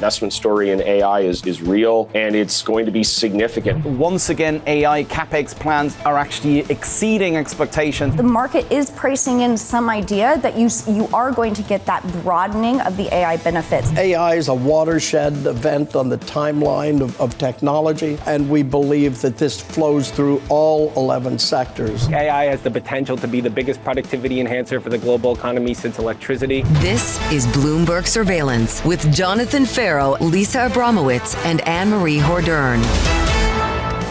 investment story in AI is real, and it's going to be significant. Once again, AI CapEx plans are actually exceeding expectations. The market is pricing in some idea that you are going to get that broadening of the AI benefits. AI is a watershed event on the timeline of technology, and we believe that this flows through all 11 sectors. AI has the potential to be the biggest productivity enhancer for the global economy since electricity. This is Bloomberg Surveillance with Jonathan Ferro, Lisa Abramowicz, and Annmarie Hordern.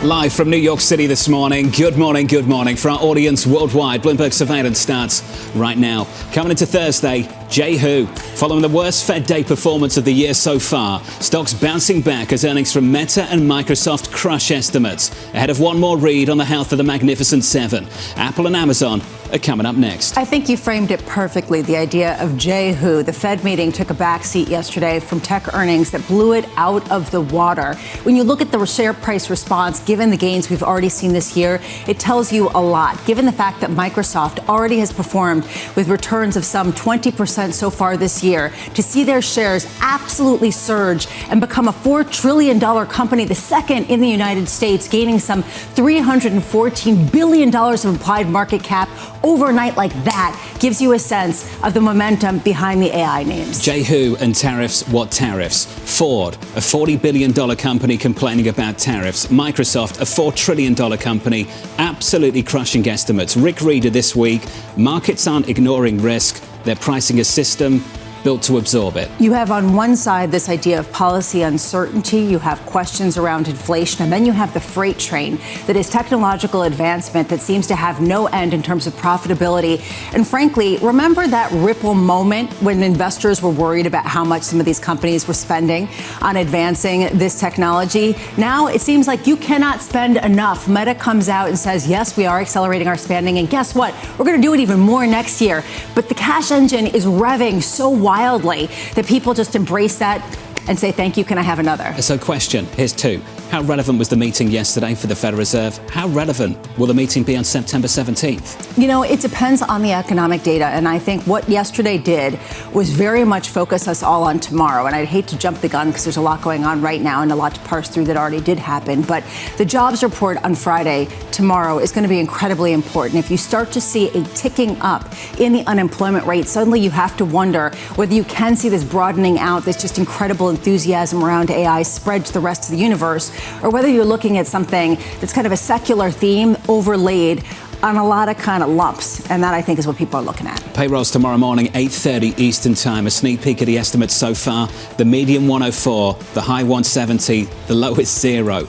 Live from New York City this morning. Good morning, good morning. For our audience worldwide, Bloomberg Surveillance starts right now. Coming into Thursday, Jehu. Following the worst Fed day performance of the year so far, stocks bouncing back as earnings from Meta and Microsoft crush estimates. Ahead of one more read on the health of the Magnificent Seven. Apple and Amazon are coming up next. I think you framed it perfectly, the idea of Jehu. The Fed meeting took a backseat yesterday from tech earnings that blew it out of the water. When you look at the share price response, given the gains we've already seen this year, it tells you a lot. Given the fact that Microsoft already has performed with returns of some 20% so far this year, to see their shares absolutely surge and become a $4 trillion company, the second in the United States, gaining some $314 billion of implied market cap overnight like that, gives you a sense of the momentum behind the AI names. Jehu and tariffs, what tariffs? Ford, a $40 billion company complaining about tariffs. Microsoft, a $4 trillion company, absolutely crushing estimates. Rick Reader this week, markets aren't ignoring risk. They're pricing a system built to absorb it. You have on one side this idea of policy uncertainty, you have questions around inflation, and then you have the freight train that is technological advancement that seems to have no end in terms of profitability. And frankly, remember that Ripple moment when investors were worried about how much some of these companies were spending on advancing this technology? Now it seems like you cannot spend enough. Meta comes out and says, yes, we are accelerating our spending, and guess what? We're going to do it even more next year. But the cash engine is revving so wildly that people just embrace that and say, thank you, can I have another? So question, here's two. How relevant was the meeting yesterday for the Federal Reserve? How relevant will the meeting be on September 17th? You know, it depends on the economic data. And I think what yesterday did was very much focus us all on tomorrow. And I'd hate to jump the gun because there's a lot going on right now and a lot to parse through that already did happen. But the jobs report on Friday, tomorrow, is going to be incredibly important. If you start to see a ticking up in the unemployment rate, suddenly you have to wonder whether you can see this broadening out, this just incredible enthusiasm around AI spread to the rest of the universe, or whether you're looking at something that's kind of a secular theme overlaid on a lot of kind of lumps. And that, I think, is what people are looking at. Payrolls tomorrow morning, 8:30 Eastern Time. A sneak peek of the estimates so far. The median 104, the high 170, the lowest 0.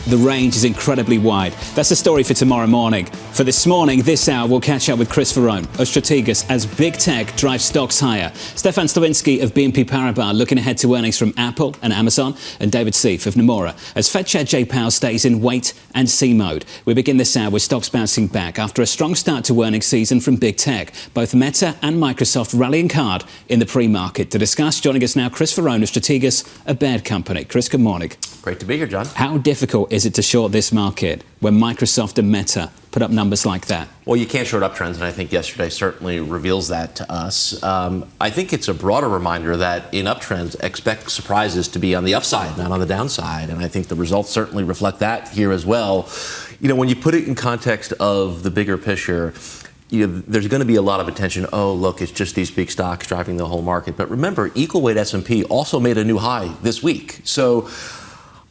The range is incredibly wide. That's the story for tomorrow morning. For this morning, this hour, we'll catch up with Chris Verrone of Strategas as big tech drives stocks higher. Stefan Slowinski of BNP Paribas looking ahead to earnings from Apple and Amazon, and David Seif of Nomura as Fed Chair Jay Powell stays in wait and see mode. We begin this hour with stocks bouncing back after a strong start to earnings season from big tech. Both Meta and Microsoft rallying hard in the pre-market. To discuss, joining us now, Chris Verrone of Strategas, a Baird company. Chris, good morning. Great to be here, John. How difficult is it to short this market when Microsoft and Meta put up numbers like that? Well, you can't short uptrends, and I think yesterday certainly reveals that to us. I think it's a broader reminder that in uptrends, expect surprises to be on the upside, not on the downside. And I think the results certainly reflect that here as well. You know, when you put it in context of the bigger picture, there's going to be a lot of attention. Oh, look, it's just these big stocks driving the whole market. But remember, equal weight S&P also made a new high this week. So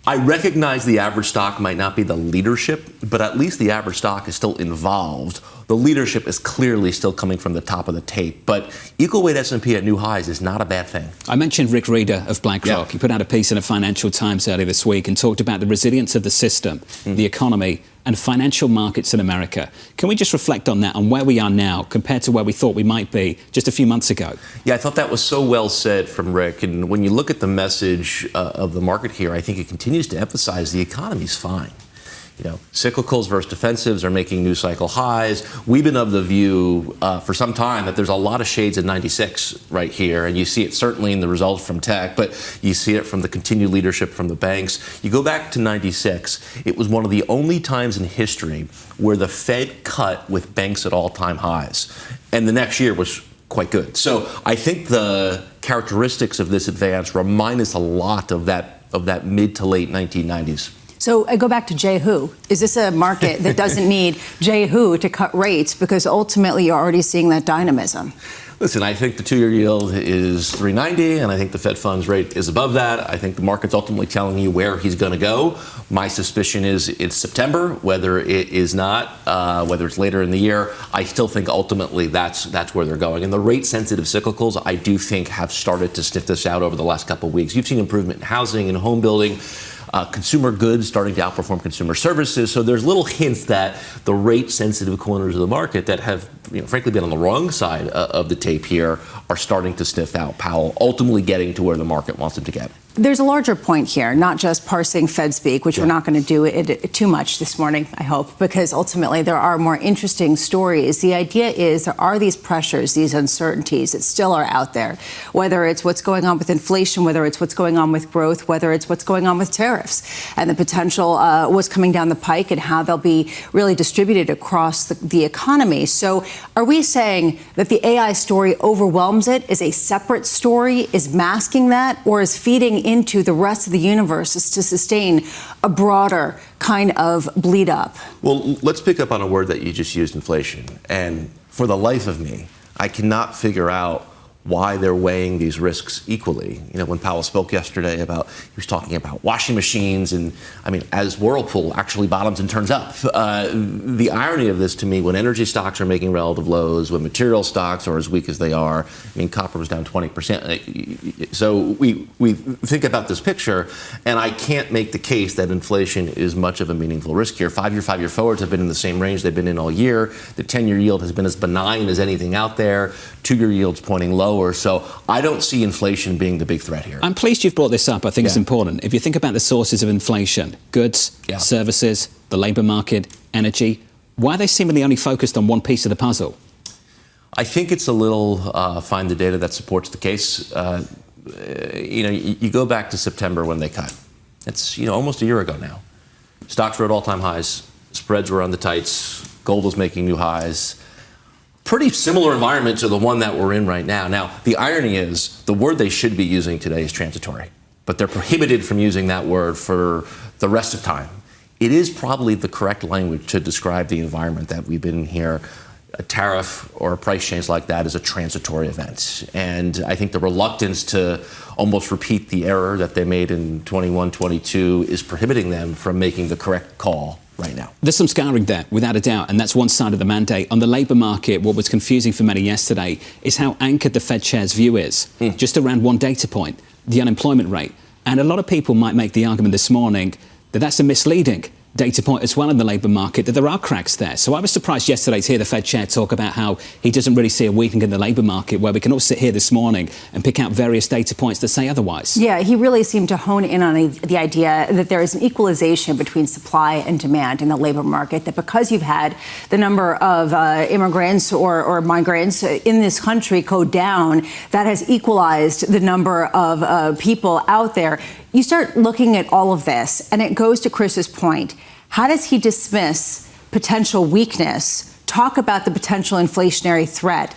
I recognize the average stock might not be the leadership, but at least the average stock is still involved. The leadership is clearly still coming from the top of the tape, but equal weight S&P at new highs is not a bad thing. I mentioned Rick Reader of BlackRock. He put out a piece in the Financial Times earlier this week and talked about the resilience of the system, the economy, and financial markets in America. Can we just reflect on that, on where we are now compared to where we thought we might be just a few months ago? Yeah, I thought that was so well said from Rick. And when you look at the message of the market here, I think it continues to emphasize the economy's fine. You know, cyclicals versus defensives are making new cycle highs. We've been of the view for some time that there's a lot of shades of 96 right here, and you see it certainly in the results from tech, but you see it from the continued leadership from the banks. You go back to 96, it was one of the only times in history where the Fed cut with banks at all-time highs, and the next year was quite good. So I think the characteristics of this advance remind us a lot of that mid to late 1990s. So I go back to Jay Who. Is this a market that doesn't need Jay Who to cut rates? Because ultimately you're already seeing that dynamism. Listen, I think the 2-year yield is 3.90, and I think the Fed funds rate is above that. I think the market's ultimately telling you where he's going to go. My suspicion is it's September. Whether it is not, whether it's later in the year, I still think ultimately that's where they're going. And the rate-sensitive cyclicals, I do think, have started to sniff this out over the last couple of weeks. You've seen improvement in housing and home building. Consumer goods starting to outperform consumer services. So there's little hints that the rate-sensitive corners of the market that have, frankly, been on the wrong side of the tape here are starting to sniff out Powell, ultimately getting to where the market wants him to get. There's a larger point here, not just parsing Fed speak, which we're not going to do it too much this morning, I hope, because ultimately there are more interesting stories. The idea is there are these pressures, these uncertainties that still are out there, whether it's what's going on with inflation, whether it's what's going on with growth, whether it's what's going on with tariffs and the potential what's coming down the pike and how they'll be really distributed across the economy. So are we saying that the AI story overwhelms it, is a separate story, is masking that, or is feeding into the rest of the universe is to sustain a broader kind of bleed up? Well, let's pick up on a word that you just used, inflation. And for the life of me, I cannot figure out why they're weighing these risks equally. When Powell spoke yesterday he was talking about washing machines, and as Whirlpool actually bottoms and turns up. The irony of this to me, when energy stocks are making relative lows, when material stocks are as weak as they are, copper was down 20%. So we think about this picture, and I can't make the case that inflation is much of a meaningful risk here. 5-year forwards have been in the same range they've been in all year. The 10-year yield has been as benign as anything out there. 2-year yields pointing low. So I don't see inflation being the big threat here. I'm pleased you've brought this up. I think it's important. If you think about the sources of inflation, goods, services, the labour market, energy, why are they seemingly only focused on one piece of the puzzle? I think it's a little find the data that supports the case. You go back to September when they cut. It's almost a year ago now. Stocks were at all-time highs. Spreads were on the tights. Gold was making new highs. Pretty similar environment to the one that we're in right now. Now, the irony is the word they should be using today is transitory, but they're prohibited from using that word for the rest of time. It is probably the correct language to describe the environment that we've been in here. A tariff or a price change like that is a transitory event. And I think the reluctance to almost repeat the error that they made in 21-22 is prohibiting them from making the correct call right now. There's some scarring there, without a doubt, and that's one side of the mandate. On the labour market, what was confusing for many yesterday is how anchored the Fed chair's view is. Just around one data point, the unemployment rate. And a lot of people might make the argument this morning that that's a misleading data point as well in the labour market, that there are cracks there. So I was surprised yesterday to hear the Fed chair talk about how he doesn't really see a weakening in the labour market, where we can all sit here this morning and pick out various data points that say otherwise. Yeah, he really seemed to hone in on the idea that there is an equalization between supply and demand in the labour market, that because you've had the number of immigrants or migrants in this country go down, that has equalized the number of people out there. You start looking at all of this, and it goes to Chris's point. How does he dismiss potential weakness, talk about the potential inflationary threat,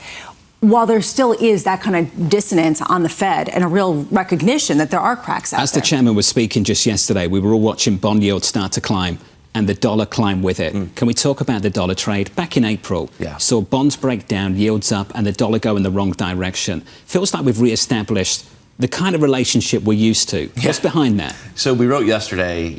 while there still is that kind of dissonance on the Fed and a real recognition that there are cracks out there? As the chairman was speaking just yesterday, we were all watching bond yields start to climb and the dollar climb with it. Can we talk about the dollar trade? Back in April, saw bonds break down, yields up, and the dollar go in the wrong direction. Feels like we've re-established the kind of relationship we're used to. What's behind that? So we wrote yesterday,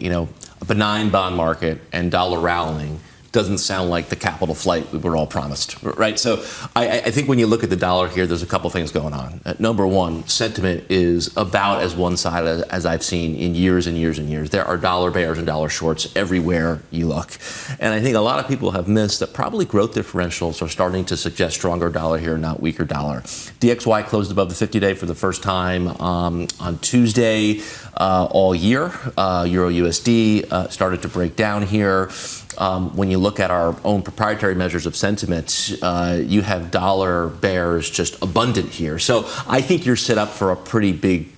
a benign bond market and dollar rallying doesn't sound like the capital flight we were all promised, right? So I think when you look at the dollar here, there's a couple things going on. Number one, sentiment is about as one-sided as I've seen in years and years and years. There are dollar bears and dollar shorts everywhere you look. And I think a lot of people have missed that probably growth differentials are starting to suggest stronger dollar here, not weaker dollar. DXY closed above the 50-day for the first time on Tuesday all year. Euro USD started to break down here. When you look at our own proprietary measures of sentiment, you have dollar bears just abundant here. So I think you're set up for a pretty big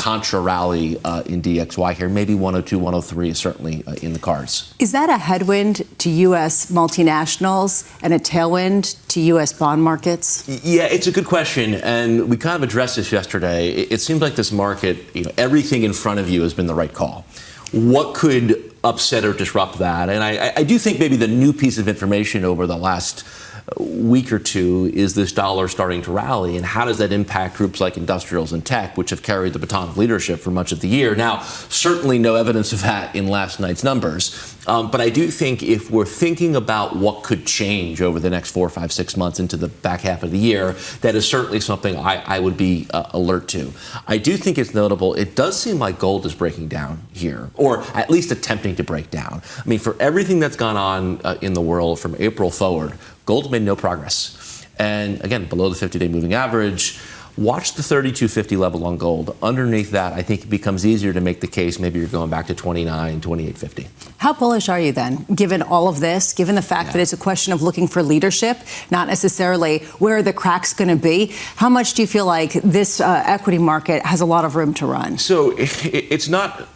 contra rally in DXY here. Maybe 102, 103 is certainly in the cards. Is that a headwind to U.S. multinationals and a tailwind to U.S. bond markets? Yeah, it's a good question, and we kind of addressed this yesterday. It seems like this market, everything in front of you has been the right call. What could upset or disrupt that? And I do think maybe the new piece of information over the last week or two is this dollar starting to rally, and how does that impact groups like industrials and tech, which have carried the baton of leadership for much of the year? Now, certainly no evidence of that in last night's numbers, but I do think if we're thinking about what could change over the next 4, 5, 6 months into the back half of the year, that is certainly something I would be alert to. I do think it's notable. It does seem like gold is breaking down here, or at least attempting to break down. I mean, for everything that's gone on in the world from April forward, gold's made no progress. And again, below the 50-day moving average. Watch the 3250 level on gold. Underneath that, I think it becomes easier to make the case maybe you're going back to 29, 2850. How bullish are you then, given all of this, given the fact that it's a question of looking for leadership, not necessarily where are the cracks going to be? How much do you feel like this equity market has a lot of room to run? So it's not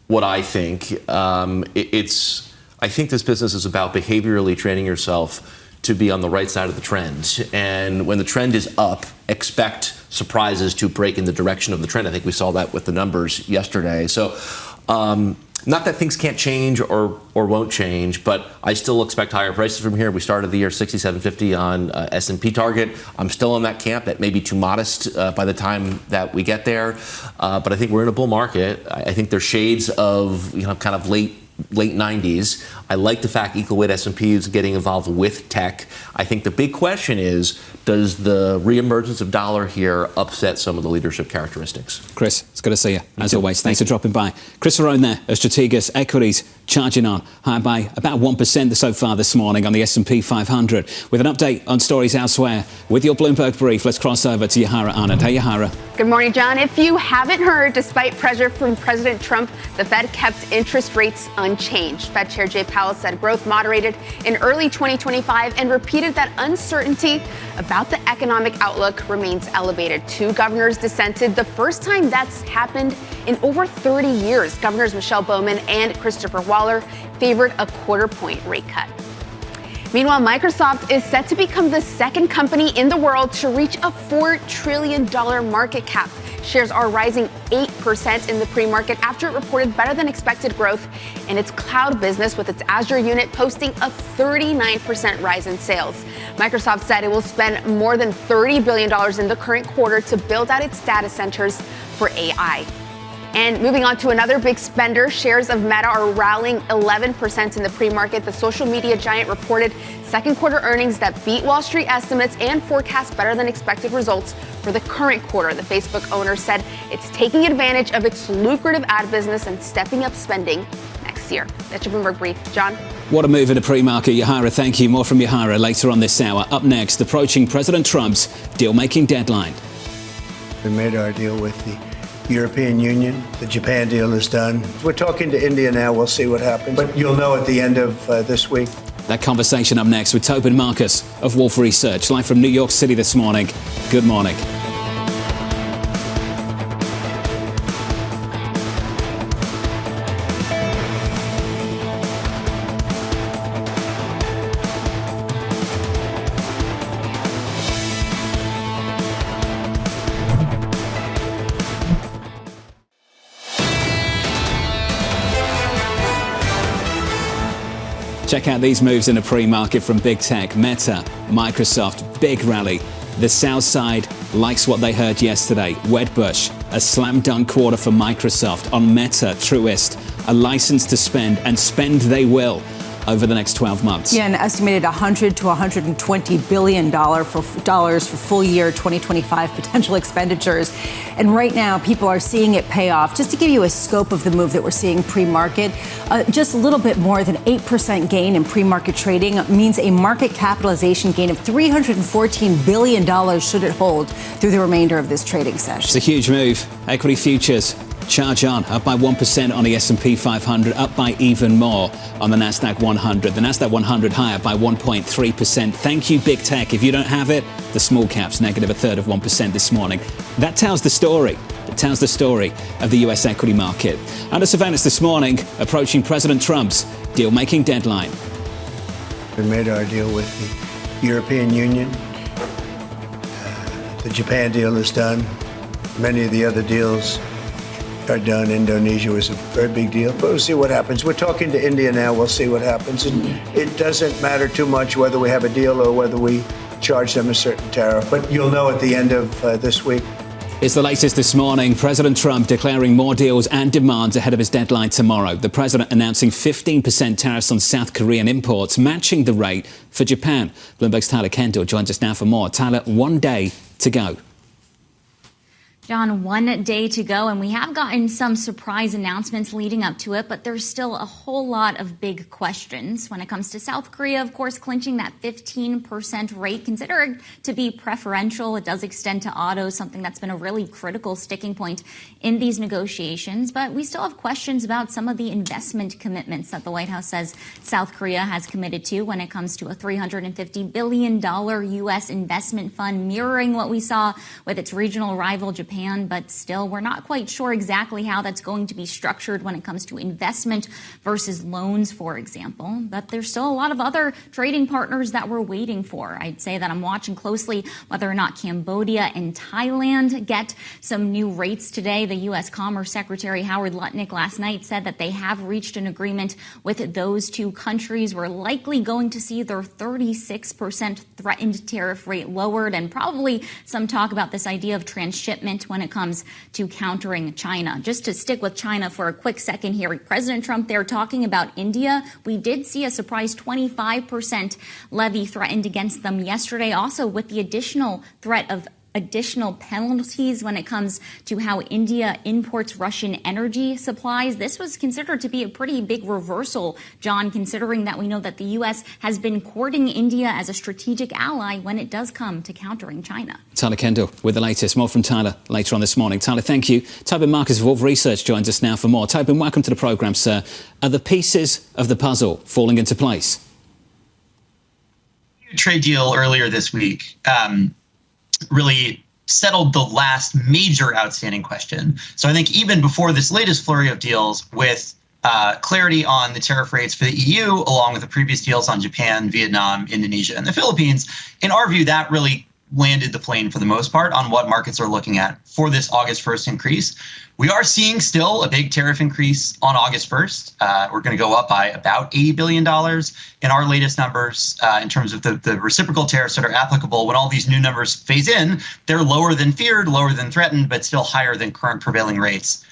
what I think. I think this business is about behaviorally training yourself to be on the right side of the trend. And when the trend is up, expect surprises to break in the direction of the trend. I think we saw that with the numbers yesterday. So not that things can't change or won't change, but I still expect higher prices from here. We started the year 67.50 on S&P target. I'm still in that camp. That may be too modest by the time that we get there. But I think we're in a bull market. I think there's shades of, kind of late 90s. I like the fact equal weight S&P is getting involved with tech. I think the big question is, does the reemergence of dollar here upset some of the leadership characteristics? Chris, it's good to see you, as always. Thanks for dropping by. Chris Verrone there at Strategas. Equities charging on, higher by about 1% so far this morning on the S&P 500. With an update on stories elsewhere, with your Bloomberg brief, let's cross over to Yahara Anand. Hey, Yahara. Good morning, John. If you haven't heard, despite pressure from President Trump, the Fed kept interest rates unchanged. Fed Chair Jay Powell said growth moderated in early 2025 and repeated that uncertainty about the economic outlook remains elevated. 2 governors dissented, the first time that's happened in over 30 years. Governors Michelle Bowman and Christopher Waller favored a 1/4-point rate cut. Meanwhile, Microsoft is set to become the second company in the world to reach a $4 trillion market cap. Shares are rising 8% in the pre-market after it reported better than expected growth in its cloud business, with its Azure unit posting a 39% rise in sales. Microsoft said it will spend more than $30 billion in the current quarter to build out its data centers for AI. And moving on to another big spender, shares of Meta are rallying 11% in the pre-market. The social media giant reported second quarter earnings that beat Wall Street estimates and forecast better than expected results for the current quarter. The Facebook owner said it's taking advantage of its lucrative ad business and stepping up spending next year. That's your Bloomberg brief. John? What a move in the pre-market. Yahara, thank you. More from Yahara later on this hour. Up next, approaching President Trump's deal-making deadline. We made our deal with the European Union. The Japan deal is done. We're talking to India now. We'll see what happens. But you'll know at the end of this week. That conversation up next with Tobin Marcus of Wolfe Research, live from New York City this morning. Good morning. Check out these moves in the pre-market from big tech. Meta, Microsoft, big rally. The South Side likes what they heard yesterday. Wedbush, a slam dunk quarter for Microsoft. On Meta, Truist, a license to spend, and spend they will over the next 12 months. Yeah, an estimated $100 to $120 billion for full year 2025 potential expenditures. And right now, people are seeing it pay off. Just to give you a scope of the move that we're seeing pre-market, just a little bit more than 8% gain in pre-market trading means a market capitalization gain of $314 billion should it hold through the remainder of this trading session. It's a huge move. Equity futures Charge on, up by 1% on the S&P 500, up by even more on the Nasdaq 100. The Nasdaq 100 higher by 1.3%. Thank you, big tech. If you don't have it, the small caps negative 1/3% this morning. That tells the story. It tells the story of the US equity market. Under surveillance this morning, approaching President Trump's deal-making deadline. We made our deal with the European Union. The Japan deal is done. Many of the other deals are done. Indonesia was a very big deal, but we'll see what happens. We're talking to India now. We'll see what happens. And it doesn't matter too much whether we have a deal or whether we charge them a certain tariff. But you'll know at the end of this week. It's the latest this morning. President Trump declaring more deals and demands ahead of his deadline tomorrow. The president announcing 15% tariffs on South Korean imports, matching the rate for Japan. Bloomberg's Tyler Kendall joins us now for more. Tyler, 1 day to go. John, 1 day to go, and we have gotten some surprise announcements leading up to it, but there's still a whole lot of big questions when it comes to South Korea, of course, clinching that 15% rate, considered to be preferential. It does extend to autos, something that's been a really critical sticking point in these negotiations. But we still have questions about some of the investment commitments that the White House says South Korea has committed to when it comes to a $350 billion U.S. investment fund, mirroring what we saw with its regional rival, Japan. But still, we're not quite sure exactly how that's going to be structured when it comes to investment versus loans, for example. But there's still a lot of other trading partners that we're waiting for. I'd say that I'm watching closely whether or not Cambodia and Thailand get some new rates today. The U.S. Commerce Secretary Howard Lutnick last night said that they have reached an agreement with those two countries. We're likely going to see their 36% threatened tariff rate lowered, and probably some talk about this idea of transshipment when it comes to countering China. Just to stick with China for a quick second here, President Trump there talking about India. We did see a surprise 25% levy threatened against them yesterday, also with the additional threat of additional penalties when it comes to how India imports Russian energy supplies. This was considered to be a pretty big reversal, John, considering that we know that the U.S. has been courting India as a strategic ally when it does come to countering China. Tyler Kendall with the latest. More from Tyler later on this morning. Tyler, thank you. Tobin Marcus of Wolfe Research joins us now for more. Tobin, welcome to the programme, sir. Are the pieces of the puzzle falling into place? Trade deal earlier this week really settled the last major outstanding question. So I think even before this latest flurry of deals with clarity on the tariff rates for the EU, along with the previous deals on Japan, Vietnam, Indonesia, and the Philippines, in our view, that really landed the plane for the most part on what markets are looking at for this August 1st increase. We are seeing still a big tariff increase on August 1st. We're going to go up by about $80 billion in our latest numbers in terms of the reciprocal tariffs that are applicable. When all these new numbers phase in, they're lower than feared, lower than threatened, but still higher than current prevailing rates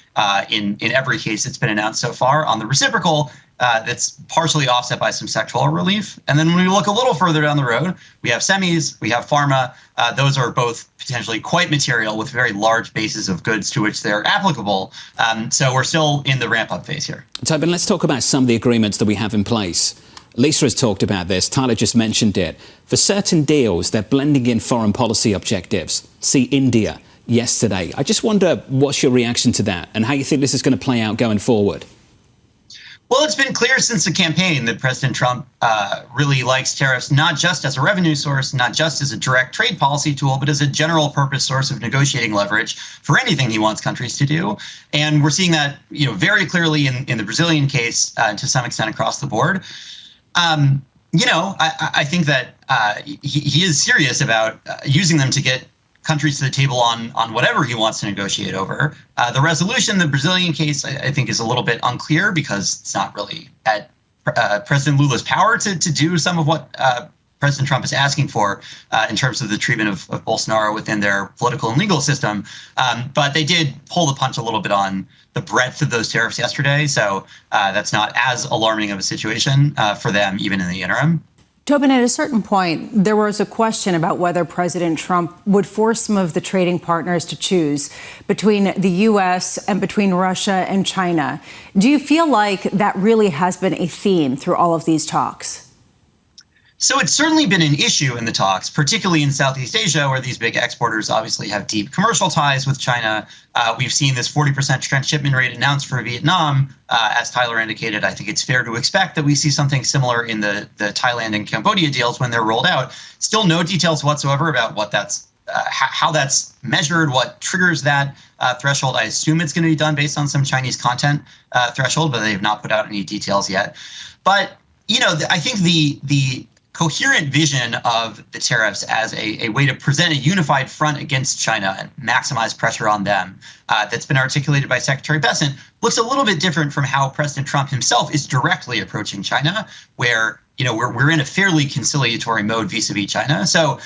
in every case that's been announced so far. On the reciprocal, that's partially offset by some sectoral relief. And then when we look a little further down the road, we have semis, we have pharma. Those are both potentially quite material with very large bases of goods to which they're applicable. So we're still in the ramp-up phase here. Tobin, let's talk about some of the agreements that we have in place. Lisa has talked about this. Tyler just mentioned it. For certain deals, they're blending in foreign policy objectives. See India yesterday. I just wonder what's your reaction to that and how you think this is going to play out going forward. Well, it's been clear since the campaign that President Trump really likes tariffs, not just as a revenue source, not just as a direct trade policy tool, but as a general purpose source of negotiating leverage for anything he wants countries to do. And we're seeing that, very clearly in the Brazilian case, to some extent across the board. I think that he is serious about using them to get countries to the table on whatever he wants to negotiate over. The resolution in the Brazilian case, I think, is a little bit unclear because it's not really at President Lula's power to do some of what President Trump is asking for in terms of the treatment of Bolsonaro within their political and legal system. But they did pull the punch a little bit on the breadth of those tariffs yesterday. So that's not as alarming of a situation for them, even in the interim. Tobin, at a certain point, there was a question about whether President Trump would force some of the trading partners to choose between the U.S. and between Russia and China. Do you feel like that really has been a theme through all of these talks? So it's certainly been an issue in the talks, particularly in Southeast Asia, where these big exporters obviously have deep commercial ties with China. We've seen this 40% transshipment rate announced for Vietnam. As Tyler indicated, I think it's fair to expect that we see something similar in the Thailand and Cambodia deals when they're rolled out. Still no details whatsoever about what that's how that's measured, what triggers that threshold. I assume it's going to be done based on some Chinese content threshold, but they've not put out any details yet. But, I think the coherent vision of the tariffs as a way to present a unified front against China and maximize pressure on them that's been articulated by Secretary Bessent looks a little bit different from how President Trump himself is directly approaching China, where we're in a fairly conciliatory mode vis-a-vis China. So,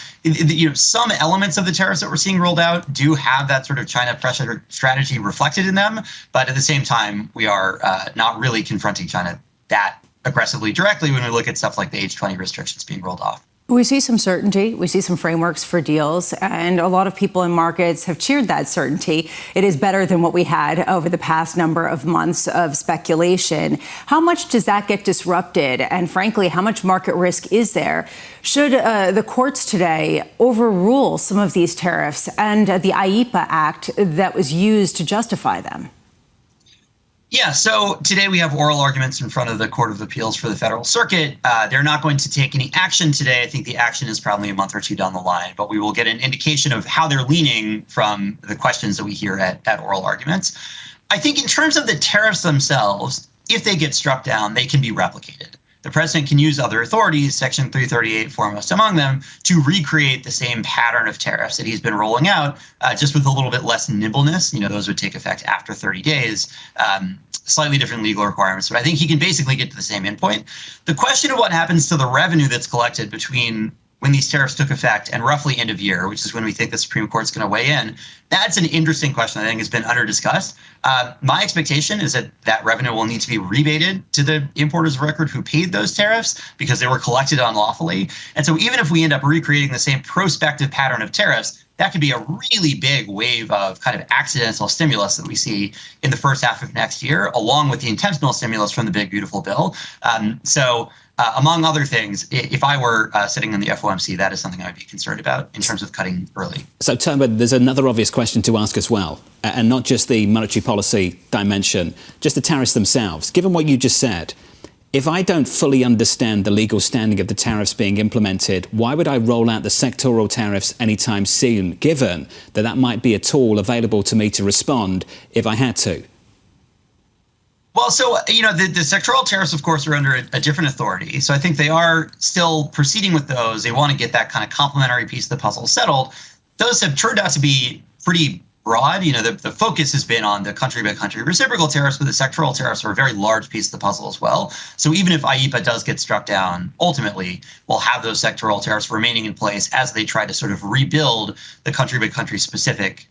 some elements of the tariffs that we're seeing rolled out do have that sort of China pressure strategy reflected in them. But at the same time, we are not really confronting China that aggressively directly when we look at stuff like the H-20 restrictions being rolled off. We see some certainty. We see some frameworks for deals, and a lot of people in markets have cheered that certainty. It is better than what we had over the past number of months of speculation. How much does that get disrupted? And frankly, how much market risk is there? Should the courts today overrule some of these tariffs and the IEEPA Act that was used to justify them? Yeah, so today we have oral arguments in front of the Court of Appeals for the Federal Circuit. They're not going to take any action today. I think the action is probably a month or two down the line, but we will get an indication of how they're leaning from the questions that we hear at oral arguments. I think in terms of the tariffs themselves, if they get struck down, they can be replicated. The president can use other authorities, Section 338 foremost among them, to recreate the same pattern of tariffs that he's been rolling out, just with a little bit less nimbleness. Those would take effect after 30 days, slightly different legal requirements. But I think he can basically get to the same endpoint. The question of what happens to the revenue that's collected between when these tariffs took effect and roughly end of year, which is when we think the Supreme Court's going to weigh in, that's an interesting question I think has been under-discussed. My expectation is that revenue will need to be rebated to the importers of record who paid those tariffs because they were collected unlawfully. And so even if we end up recreating the same prospective pattern of tariffs, that could be a really big wave of kind of accidental stimulus that we see in the first half of next year, along with the intentional stimulus from the big, beautiful bill. Among other things, if I were sitting in the FOMC, that is something I would be concerned about in terms of cutting early. So, Tobin, there's another obvious question to ask as well, and not just the monetary policy dimension, just the tariffs themselves. Given what you just said, if I don't fully understand the legal standing of the tariffs being implemented, why would I roll out the sectoral tariffs anytime soon, given that might be a tool available to me to respond if I had to? Well, so, the sectoral tariffs, of course, are under a different authority. So I think they are still proceeding with those. They want to get that kind of complementary piece of the puzzle settled. Those have turned out to be pretty broad. The focus has been on the country-by-country reciprocal tariffs, but the sectoral tariffs are a very large piece of the puzzle as well. So even if IEEPA does get struck down, ultimately, we'll have those sectoral tariffs remaining in place as they try to sort of rebuild the country-by-country specific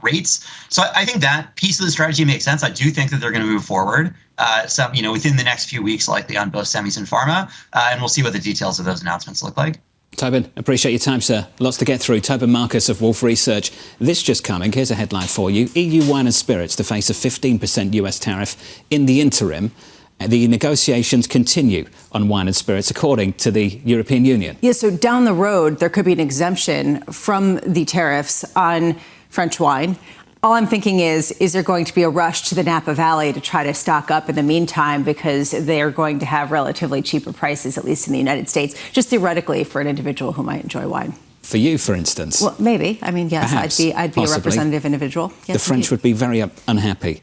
rates. So I think that piece of the strategy makes sense. I do think that they're going to move forward within the next few weeks, likely on both semis and pharma, and we'll see what the details of those announcements look like. Tobin, appreciate your time, sir. Lots to get through. Tobin Marcus of Wolfe Research. This just coming. Here's a headline for you. EU wine and spirits to face a 15% US tariff in the interim. The negotiations continue on wine and spirits, according to the European Union. Yeah, so down the road, there could be an exemption from the tariffs on French wine. All I'm thinking is there going to be a rush to the Napa Valley to try to stock up in the meantime because they are going to have relatively cheaper prices, at least in the United States, just theoretically for an individual who might enjoy wine? For you, for instance? Well, maybe. I mean, yes, Perhaps, I'd be a representative individual. Yes, the French would be very unhappy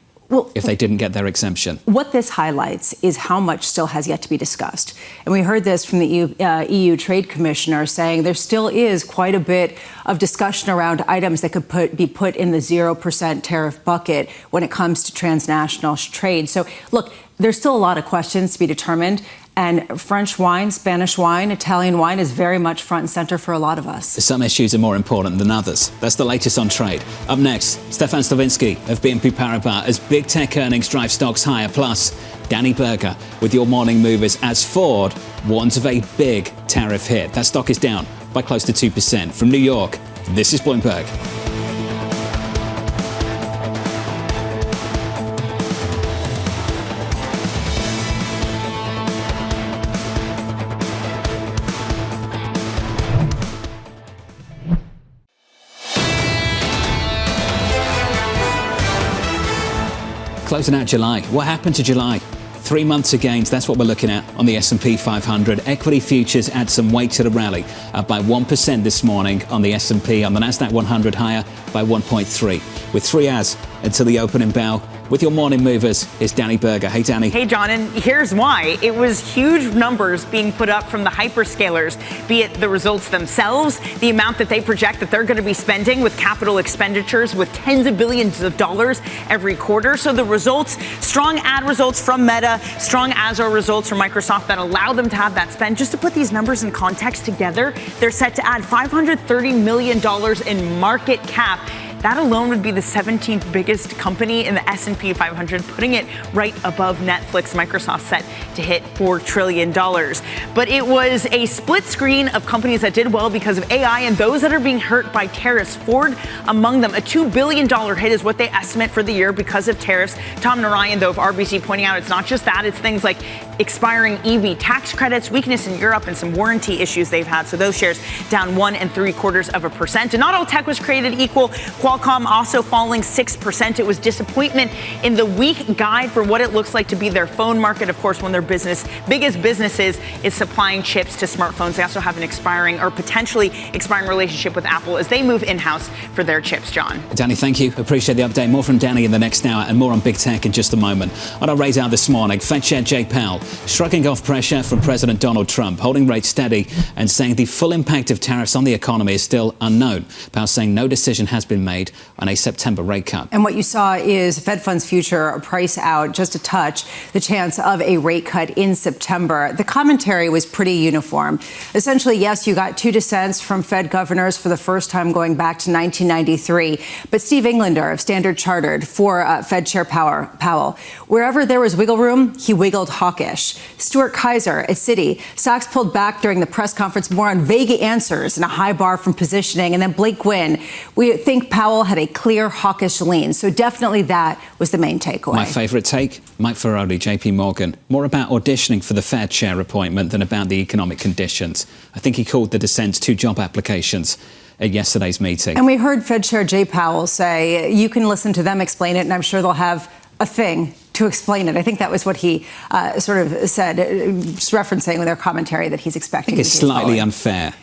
if they didn't get their exemption. What this highlights is how much still has yet to be discussed. And we heard this from the EU Trade Commissioner saying there still is quite a bit of discussion around items that could be put in the 0% tariff bucket when it comes to transnational trade. So, look, there's still a lot of questions to be determined. And French wine, Spanish wine, Italian wine is very much front and center for a lot of us. Some issues are more important than others. That's the latest on trade. Up next, Stefan Slowinski of BNP Paribas as big tech earnings drive stocks higher. Plus, Danny Berger with your morning movers as Ford warns of a big tariff hit. That stock is down by close to 2%. From New York, this is Bloomberg. Closing out July. What happened to July? 3 months of gains, that's what we're looking at on the S&P 500. Equity futures add some weight to the rally, up by 1% this morning on the S&P. On the Nasdaq 100 higher by 1.3. With 3 hours until the opening bell. With your morning movers is Danny Berger. Hey, Danny. Hey, John, and here's why. It was huge numbers being put up from the hyperscalers, be it the results themselves, the amount that they project that they're going to be spending with capital expenditures with tens of billions of dollars every quarter. So the results, strong ad results from Meta, strong Azure results from Microsoft that allow them to have that spend. Just to put these numbers in context together, they're set to add $530 million in market cap. That alone would be the 17th biggest company in the S&P 500, putting it right above Netflix. Microsoft set to hit $4 trillion. But it was a split screen of companies that did well because of AI and those that are being hurt by tariffs. Ford among them. A $2 billion hit is what they estimate for the year because of tariffs. Tom Narayan, though, of RBC, pointing out it's not just that. It's things like expiring EV tax credits, weakness in Europe, and some warranty issues they've had. So those shares down 1 3/4%. And not all tech was created equal. Qualcomm also falling 6%. It was disappointment in the weak guide for what it looks like to be their phone market. Of course, one of their biggest businesses is supplying chips to smartphones. They also have an expiring or potentially expiring relationship with Apple as they move in-house for their chips, John. Danny, thank you. Appreciate the update. More from Danny in the next hour and more on big tech in just a moment. On our radar this morning, Fed Chair Jay Powell shrugging off pressure from President Donald Trump, holding rates steady and saying the full impact of tariffs on the economy is still unknown. Powell saying no decision has been made on a September rate cut. And what you saw is Fed funds future price out just a touch the chance of a rate cut in September. The commentary was pretty uniform. Essentially, yes, you got 2 dissents from Fed governors for the first time going back to 1993. But Steve Englander of Standard Chartered for Fed Chair Powell, wherever there was wiggle room, he wiggled hawkish. Stuart Kaiser at Citi, stocks pulled back during the press conference more on vague answers and a high bar from positioning. And then Blake Gwynn, we think Powell had a clear hawkish lean. So definitely that was the main takeaway. My favourite take, Mike Verrone, JPMorgan, more about auditioning for the Fed chair appointment than about the economic conditions. I think he called the dissents 2 job applications at yesterday's meeting. And we heard Fed Chair Jay Powell say, you can listen to them explain it, and I'm sure they'll have a thing to explain it. I think that was what he sort of said, just referencing with their commentary that he's expecting. I think it's slightly unfair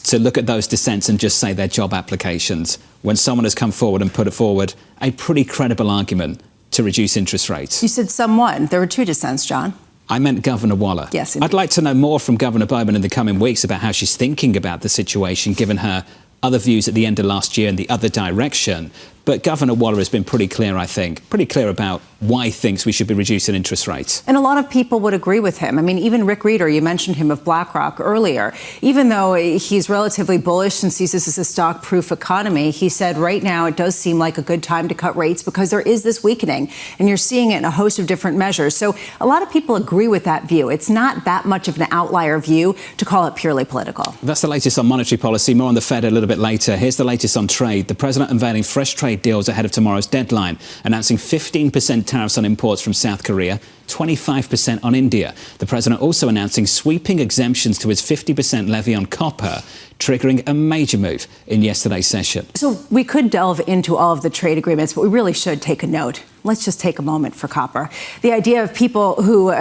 to look at those dissents and just say they're job applications when someone has come forward and put forward a pretty credible argument to reduce interest rates. You said someone. There were 2 dissents, John. I meant Governor Waller. Yes, indeed. I'd like to know more from Governor Bowman in the coming weeks about how she's thinking about the situation, given her other views at the end of last year in the other direction. But Governor Waller has been pretty clear, I think, pretty clear about why he thinks we should be reducing interest rates. And a lot of people would agree with him. I mean, even Rick Reeder, you mentioned him of BlackRock earlier, even though he's relatively bullish and sees this as a stock-proof economy, he said right now it does seem like a good time to cut rates because there is this weakening and you're seeing it in a host of different measures. So a lot of people agree with that view. It's not that much of an outlier view to call it purely political. That's the latest on monetary policy. More on the Fed a little bit later. Here's the latest on trade. The president unveiling fresh trade deals ahead of tomorrow's deadline, announcing 15% tariffs on imports from South Korea, 25% on India. The president also announcing sweeping exemptions to his 50% levy on copper, triggering a major move in yesterday's session. So we could delve into all of the trade agreements, but we really should take a note. Let's just take a moment for copper. The idea of people who,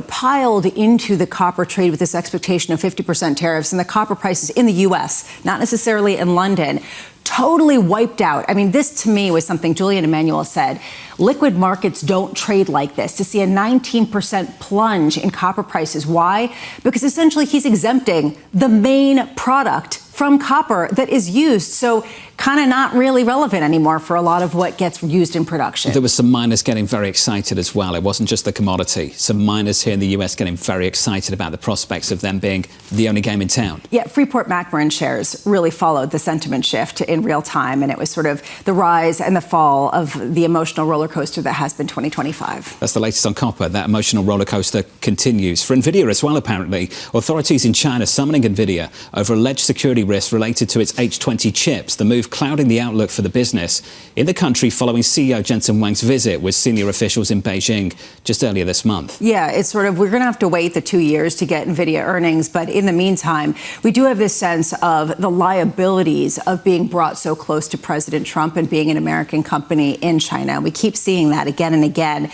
piled into the copper trade with this expectation of 50% tariffs and the copper prices in the U.S., not necessarily in London, totally wiped out. I mean, this to me was something Julian Emanuel said. Liquid markets don't trade like this. To see a 19% plunge in copper prices. Why? Because essentially he's exempting the main product from copper that is used. So kind of not really relevant anymore for a lot of what gets used in production. There was some miners getting very excited as well. It wasn't just the commodity. Some miners here in the US getting very excited about the prospects of them being the only game in town. Yeah, Freeport-McMoRan shares really followed the sentiment shift in real time, and it was sort of the rise and the fall of the emotional roller coaster that has been 2025. That's the latest on copper. That emotional roller coaster continues. For Nvidia as well, apparently. Authorities in China summoning Nvidia over alleged security equity risk related to its H20 chips, the move clouding the outlook for the business in the country following CEO Jensen Huang's visit with senior officials in Beijing just earlier this month. Yeah, it's sort of, we're going to have to wait the 2 years to get NVIDIA earnings. But in the meantime, we do have this sense of the liabilities of being brought so close to President Trump and being an American company in China. We keep seeing that again and again.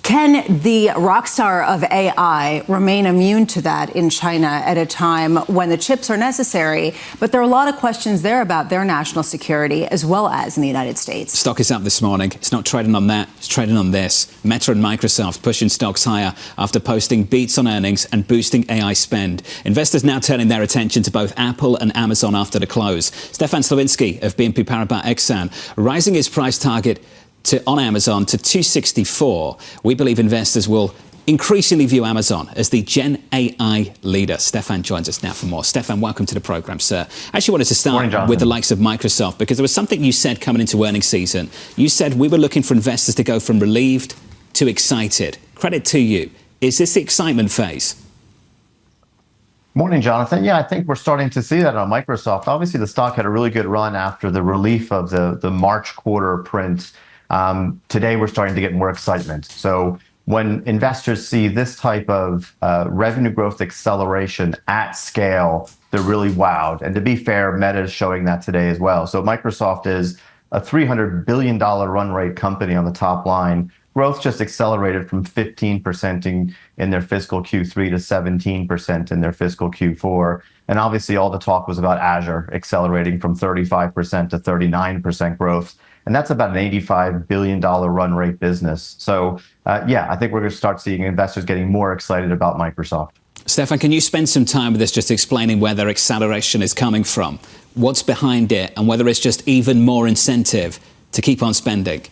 Can the rock star of AI remain immune to that in China at a time when the chips are necessary? But there are a lot of questions there about their national security as well as in the United States. Stock is up this morning. It's not trading on that. It's trading on this. Meta and Microsoft pushing stocks higher after posting beats on earnings and boosting AI spend. Investors now turning their attention to both Apple and Amazon after the close. Stefan Slowinski of BNP Paribas Exane rising his price target on Amazon to 264. We believe investors will increasingly view Amazon as the Gen AI leader. Stefan joins us now for more. Stefan, welcome to the program, sir. I actually wanted to start with the likes of Microsoft because there was something you said coming into earnings season. You said we were looking for investors to go from relieved to excited. Credit to you. Is this the excitement phase? Morning, Jonathan. Yeah, I think we're starting to see that on Microsoft. Obviously, the stock had a really good run after the relief of the March quarter print. Today, we're starting to get more excitement. So when investors see this type of revenue growth acceleration at scale, they're really wowed. And to be fair, Meta is showing that today as well. So Microsoft is a $300 billion run rate company on the top line. Growth just accelerated from 15% in their fiscal Q3 to 17% in their fiscal Q4. And obviously, all the talk was about Azure accelerating from 35% to 39% growth. And that's about an $85 billion run rate business. So, yeah, I think we're going to start seeing investors getting more excited about Microsoft. Stefan, can you spend some time with us just explaining where their acceleration is coming from, what's behind it, and whether it's just even more incentive to keep on spending?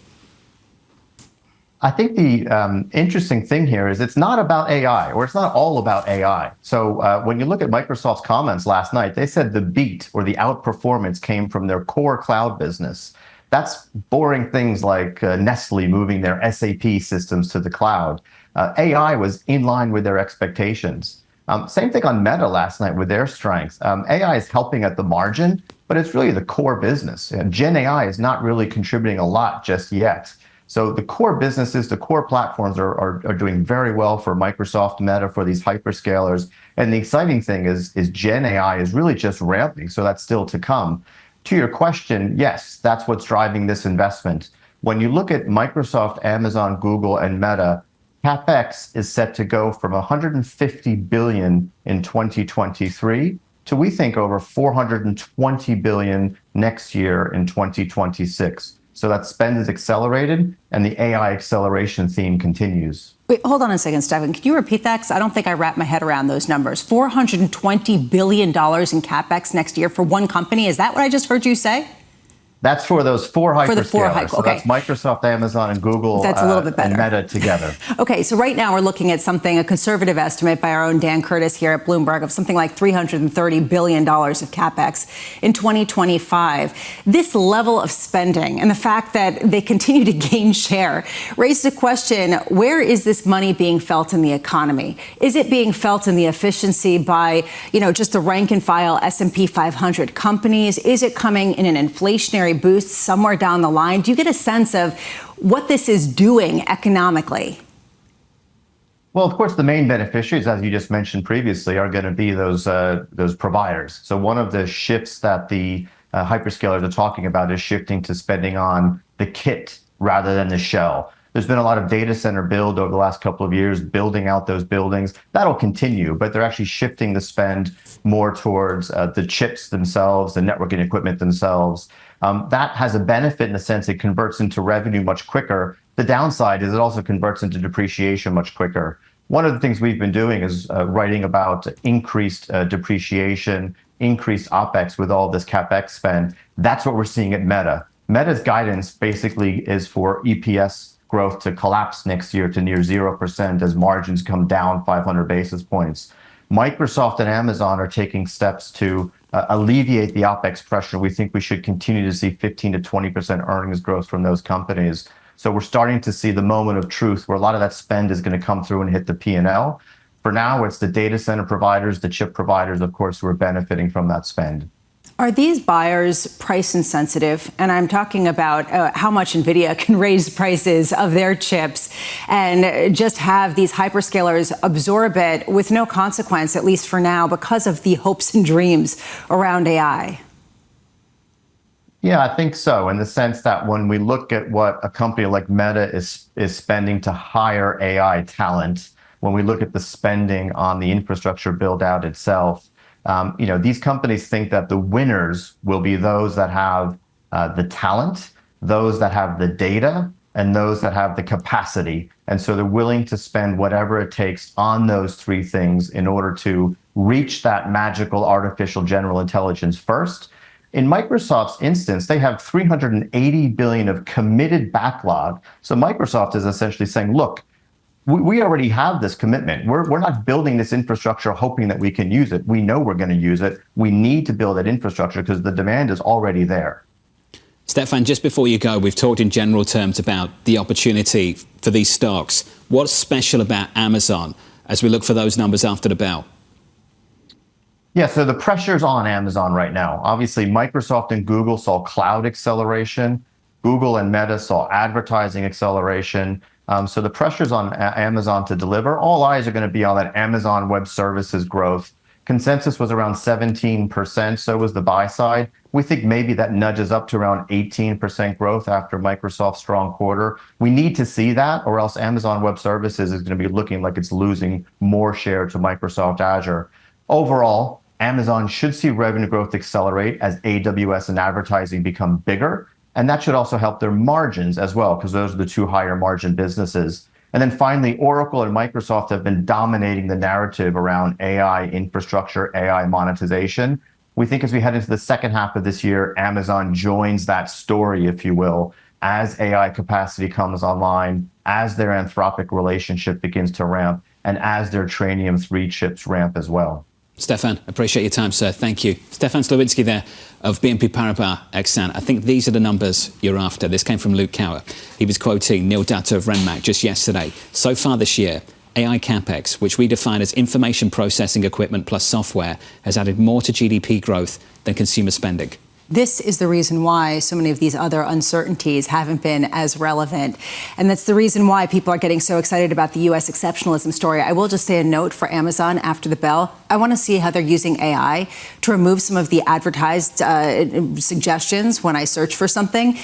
I think the interesting thing here is it's not about AI, or it's not all about AI. So when you look at Microsoft's comments last night, they said the beat or the outperformance came from their core cloud business. That's boring things like Nestle moving their SAP systems to the cloud. AI was in line with their expectations. Same thing on Meta last night with their strengths. AI is helping at the margin, but it's really the core business. Gen AI is not really contributing a lot just yet. So the core businesses, the core platforms are doing very well for Microsoft, Meta, for these hyperscalers. And the exciting thing is Gen AI is really just ramping, so that's still to come. To your question, yes, that's what's driving this investment. When you look at Microsoft, Amazon, Google, and Meta, CapEx is set to go from $150 billion in 2023 to, we think, over $420 billion next year in 2026. So that spend is accelerated, and the AI acceleration theme continues. Wait, hold on a second, Stefan. Can you repeat that? Because I don't think I wrapped my head around those numbers. $420 billion in CapEx next year for one company. Is that what I just heard you say? That's for those four hyperscalers. For the four So that's Microsoft, Amazon, and Google. That's a little bit better. And Meta together. Okay, so right now we're looking at something, a conservative estimate by our own Dan Curtis here at Bloomberg of something like $330 billion of CapEx in 2025. This level of spending and the fact that they continue to gain share raises a question, where is this money being felt in the economy? Is it being felt in the efficiency by, just the rank and file S&P 500 companies? Is it coming in an inflationary boost somewhere down the line? Do you get a sense of what this is doing economically? Well, of course, the main beneficiaries, as you just mentioned previously, are going to be those providers. So one of the shifts that the hyperscalers are talking about is shifting to spending on the kit rather than the shell. There's been a lot of data center build over the last couple of years, building out those buildings. That'll continue, but they're actually shifting the spend more towards the chips themselves, the networking equipment themselves. That has a benefit in the sense it converts into revenue much quicker. The downside is it also converts into depreciation much quicker. One of the things we've been doing is writing about increased depreciation, increased OPEX with all this CapEx spend. That's what we're seeing at Meta. Meta's guidance basically is for EPS growth to collapse next year to near 0% as margins come down 500 basis points. Microsoft and Amazon are taking steps to alleviate the OPEX pressure. We think we should continue to see 15 to 20% earnings growth from those companies. So we're starting to see the moment of truth where a lot of that spend is going to come through and hit the P&L. For now, it's the data center providers, the chip providers, of course, who are benefiting from that spend. Are these buyers price insensitive? And I'm talking about how much NVIDIA can raise prices of their chips and just have these hyperscalers absorb it with no consequence, at least for now, because of the hopes and dreams around AI. Yeah, I think so, in the sense that when we look at what a company like Meta is spending to hire AI talent, when we look at the spending on the infrastructure build out itself, these companies think that the winners will be those that have the talent, those that have the data, and those that have the capacity. And so they're willing to spend whatever it takes on those three things in order to reach that magical artificial general intelligence first. In Microsoft's instance, they have $380 billion of committed backlog. So Microsoft is essentially saying, look, we already have this commitment. We're not building this infrastructure hoping that we can use it. We know we're going to use it. We need to build that infrastructure because the demand is already there. Stefan, just before you go, we've talked in general terms about the opportunity for these stocks. What's special about Amazon as we look for those numbers after the bell? Yeah, so the pressure's on Amazon right now. Obviously, Microsoft and Google saw cloud acceleration. Google and Meta saw advertising acceleration. So the pressure's on Amazon to deliver. All eyes are going to be on that Amazon Web Services growth. Consensus was around 17%, so was the buy side. We think maybe that nudges up to around 18% growth after Microsoft's strong quarter. We need to see that, or else Amazon Web Services is going to be looking like it's losing more share to Microsoft Azure. Overall, Amazon should see revenue growth accelerate as AWS and advertising become bigger. And that should also help their margins as well, because those are the two higher margin businesses. And then finally, Oracle and Microsoft have been dominating the narrative around AI infrastructure, AI monetization. We think as we head into the second half of this year, Amazon joins that story, if you will, as AI capacity comes online, as their Anthropic relationship begins to ramp, and as their Trainium 3 chips ramp as well. Stefan, appreciate your time, sir. Thank you. Stefan Slowinski there of BNP Paribas Exane. I think these are the numbers you're after. This came from Luke Cower. He was quoting Neil Dutta of Renmac just yesterday. So far this year, AI CapEx, which we define as information processing equipment plus software, has added more to GDP growth than consumer spending. This is the reason why so many of these other uncertainties haven't been as relevant. And that's the reason why people are getting so excited about the U.S. exceptionalism story. I will just say a note for Amazon after the bell. I want to see how they're using AI to remove some of the advertised suggestions when I search for something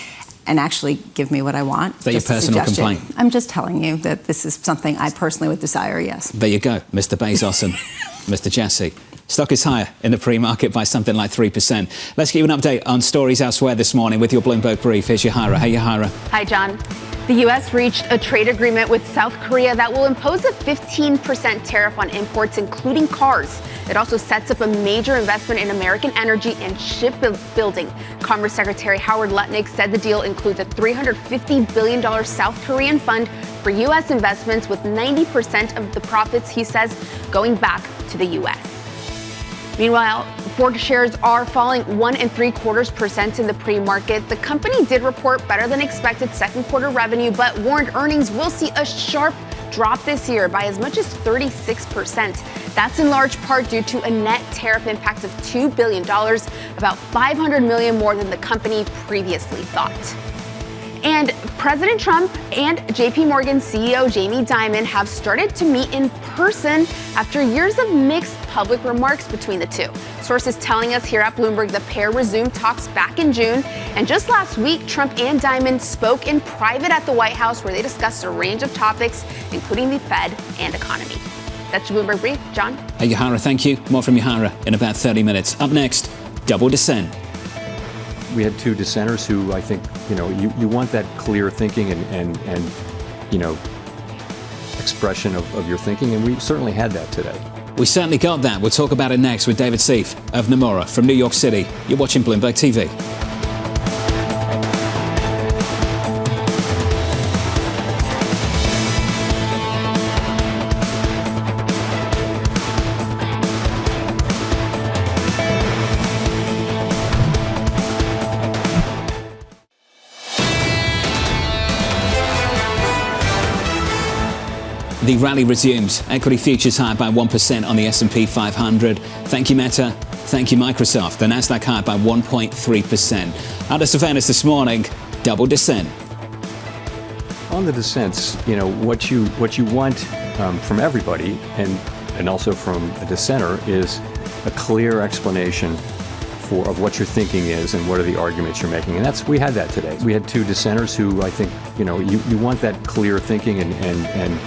and actually give me what I want. Is that your personal complaint? I'm just telling you that this is something I personally would desire, yes. There you go, Mr. Bezos and Mr. Jassy. Stock is higher in the pre-market by something like 3%. Let's give you an update on stories elsewhere this morning with your Bloomberg Brief. Here's Yahara. Hey, Yahara. Hi, John. The U.S. reached a trade agreement with South Korea that will impose a 15% tariff on imports, including cars. It also sets up a major investment in American energy and shipbuilding. Commerce Secretary Howard Lutnick said the deal includes a $350 billion South Korean fund for U.S. investments, with 90% of the profits, he says, going back to the U.S. Meanwhile, Ford shares are falling 1 3/4% in the pre-market. The company did report better than expected second quarter revenue, but warned earnings will see a sharp drop this year by as much as 36%. That's in large part due to a net tariff impact of $2 billion, about $500 million more than the company previously thought. And President Trump and JPMorgan CEO Jamie Dimon have started to meet in person after years of mixed public remarks between the two. Sources telling us here at Bloomberg the pair resumed talks back in June. And just last week, Trump and Dimon spoke in private at the White House, where they discussed a range of topics, including the Fed and economy. That's your Bloomberg Brief. John? Hey, Yahara, thank you. More from Yahara in about 30 minutes. Up next, double dissent. We had two dissenters who I think, you want that clear thinking and expression of your thinking, and we certainly had that today. We certainly got that. We'll talk about it next with David Seif of Nomura from New York City. You're watching Bloomberg TV. The rally resumes. Equity futures higher by 1% on the S&P 500. Thank you, Meta. Thank you, Microsoft. The Nasdaq higher by 1.3%. Out of surveillance this morning, double descent. On the dissents, what you want from everybody and also from a dissenter is a clear explanation of what your thinking is and what are the arguments you're making. And we had that today. We had two dissenters who I think, you want that clear thinking and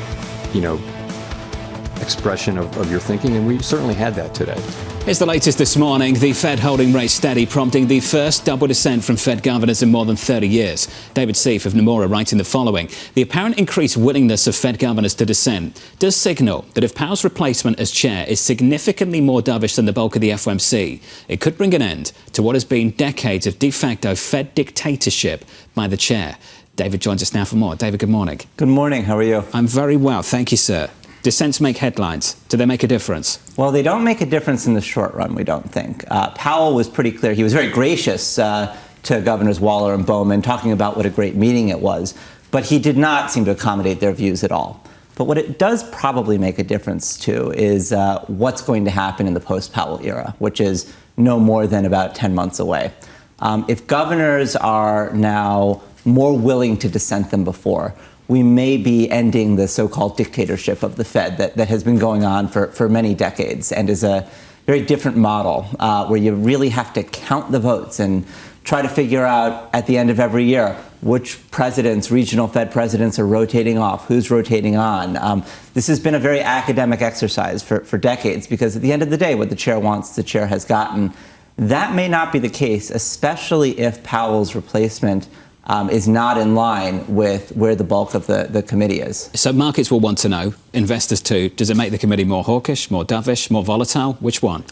expression of your thinking, and we certainly had that today. Here's the latest this morning. The Fed holding rates steady, prompting the first double descent from Fed governors in more than 30 years. David Seif of Nomura writing the following. The apparent increased willingness of Fed governors to dissent does signal that if Powell's replacement as chair is significantly more dovish than the bulk of the FOMC, it could bring an end to what has been decades of de facto Fed dictatorship by the chair. David joins us now for more. David, good morning. Good morning. How are you? I'm very well. Thank you, sir. Dissents make headlines. Do they make a difference? Well, they don't make a difference in the short run, we don't think. Powell was pretty clear. He was very gracious to Governors Waller and Bowman, talking about what a great meeting it was. But he did not seem to accommodate their views at all. But what it does probably make a difference, too, is what's going to happen in the post-Powell era, which is no more than about 10 months away. If governors are now more willing to dissent than before, we may be ending the so-called dictatorship of the Fed that has been going on for many decades and is a very different model where you really have to count the votes and try to figure out at the end of every year which presidents, regional Fed presidents, are rotating off, who's rotating on. This has been a very academic exercise for decades because at the end of the day, what the chair wants, the chair has gotten. That may not be the case, especially if Powell's replacement is not in line with where the bulk of the committee is. So markets will want to know, investors too, does it make the committee more hawkish, more dovish, more volatile? Which one?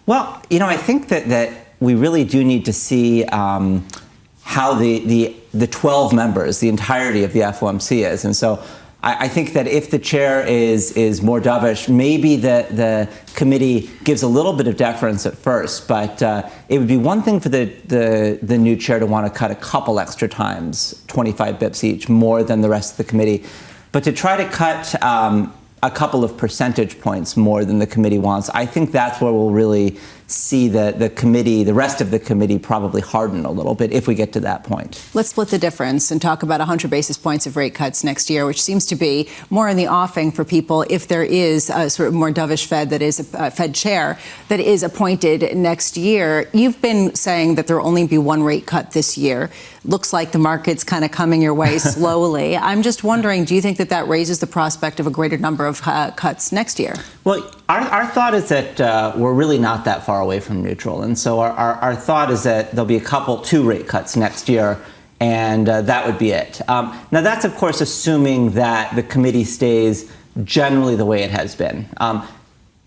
Well, I think that we really do need to see how the 12 members, the entirety of the FOMC is. And so I think that if the chair is more dovish, maybe the committee gives a little bit of deference at first, but it would be one thing for the new chair to want to cut a couple extra times, 25 bips each, more than the rest of the committee. But to try to cut a couple of percentage points more than the committee wants, I think that's where we'll really see the committee, the rest of the committee probably harden a little bit if we get to that point. Let's split the difference and talk about 100 basis points of rate cuts next year, which seems to be more in the offing for people if there is a sort of more dovish Fed that is a Fed chair that is appointed next year. You've been saying that there will only be one rate cut this year. Looks like the market's kind of coming your way slowly. I'm just wondering, do you think that raises the prospect of a greater number of cuts next year? Well, our thought is that we're really not that far away from neutral. And so our thought is that there'll be two rate cuts next year, and that would be it. Now, that's, of course, assuming that the committee stays generally the way it has been.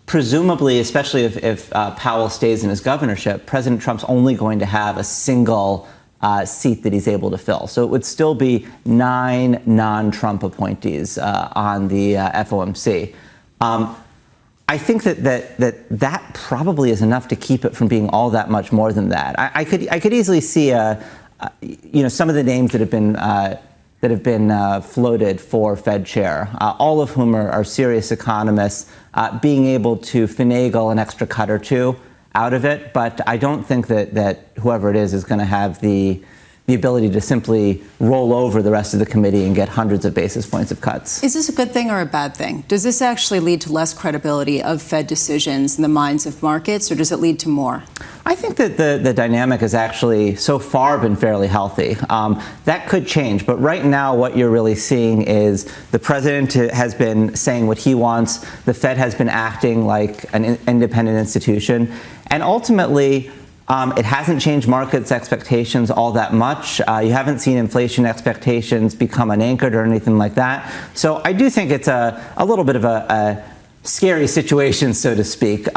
Presumably, especially if Powell stays in his governorship, President Trump's only going to have a single seat that he's able to fill. So it would still be 9 non-Trump appointees on the FOMC. I think that probably is enough to keep it from being all that much more than that. I could easily see some of the names that have been floated for Fed chair, all of whom are serious economists, being able to finagle an extra cut or two out of it. But I don't think that whoever it is going to have the ability to simply roll over the rest of the committee and get hundreds of basis points of cuts. Is this a good thing or a bad thing? Does this actually lead to less credibility of Fed decisions in the minds of markets, or does it lead to more? I think that the dynamic has actually so far been fairly healthy. That could change, but right now what you're really seeing is the president has been saying what he wants, the Fed has been acting like an independent institution, and ultimately it hasn't changed markets' expectations all that much. You haven't seen inflation expectations become unanchored or anything like that. So I do think it's a little bit of a scary situation, so to speak.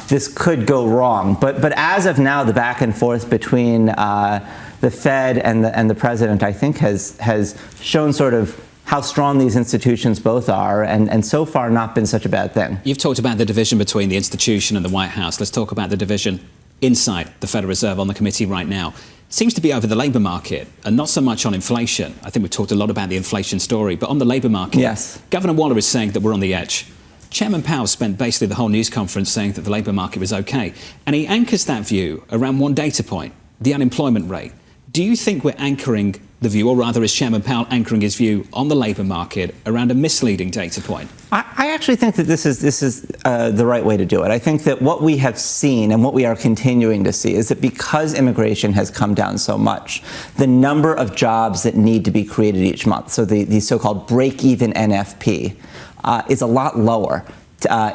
This could go wrong. But as of now, the back and forth between the Fed and the president, I think, has shown sort of how strong these institutions both are, and so far not been such a bad thing. You've talked about the division between the institution and the White House. Let's talk about the division inside the Federal Reserve on the committee right now. seems to be over the labour market and not so much on inflation. I think we've talked a lot about the inflation story, but on the labour market, yes. Governor Waller is saying that we're on the edge. Chairman Powell spent basically the whole news conference saying that the labour market was okay, and he anchors that view around one data point, the unemployment rate. Do you think we're anchoring the view, or rather is Chairman Powell anchoring his view on the labour market around a misleading data point? I actually think that this is the right way to do it. I think that what we have seen and what we are continuing to see is that because immigration has come down so much, the number of jobs that need to be created each month, so the so-called break-even NFP, is a lot lower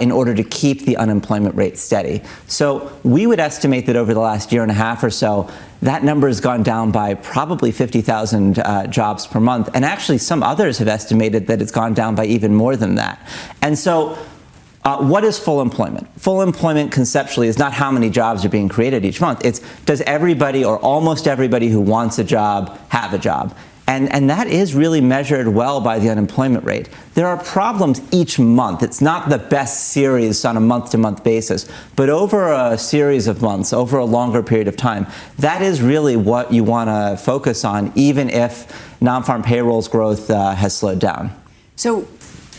in order to keep the unemployment rate steady. So we would estimate that over the last year and a half or so, that number has gone down by probably 50,000 jobs per month. And actually, some others have estimated that it's gone down by even more than that. And so what is full employment? Full employment conceptually is not how many jobs are being created each month. It's does everybody or almost everybody who wants a job have a job? And that is really measured well by the unemployment rate. There are problems each month. It's not the best series on a month-to-month basis, but over a series of months, over a longer period of time, that is really what you want to focus on, even if non-farm payrolls growth has slowed down. So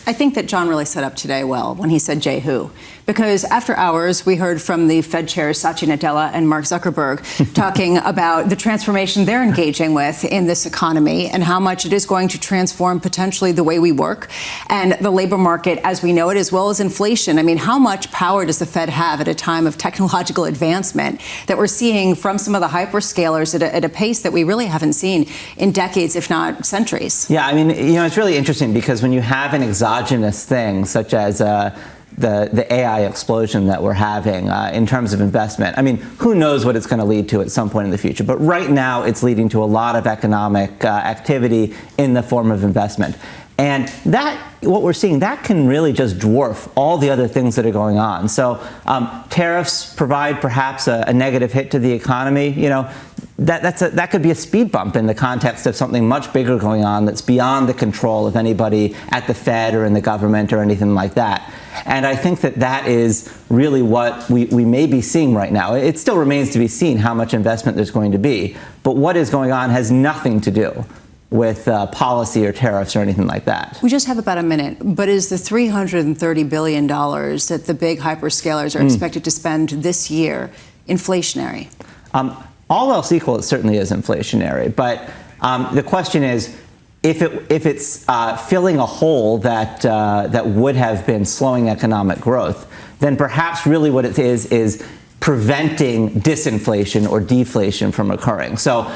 I think that John really set up today well when he said Jehu, because after hours we heard from the Fed chairs Satya Nadella and Mark Zuckerberg talking about the transformation they're engaging with in this economy and how much it is going to transform potentially the way we work and the labor market as we know it, as well as inflation. I mean, how much power does the Fed have at a time of technological advancement that we're seeing from some of the hyperscalers at a pace that we really haven't seen in decades, if not centuries? Yeah, I mean, it's really interesting because when you have an exogenous thing such as the AI explosion that we're having in terms of investment. I mean, who knows what it's going to lead to at some point in the future. But right now, it's leading to a lot of economic activity in the form of investment. And that, what we're seeing, that can really just dwarf all the other things that are going on. So tariffs provide perhaps a negative hit to the economy. That could be a speed bump in the context of something much bigger going on that's beyond the control of anybody at the Fed or in the government or anything like that. And I think that is really what we may be seeing right now. It still remains to be seen how much investment there's going to be. But what is going on has nothing to do with policy or tariffs or anything like that. We just have about a minute, but is the $330 billion that the big hyperscalers are expected to spend this year inflationary? All else equal, it certainly is inflationary. But the question is, if it's filling a hole that would have been slowing economic growth, then perhaps really what it is preventing disinflation or deflation from occurring. So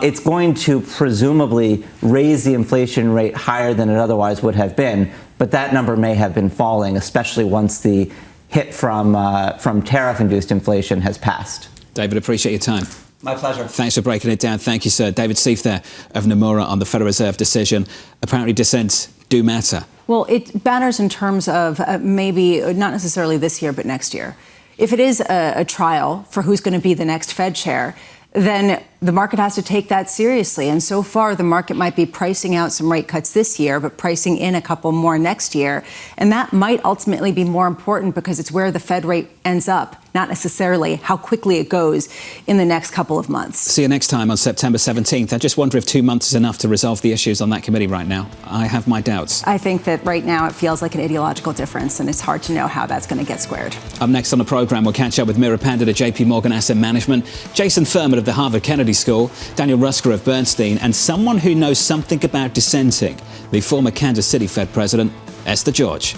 it's going to presumably raise the inflation rate higher than it otherwise would have been, but that number may have been falling, especially once the hit from tariff-induced inflation has passed. David, appreciate your time. My pleasure. Thanks for breaking it down. Thank you, sir. David Seif there of Nomura on the Federal Reserve decision. Apparently dissents do matter. Well, it matters in terms of maybe not necessarily this year, but next year. If it is a trial for who's going to be the next Fed chair, then the market has to take that seriously. And so far, the market might be pricing out some rate cuts this year, but pricing in a couple more next year. And that might ultimately be more important because it's where the Fed rate ends up, not necessarily how quickly it goes in the next couple of months. See you next time on September 17th. I just wonder if 2 months is enough to resolve the issues on that committee right now. I have my doubts. I think that right now it feels like an ideological difference, and it's hard to know how that's going to get squared. Up next on the program, we'll catch up with Meera Pandit of JPMorgan Asset Management, Jason Furman of the Harvard Kennedy School, Daniel Roeska of Bernstein, and someone who knows something about dissenting, the former Kansas City Fed President, Esther George.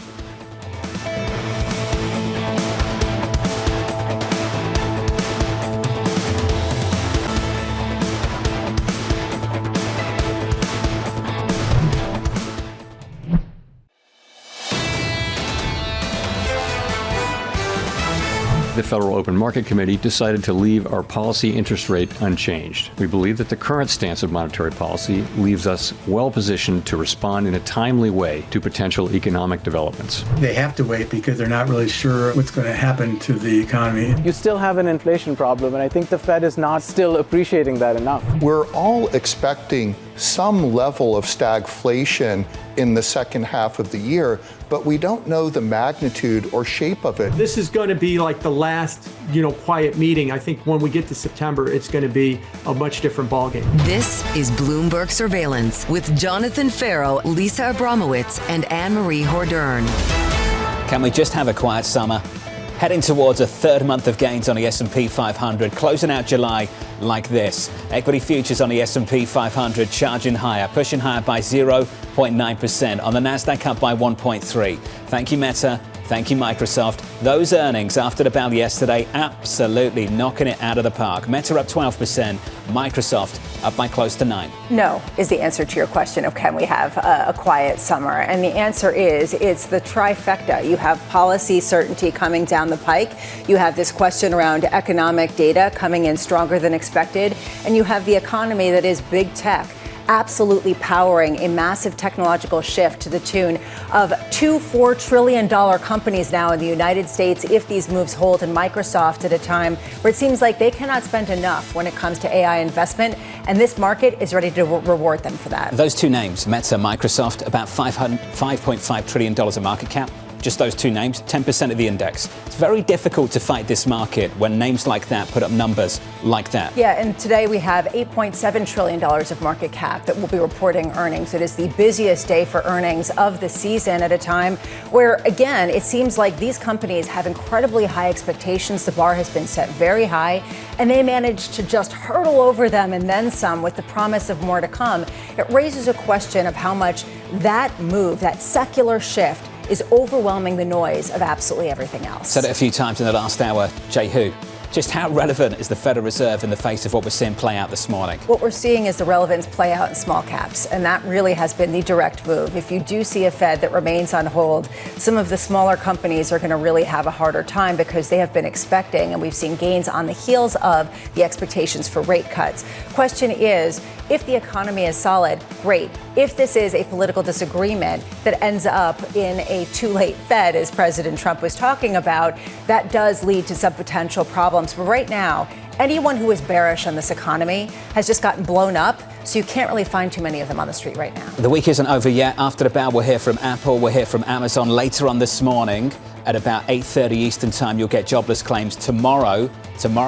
The Federal Open Market Committee decided to leave our policy interest rate unchanged. We believe that the current stance of monetary policy leaves us well positioned to respond in a timely way to potential economic developments. They have to wait because they're not really sure what's going to happen to the economy. You still have an inflation problem, and I think the Fed is not still appreciating that enough. We're all expecting some level of stagflation in the second half of the year, but we don't know the magnitude or shape of it. This is going to be like the last, quiet meeting. I think when we get to September, it's going to be a much different ballgame. This is Bloomberg Surveillance with Jonathan Ferro, Lisa Abramowicz, and Annmarie Hordern. Can we just have a quiet summer? Heading towards a third month of gains on the S&P 500, closing out July like this. Equity futures on the S&P 500 charging higher, pushing higher by 0.9%. On the Nasdaq, up by 1.3%. Thank you, Meta. Thank you, Microsoft. Those earnings after the bell yesterday, absolutely knocking it out of the park. Meta up 12%, Microsoft up by close to 9%. No is the answer to your question of can we have a quiet summer? And the answer is it's the trifecta. You have policy certainty coming down the pike. You have this question around economic data coming in stronger than expected. And you have the economy that is big tech, absolutely powering a massive technological shift to the tune of $4 trillion companies now in the United States if these moves hold, and Microsoft at a time where it seems like they cannot spend enough when it comes to AI investment, and this market is ready to reward them for that. Those two names, Meta, Microsoft, about $5.5 trillion of market cap. Just those two names, 10% of the index. It's very difficult to fight this market when names like that put up numbers like that. Yeah, and today we have $8.7 trillion of market cap that will be reporting earnings. It is the busiest day for earnings of the season at a time where, again, it seems like these companies have incredibly high expectations. The bar has been set very high, and they managed to just hurdle over them and then some with the promise of more to come. It raises a question of how much that move, that secular shift, is overwhelming the noise of absolutely everything else. Said it a few times in the last hour. Jay, who? Just how relevant is the Federal Reserve in the face of what we're seeing play out this morning? What we're seeing is the relevance play out in small caps, and that really has been the direct move. If you do see a Fed that remains on hold, some of the smaller companies are going to really have a harder time because they have been expecting, and we've seen gains on the heels of the expectations for rate cuts. Question is, if the economy is solid, great. If this is a political disagreement that ends up in a too late Fed, as President Trump was talking about, that does lead to some potential problems. But right now, anyone who is bearish on this economy has just gotten blown up, so you can't really find too many of them on the street right now. The week isn't over yet. After the bell, we'll hear from Apple, we'll hear from Amazon later on this morning. At about 8:30 Eastern time, you'll get jobless claims tomorrow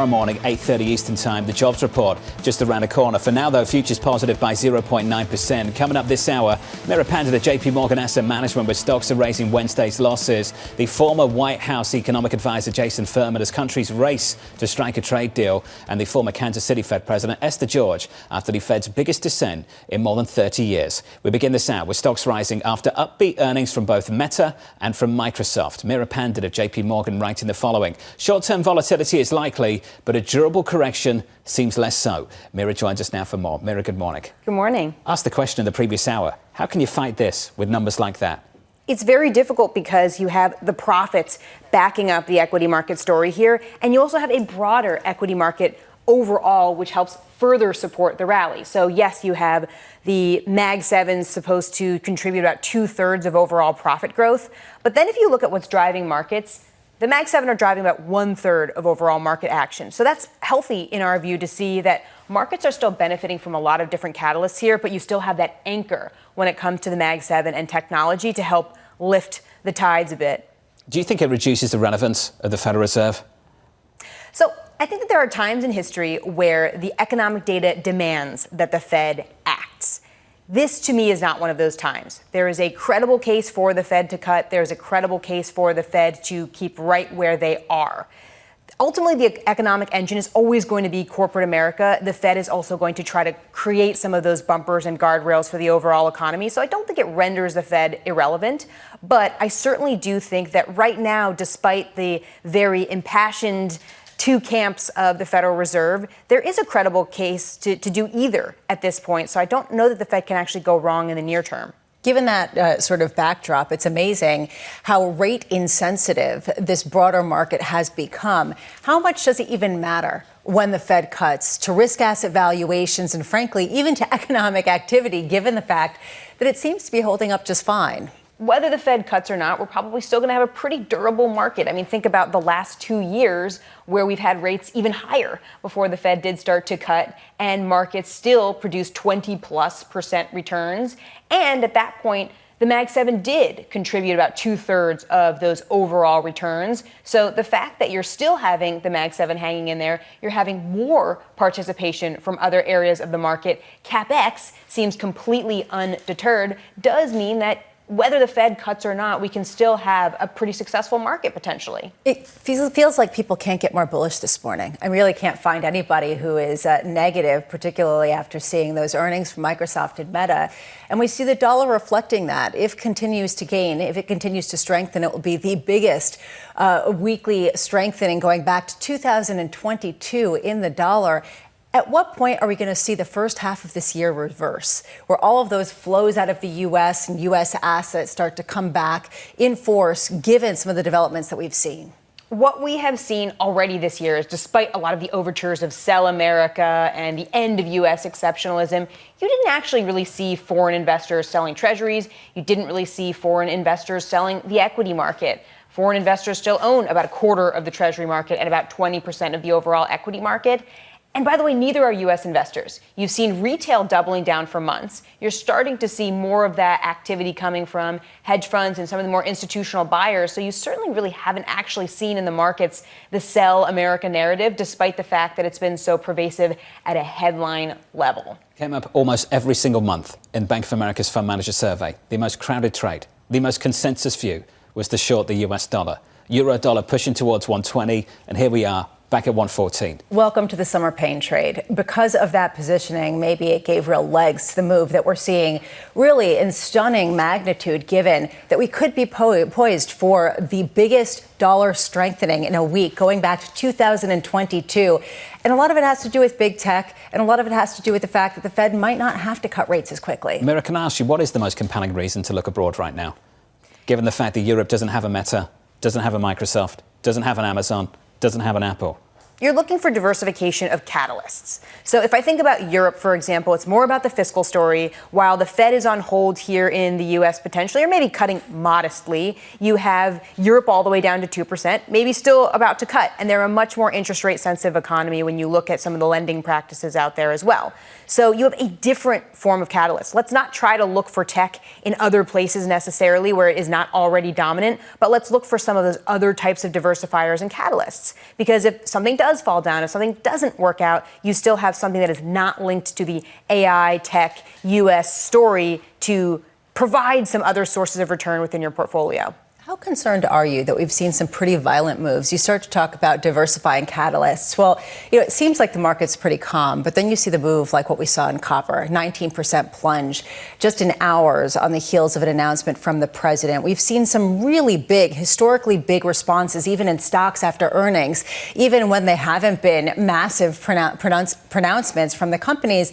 morning, 8:30 Eastern time. The jobs report just around the corner. For now, though, futures positive by 0.9%. Coming up this hour, Meera Pandit at JPMorgan Asset Management, where stocks are raising Wednesday's losses. The former White House economic advisor Jason Furman as countries race to strike a trade deal, and the former Kansas City Fed President Esther George after the Fed's biggest descent in more than 30 years. We begin this hour with stocks rising after upbeat earnings from both Meta and from Microsoft. Meera Pandit of JPMorgan writing the following: short-term volatility is likely, but a durable correction seems less so. Meera joins us now for more. Meera, good morning. Good morning. Asked the question in the previous hour. How can you fight this with numbers like that? It's very difficult because you have the profits backing up the equity market story here, and you also have a broader equity market overall, which helps further support the rally. So yes, you have the Mag 7s supposed to contribute about 2/3 of overall profit growth. But then if you look at what's driving markets, the Mag 7 are driving about 1/3 of overall market action. So that's healthy in our view to see that markets are still benefiting from a lot of different catalysts here, but you still have that anchor when it comes to the Mag 7 and technology to help lift the tides a bit. Do you think it reduces the relevance of the Federal Reserve? So I think that there are times in history where the economic data demands that the Fed acts. This, to me, is not one of those times. There is a credible case for the Fed to cut. There's a credible case for the Fed to keep right where they are. Ultimately, the economic engine is always going to be corporate America. The Fed is also going to try to create some of those bumpers and guardrails for the overall economy. So I don't think it renders the Fed irrelevant. But I certainly do think that right now, despite the very impassioned two camps of the Federal Reserve, there is a credible case to do either at this point. So I don't know that the Fed can actually go wrong in the near term. Given that sort of backdrop, it's amazing how rate insensitive this broader market has become. How much does it even matter when the Fed cuts to risk asset valuations and, frankly, even to economic activity, given the fact that it seems to be holding up just fine? whether the Fed cuts or not, we're probably still going to have a pretty durable market. I mean, think about the last 2 years where we've had rates even higher before the Fed did start to cut, and markets still produced 20+% returns. And at that point, the Mag 7 did contribute about 2/3 of those overall returns. So the fact that you're still having the Mag 7 hanging in there, you're having more participation from other areas of the market. CapEx seems completely undeterred, does mean that whether the Fed cuts or not, we can still have a pretty successful market potentially. It feels like people can't get more bullish this morning. I really can't find anybody who is negative, particularly after seeing those earnings from Microsoft and Meta. And we see the dollar reflecting that. If it continues to gain, if it continues to strengthen, it will be the biggest weekly strengthening going back to 2022 in the dollar. At what point are we going to see the first half of this year reverse, where all of those flows out of the U.S. and U.S. assets start to come back in force, given some of the developments that we've seen? What we have seen already this year is, despite a lot of the overtures of sell America and the end of U.S. exceptionalism, you didn't actually really see foreign investors selling treasuries. You didn't really see foreign investors selling the equity market. Foreign investors still own about 1/4 of the treasury market and about 20% of the overall equity market. And by the way, neither are U.S. investors. You've seen retail doubling down for months. You're starting to see more of that activity coming from hedge funds and some of the more institutional buyers. So you certainly really haven't actually seen in the markets the sell America narrative, despite the fact that it's been so pervasive at a headline level. Came up almost every single month in Bank of America's fund manager survey. The most crowded trade, the most consensus view was to short the US dollar. Euro dollar pushing towards 120, and here we are, back at 114. Welcome to the summer pain trade. Because of that positioning, maybe it gave real legs to the move that we're seeing really in stunning magnitude, given that we could be poised for the biggest dollar strengthening in a week, going back to 2022. And a lot of it has to do with big tech, and a lot of it has to do with the fact that the Fed might not have to cut rates as quickly. Meera, can I ask you, what is the most compelling reason to look abroad right now, given the fact that Europe doesn't have a Meta, doesn't have a Microsoft, doesn't have an Amazon, doesn't have an Apple? You're looking for diversification of catalysts. So if I think about Europe, for example, it's more about the fiscal story. While the Fed is on hold here in the U.S. potentially, or maybe cutting modestly, you have Europe all the way down to 2%, maybe still about to cut. And they're a much more interest rate sensitive economy when you look at some of the lending practices out there as well. So you have a different form of catalyst. Let's not try to look for tech in other places necessarily where it is not already dominant, but let's look for some of those other types of diversifiers and catalysts. Because if something does fall down, if something doesn't work out, you still have something that is not linked to the AI tech U.S. story to provide some other sources of return within your portfolio. How concerned are you that we've seen some pretty violent moves? You start to talk about diversifying catalysts. Well, it seems like the market's pretty calm, but then you see the move like what we saw in copper, 19% plunge just in hours on the heels of an announcement from the president. We've seen some really big, historically big responses, even in stocks after earnings, even when they haven't been massive pronouncements from the companies.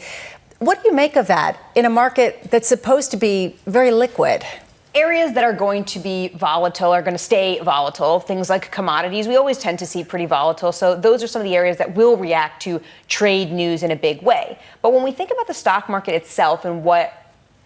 What do you make of that in a market that's supposed to be very liquid? Areas that are going to be volatile are going to stay volatile. Things like commodities, we always tend to see pretty volatile. So those are some of the areas that will react to trade news in a big way. But when we think about the stock market itself and what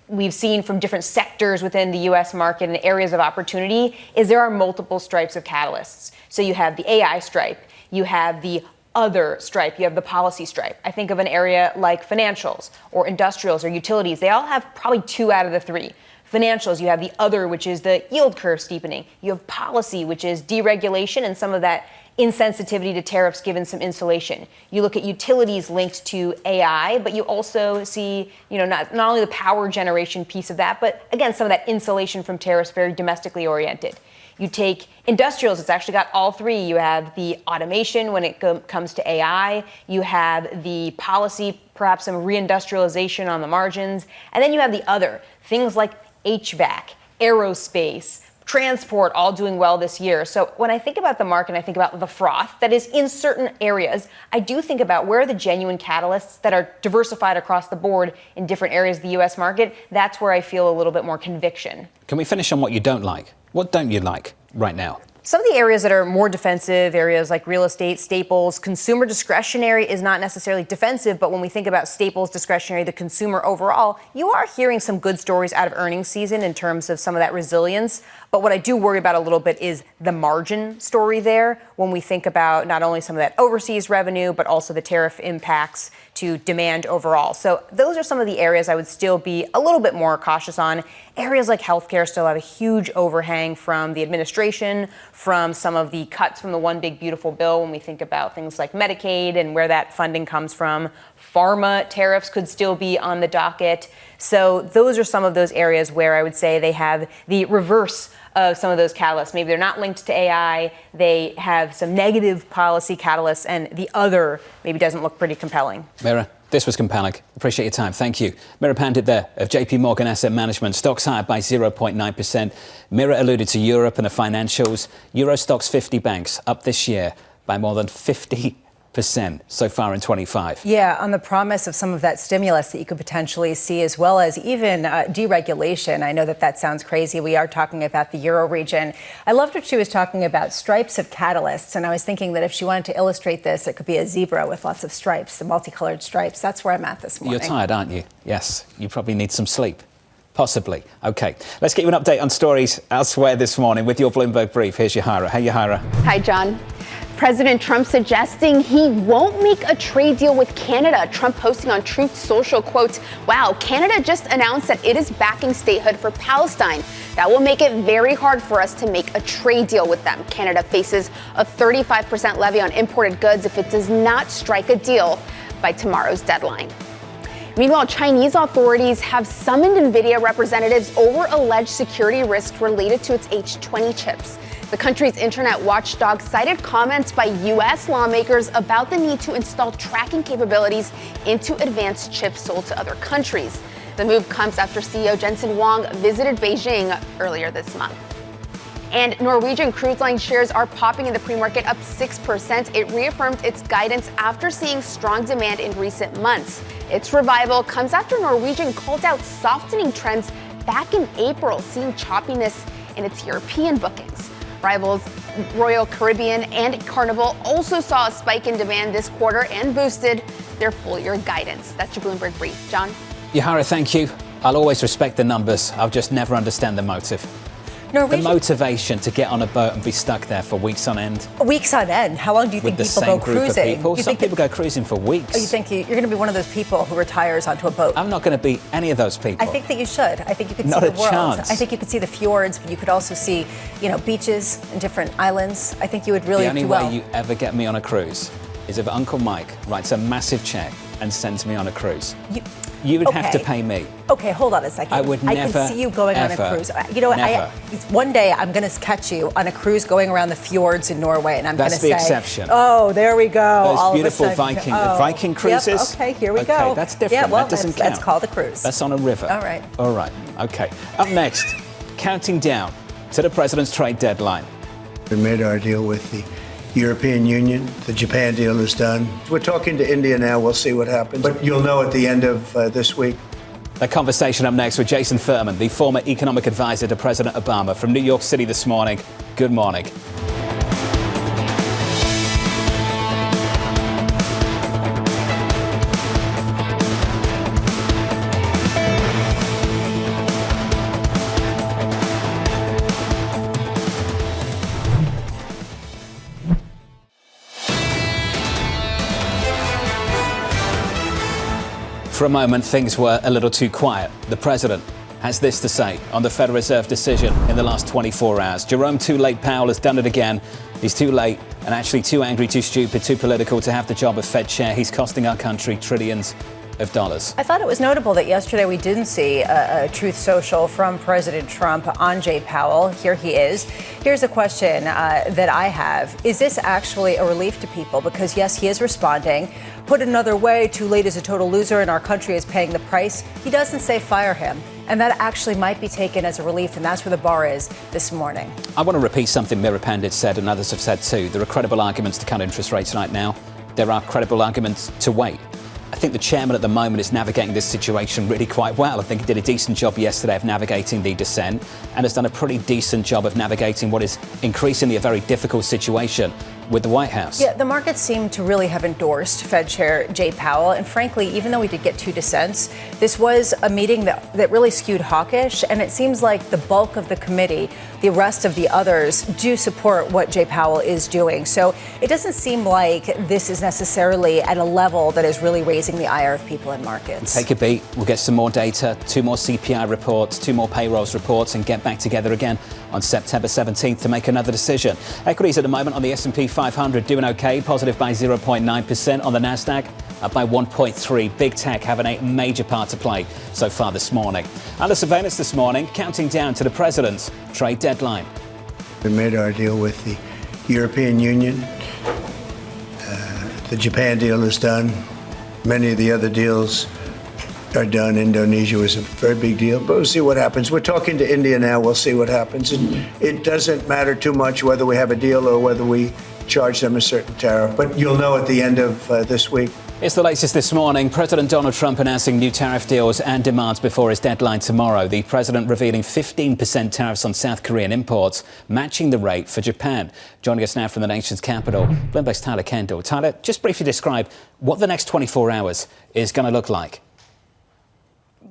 we've seen from different sectors within the U.S. market and areas of opportunity, is there are multiple stripes of catalysts. So you have the AI stripe, you have the other stripe, you have the policy stripe. I think of an area like financials or industrials or utilities. They all have probably 2 out of the 3. Financials, you have the other, which is the yield curve steepening. You have policy, which is deregulation and some of that insensitivity to tariffs given some insulation. You look at utilities linked to AI, but you also see, not only the power generation piece of that, but again, some of that insulation from tariffs, very domestically oriented. You take industrials, it's actually got all 3. You have the automation when it comes to AI. You have the policy, perhaps some reindustrialization on the margins. And then you have the other, things like HVAC, aerospace, transport, all doing well this year. So when I think about the market, I think about the froth that is in certain areas. I do think about where are the genuine catalysts that are diversified across the board in different areas of the U.S. market. That's where I feel a little bit more conviction. Can we finish on what you don't like? What don't you like right now? Some of the areas that are more defensive, areas like real estate, staples, consumer discretionary is not necessarily defensive, but when we think about staples, discretionary, the consumer overall, you are hearing some good stories out of earnings season in terms of some of that resilience. But what I do worry about a little bit is the margin story there when we think about not only some of that overseas revenue, but also the tariff impacts to demand overall. So those are some of the areas I would still be a little bit more cautious on. Areas like healthcare still have a huge overhang from the administration, from some of the cuts from the One Big Beautiful Bill when we think about things like Medicaid and where that funding comes from. Pharma tariffs could still be on the docket. So those are some of those areas where I would say they have the reverse of some of those catalysts. Maybe they're not linked to AI. They have some negative policy catalysts, and the other maybe doesn't look pretty compelling. Meera, this was compelling. Appreciate your time. Thank you. Meera Pandit there of JPMorgan Asset Management. Stocks higher by 0.9%. Meera alluded to Europe and the financials. Euro stocks 50 banks up this year by more than 50% so far in 25. Yeah, on the promise of some of that stimulus that you could potentially see, as well as even deregulation. I know that sounds crazy. We are talking about the Euro region. I loved what she was talking about, stripes of catalysts. And I was thinking that if she wanted to illustrate this, it could be a zebra with lots of stripes, the multicolored stripes. That's where I'm at this morning. You're tired, aren't you? Yes. You probably need some sleep. Possibly. OK. Let's get you an update on stories elsewhere this morning with your Bloomberg Brief. Here's Yahira. Hey, Yahira. Hi, John. President Trump suggesting he won't make a trade deal with Canada. Trump posting on Truth Social, quote, wow, Canada just announced that it is backing statehood for Palestine. That will make it very hard for us to make a trade deal with them. Canada faces a 35% levy on imported goods if it does not strike a deal by tomorrow's deadline. Meanwhile, Chinese authorities have summoned NVIDIA representatives over alleged security risks related to its H20 chips. The country's internet watchdog cited comments by U.S. lawmakers about the need to install tracking capabilities into advanced chips sold to other countries. The move comes after CEO Jensen Huang visited Beijing earlier this month. And Norwegian Cruise Line shares are popping in the pre-market up 6%. It reaffirmed its guidance after seeing strong demand in recent months. Its revival comes after Norwegian called out softening trends back in April, seeing choppiness in its European bookings. Rivals Royal Caribbean and Carnival also saw a spike in demand this quarter and boosted their full-year guidance. That's your Bloomberg Brief. John? Yahira, thank you. I'll always respect the numbers. I'll just never understand the motive. Norwegian. The motivation to get on a boat and be stuck there for weeks on end. Weeks on end? How long do you think people go cruising? Some people go cruising for weeks. Oh, you think you're going to be one of those people who retires onto a boat? I'm not going to be any of those people. I think that you should. I think you could not see the world. Chance. I think you could see the fjords, but you could also see, beaches and different islands. I think you would really do well. The only way you ever get me on a cruise is if Uncle Mike writes a massive check and sends me on a cruise. You would have to pay me. Okay, hold on a second. I would never, can see you going on a cruise. One day I'm going to catch you on a cruise going around the fjords in Norway, and I'm going to say, that's the exception. Oh, there we go. Those beautiful Viking cruises. Yep, okay, here we go. Okay, that's different. Yeah, well, that doesn't that's count. called a cruise. That's on a river. All right. All right. Okay. Up next, counting down to the president's trade deadline. We made our deal with the European Union. The Japan deal is done. We're talking to India now. We'll see what happens. But you'll know at the end of this week. A conversation up next with Jason Furman, the former economic advisor to President Obama from New York City this morning. Good morning. For a moment, things were a little too quiet. The president has this to say on the Federal Reserve decision in the last 24 hours. Jerome Too Late Powell has done it again. He's too late and actually too angry, too stupid, too political to have the job of Fed chair. He's costing our country trillions of dollars. I thought it was notable that yesterday we didn't see a Truth Social from President Trump on Jay Powell. Here he is. Here's a question that I have. Is this actually a relief to people? Because, yes, he is responding. Put another way, Too Late is a total loser and our country is paying the price. He doesn't say fire him. And that actually might be taken as a relief, and that's where the bar is this morning. I want to repeat something Meera Pandit said and others have said too. There are credible arguments to cut interest rates right now. There are credible arguments to wait. I think the chairman at the moment is navigating this situation really quite well. I think he did a decent job yesterday of navigating the dissent and has done a pretty decent job of navigating what is increasingly a very difficult situation with the White House. Yeah, the markets seem to really have endorsed Fed Chair Jay Powell. And frankly, even though we did get 2 dissents, this was a meeting that really skewed hawkish. And it seems like the bulk of the committee, the rest of the others, do support what Jay Powell is doing. So it doesn't seem like this is necessarily at a level that is really raising the ire of people in markets. Take a beat. We'll get some more data, 2 more CPI reports, 2 more payrolls reports, and get back together again on September 17th to make another decision. Equities at the moment on the S&P 500 doing okay, positive by 0.9%. On the Nasdaq, up by 1.3. Big tech having a major part to play so far this morning. Under surveillance this morning, counting down to the president's trade deadline. We made our deal with the European Union. The Japan deal is done. Many of the other deals are done. Indonesia was a very big deal, but we'll see what happens. We're talking to India now. We'll see what happens. And it doesn't matter too much whether we have a deal or whether we charge them a certain tariff. But you'll know at the end of this week. It's the latest this morning. President Donald Trump announcing new tariff deals and demands before his deadline tomorrow. The president revealing 15% tariffs on South Korean imports, matching the rate for Japan. Joining us now from the nation's capital, Bloomberg's Tyler Kendall. Tyler, just briefly describe what the next 24 hours is going to look like.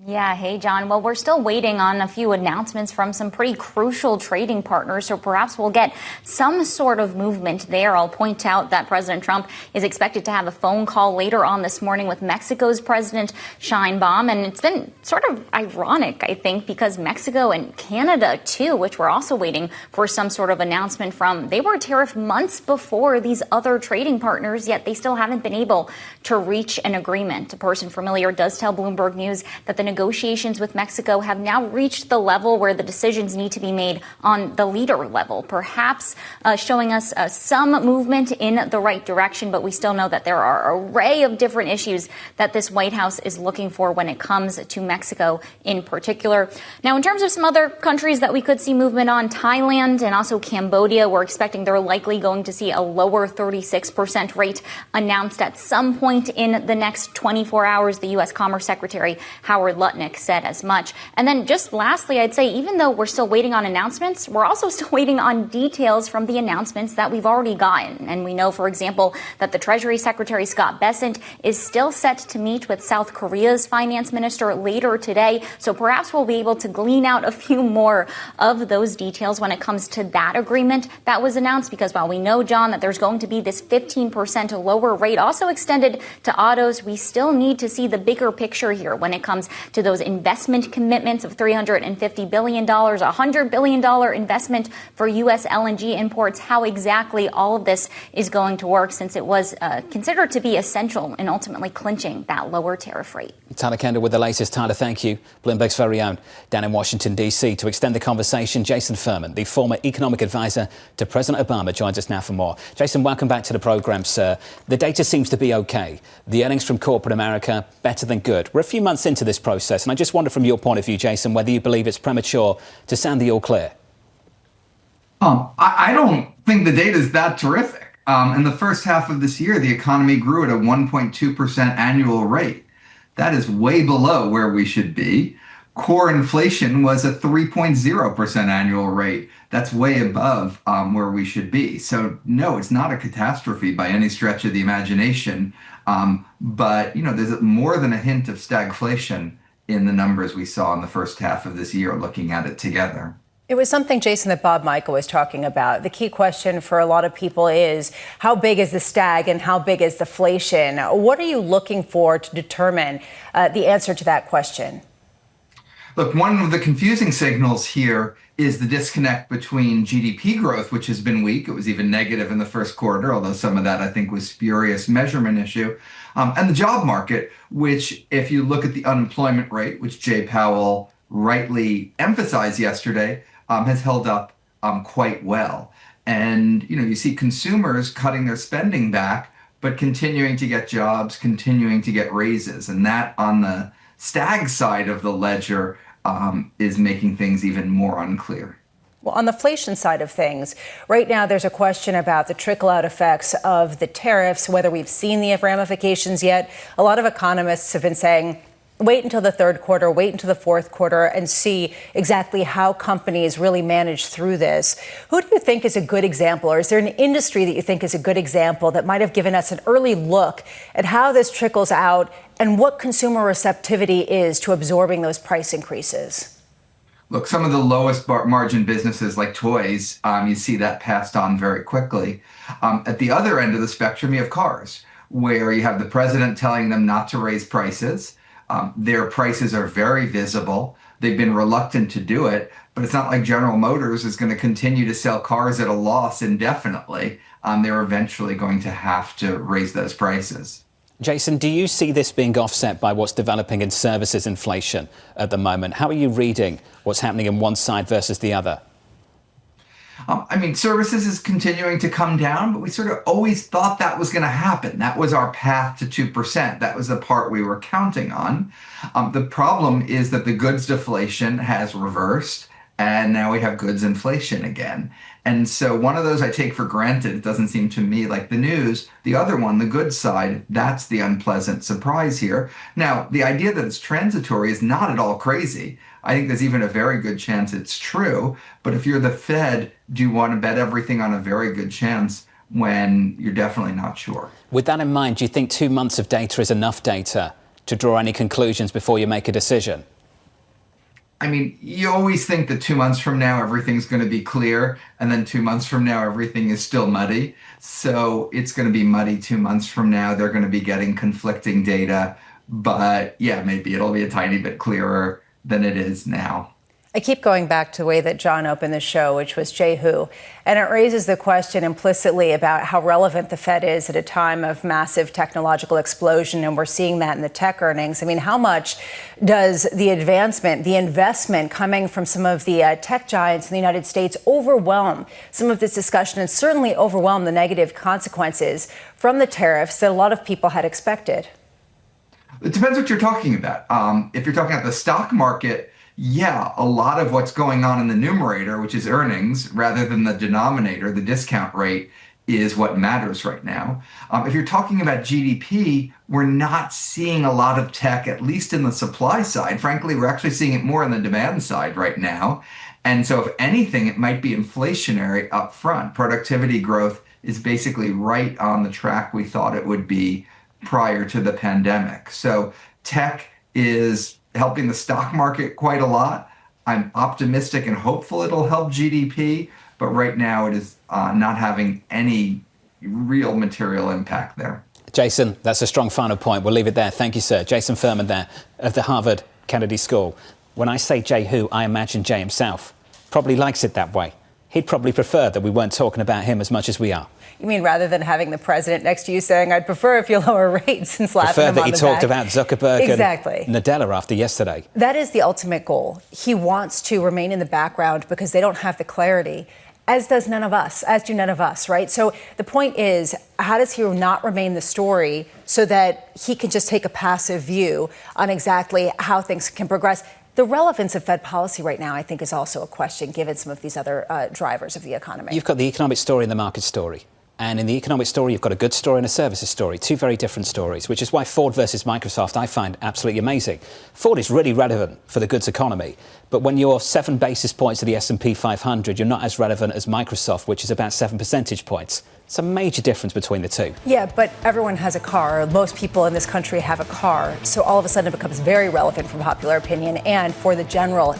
Yeah, hey, John. Well, we're still waiting on a few announcements from some pretty crucial trading partners, so perhaps we'll get some sort of movement there. I'll point out that President Trump is expected to have a phone call later on this morning with Mexico's President Sheinbaum, and it's been sort of ironic, I think, because Mexico and Canada, too, which we're also waiting for some sort of announcement from, they were tariffed months before these other trading partners, yet they still haven't been able to reach an agreement. A person familiar does tell Bloomberg News that the negotiations with Mexico have now reached the level where the decisions need to be made on the leader level, perhaps showing us some movement in the right direction. But we still know that there are an array of different issues that this White House is looking for when it comes to Mexico in particular. Now, in terms of some other countries that we could see movement on, Thailand and also Cambodia, we're expecting they're likely going to see a lower 36% rate announced at some point in the next 24 hours. The U.S. Commerce Secretary Howard Lutnick said as much. And then just lastly, I'd say even though we're still waiting on announcements, we're also still waiting on details from the announcements that we've already gotten. And we know, for example, that the Treasury Secretary Scott Bessent is still set to meet with South Korea's finance minister later today. So perhaps we'll be able to glean out a few more of those details when it comes to that agreement that was announced, because while we know, John, that there's going to be this 15% lower rate also extended to autos, we still need to see the bigger picture here when it comes to those investment commitments of $350 billion, $100 billion investment for U.S. LNG imports, how exactly all of this is going to work, since it was considered to be essential in ultimately clinching that lower tariff rate. Tyler Kendall with the latest. Tyler, thank you. Bloomberg's very own down in Washington, D.C. To extend the conversation, Jason Furman, the former economic advisor to President Obama, joins us now for more. Jason, welcome back to the program, sir. The data seems to be OK. The earnings from corporate America, better than good. We're a few months into this process, and I just wonder from your point of view, Jason, whether you believe it's premature to sound the all clear. I don't think the data is that terrific. In the first half of this year, the economy grew at a 1.2% annual rate. That is way below where we should be. Core inflation was a 3.0% annual rate. That's way above where we should be. So no, it's not a catastrophe by any stretch of the imagination. But, you know, there's more than a hint of stagflation in the numbers we saw in the first half of this year, looking at it together. It was something, Jason, that Bob Michael was talking about. The key question for a lot of people is how big is the stag and how big is deflation? What are you looking for to determine the answer to that question? Look, one of the confusing signals here is the disconnect between GDP growth, which has been weak. It was even negative in the first quarter, although some of that, I think, was spurious measurement issue, and the job market, which, if you look at the unemployment rate, which Jay Powell rightly emphasized yesterday, has held up quite well. And, you know, you see consumers cutting their spending back, but continuing to get jobs, continuing to get raises. And that, on the stag side of the ledger, is making things even more unclear. Well, on the inflation side of things, right now there's a question about the trickle-out effects of the tariffs, whether we've seen the ramifications yet. A lot of economists have been saying, wait until the third quarter, wait until the fourth quarter, and see exactly how companies really manage through this. Who do you think is a good example, or is there an industry that you think is a good example that might have given us an early look at how this trickles out and what consumer receptivity is to absorbing those price increases? Look, some of the lowest margin businesses like toys, you see that passed on very quickly. At the other end of the spectrum, you have cars, where you have the president telling them not to raise prices. Their prices are very visible. They've been reluctant to do it, but it's not like General Motors is going to continue to sell cars at a loss indefinitely. They're eventually going to have to raise those prices. Jason, do you see this being offset by what's developing in services inflation at the moment? How are you reading what's happening in one side versus the other? Services is continuing to come down, but we sort of always thought that was going to happen. That was our path to 2%. That was the part we were counting on. The problem is that the goods deflation has reversed, and now we have goods inflation again. And so one of those I take for granted. It doesn't seem to me like the news. The other one, the goods side, that's the unpleasant surprise here. Now, the idea that it's transitory is not at all crazy. I think there's even a very good chance it's true. But if you're the Fed, do you want to bet everything on a very good chance when you're definitely not sure? With that in mind, do you think 2 months of data is enough data to draw any conclusions before you make a decision? You always think that 2 months from now, everything's going to be clear. And then 2 months from now, everything is still muddy. So it's going to be muddy 2 months from now. They're going to be getting conflicting data. But yeah, maybe it'll be a tiny bit clearer than it is now. I keep going back to the way that John opened the show, which was J-Who. And it raises the question implicitly about how relevant the Fed is at a time of massive technological explosion. And we're seeing that in the tech earnings. How much does the advancement, the investment coming from some of the tech giants in the United States overwhelm some of this discussion and certainly overwhelm the negative consequences from the tariffs that a lot of people had expected? It depends what you're talking about. If you're talking about the stock market, yeah, a lot of what's going on in the numerator, which is earnings, rather than the denominator, the discount rate, is what matters right now. If you're talking about GDP, we're not seeing a lot of tech, at least in the supply side. Frankly, we're actually seeing it more on the demand side right now. And so if anything, it might be inflationary up front. Productivity growth is basically right on the track we thought it would be prior to the pandemic. So tech is helping the stock market quite a lot. I'm optimistic and hopeful it'll help GDP, but right now it is not having any real material impact there. Jason, that's a strong final point. We'll leave it there. Thank you, sir. Jason Furman there of the Harvard Kennedy School. When I say J-Who, I imagine Jay himself probably likes it that way. He'd probably prefer that we weren't talking about him as much as we are. You mean rather than having the president next to you saying, I'd prefer if you lower rates and slapping him on the back? Prefer that he talked about Zuckerberg exactly. and Nadella after yesterday. That is the ultimate goal. He wants to remain in the background because they don't have the clarity, as does none of us, as do none of us, right? So the point is, how does he not remain the story so that he can just take a passive view on exactly how things can progress? The relevance of Fed policy right now, I think, is also a question, given some of these other drivers of the economy. You've got the economic story and the market story. And in the economic story, you've got a good story and a services story, two very different stories, which is why Ford versus Microsoft I find absolutely amazing. Ford is really relevant for the goods economy, but when you're 7 basis points to the S&P 500, you're not as relevant as Microsoft, which is about 7 percentage points. It's a major difference between the two. Yeah, but everyone has a car. Most people in this country have a car. So all of a sudden it becomes very relevant for popular opinion and for the general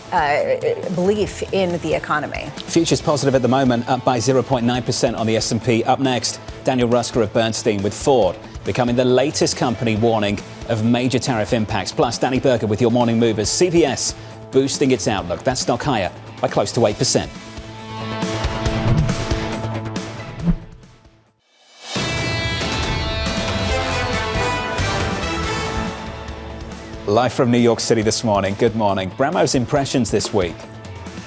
belief in the economy. Futures positive at the moment, up by 0.9% on the S&P. Up next, Daniel Roeska of Bernstein with Ford becoming the latest company warning of major tariff impacts. Plus, Danny Berger with your morning movers. CBS boosting its outlook. That stock higher by close to 8%. Live from New York City this morning. Good morning. Bramo's impressions this week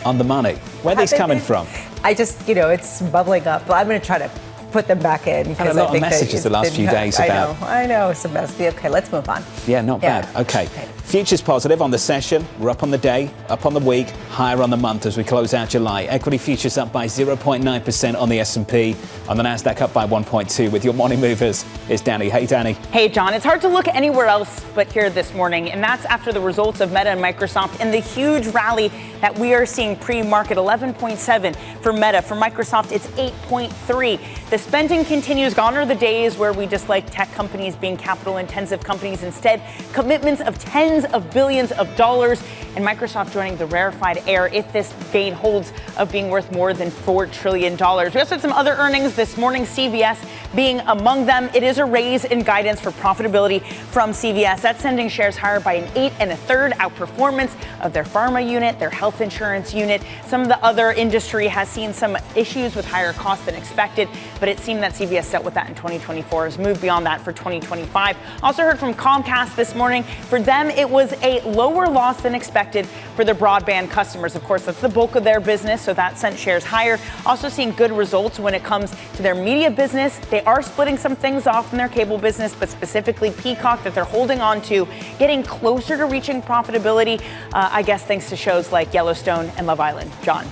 on the money. Where are these coming from? I just, it's bubbling up. I'm going to try to put them back in. You've had a lot of messages the last few days about... I know. It's a mess. Okay, let's move on. Yeah, not bad. Okay. Futures positive on the session. We're up on the day, up on the week, higher on the month as we close out July. Equity futures up by 0.9% on the S&P. On the Nasdaq up by 1.2%. With your morning movers, it's Danny. Hey, Danny. Hey, John. It's hard to look anywhere else but here this morning, and that's after the results of Meta and Microsoft and the huge rally that we are seeing pre-market. 11.7 for Meta. For Microsoft, it's 8.3. The spending continues. Gone are the days where we dislike tech companies being capital-intensive companies. Instead, commitments of tens of billions of dollars, and Microsoft joining the rarefied air if this gain holds of being worth more than $4 trillion. We also had some other earnings this morning, CVS being among them. It is a raise in guidance for profitability from CVS. That's sending shares higher by an 8 1/3 outperformance of their pharma unit, their health insurance unit. Some of the other industry has seen some issues with higher costs than expected, but it seemed that CVS dealt with that in 2024, has moved beyond that for 2025. Also heard from Comcast this morning. For them, it was a lower loss than expected for their broadband customers. Of course, that's the bulk of their business, so that sent shares higher. Also seeing good results when it comes to their media business. They are splitting some things off in their cable business, but specifically Peacock that they're holding on to, getting closer to reaching profitability, I guess thanks to shows like Yellowstone and Love Island. John.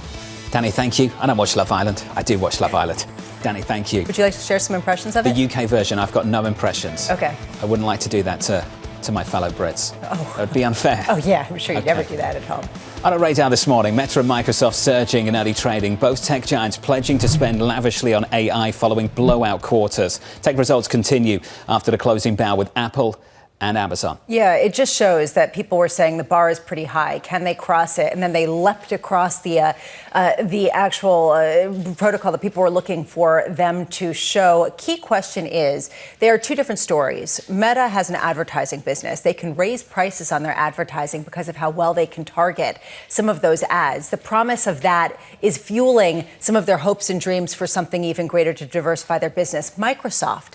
Danny, thank you. I don't watch Love Island. I do watch Love Island. Danny, thank you. Would you like to share some impressions of it? The UK version, I've got no impressions. Okay. I wouldn't like to do that to my fellow Brits. Oh. That would be unfair. Oh, yeah, I'm sure you'd never do that at home. On a radar this morning, Meta and Microsoft surging in early trading. Both tech giants pledging to spend lavishly on AI following blowout quarters. Tech results continue after the closing bell with Apple and Amazon. Yeah, it just shows that people were saying the bar is pretty high. Can they cross it? And then they leapt across the actual protocol that people were looking for them to show. A key question is, there are two different stories. Meta has an advertising business. They can raise prices on their advertising because of how well they can target some of those ads. The promise of that is fueling some of their hopes and dreams for something even greater to diversify their business. Microsoft,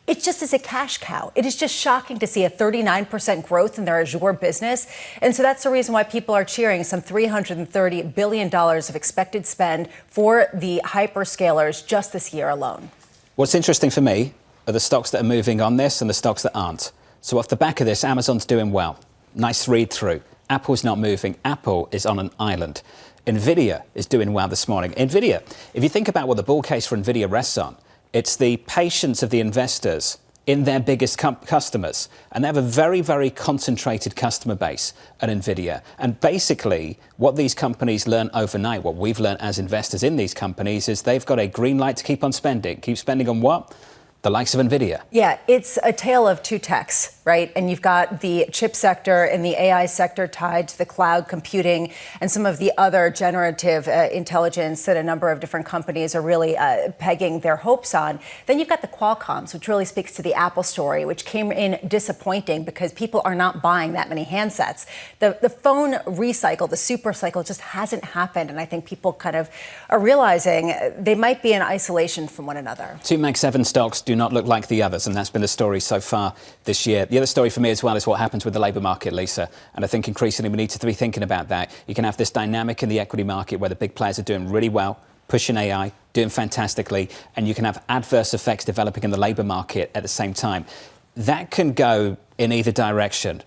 it just is a cash cow. It is just shocking to see a 39% growth in their Azure business. And so that's the reason why people are cheering some $330 billion of expected spend for the hyperscalers just this year alone. What's interesting for me are the stocks that are moving on this and the stocks that aren't. So off the back of this, Amazon's doing well. Nice read through. Apple's not moving. Apple is on an island. Nvidia is doing well this morning. Nvidia, if you think about what the bull case for Nvidia rests on, it's the patience of the investors in their biggest customers. And they have a very, very concentrated customer base at Nvidia. And basically, what these companies learn overnight, what we've learned as investors in these companies, is they've got a green light to keep on spending. Keep spending on what? The likes of Nvidia. Yeah, it's a tale of two techs, right? And you've got the chip sector and the AI sector tied to the cloud computing and some of the other generative intelligence that a number of different companies are really pegging their hopes on. Then you've got the Qualcomms, which really speaks to the Apple story, which came in disappointing because people are not buying that many handsets. The phone recycle, the super cycle just hasn't happened. And I think people kind of are realizing they might be in isolation from one another. Two Mag 7 stocks do not look like the others, and that's been the story so far this year. The other story for me as well is what happens with the labour market, Lisa, and I think increasingly we need to be thinking about that. You can have this dynamic in the equity market where the big players are doing really well, pushing AI, doing fantastically, and you can have adverse effects developing in the labour market at the same time. That can go in either direction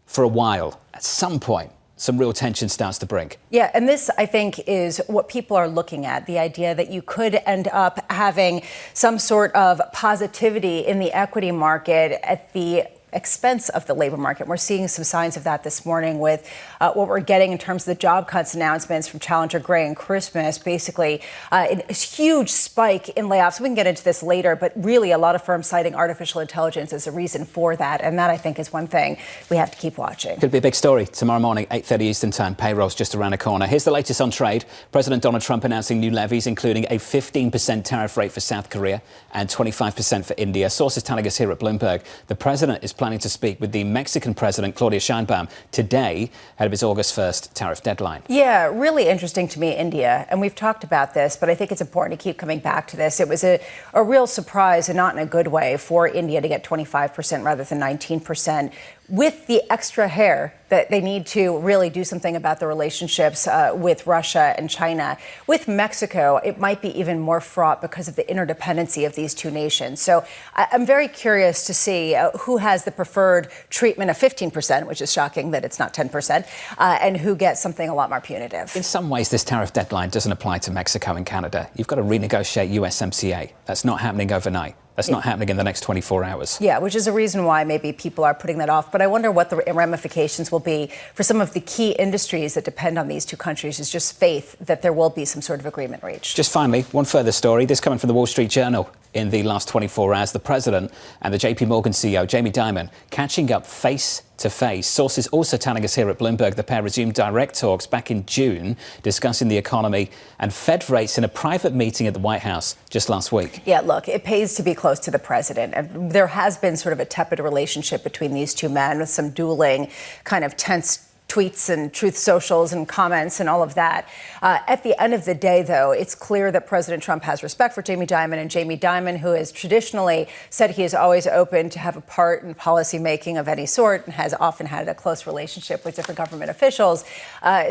for a while. At some point, some real tension starts to break. Yeah, and this, I think, is what people are looking at, the idea that you could end up having some sort of positivity in the equity market at the expense of the labor market. We're seeing some signs of that this morning with what we're getting in terms of the job cuts announcements from Challenger Gray and Christmas. Basically, a huge spike in layoffs. We can get into this later, but really a lot of firms citing artificial intelligence as a reason for that. And that, I think, is one thing we have to keep watching. Could be a big story tomorrow morning, 8:30 Eastern Time. Payroll's just around the corner. Here's the latest on trade. President Donald Trump announcing new levies, including a 15% tariff rate for South Korea and 25% for India. Sources telling us here at Bloomberg, the president is planning to speak with the Mexican president, Claudia Sheinbaum, today, ahead of his August 1st tariff deadline. Yeah, really interesting to me, India. And we've talked about this, but I think it's important to keep coming back to this. It was a real surprise, and not in a good way, for India to get 25% rather than 19%. with the extra hair that they need to really do something about the relationships with Russia and China. With Mexico, it might be even more fraught because of the interdependency of these two nations. So I'm very curious to see who has the preferred treatment of 15%, which is shocking that it's not 10%, and who gets something a lot more punitive. In some ways, this tariff deadline doesn't apply to Mexico and Canada. You've got to renegotiate USMCA. That's not happening overnight. That's not happening in the next 24 hours. Yeah, which is a reason why maybe people are putting that off. But I wonder what the ramifications will be for some of the key industries that depend on these two countries. Is just faith that there will be some sort of agreement reached. Just finally, one further story. This coming from the Wall Street Journal. In the last 24 hours, the president and the JPMorgan CEO, Jamie Dimon, catching up face to face. Sources also telling us here at Bloomberg the pair resumed direct talks back in June, discussing the economy and Fed rates in a private meeting at the White House just last week. Yeah, look, it pays to be close to the president. And there has been sort of a tepid relationship between these two men with some dueling kind of tense tweets and truth socials and comments and all of that. At the end of the day, though, it's clear that President Trump has respect for Jamie Dimon, and Jamie Dimon, who has traditionally said he is always open to have a part in policy making of any sort and has often had a close relationship with different government officials,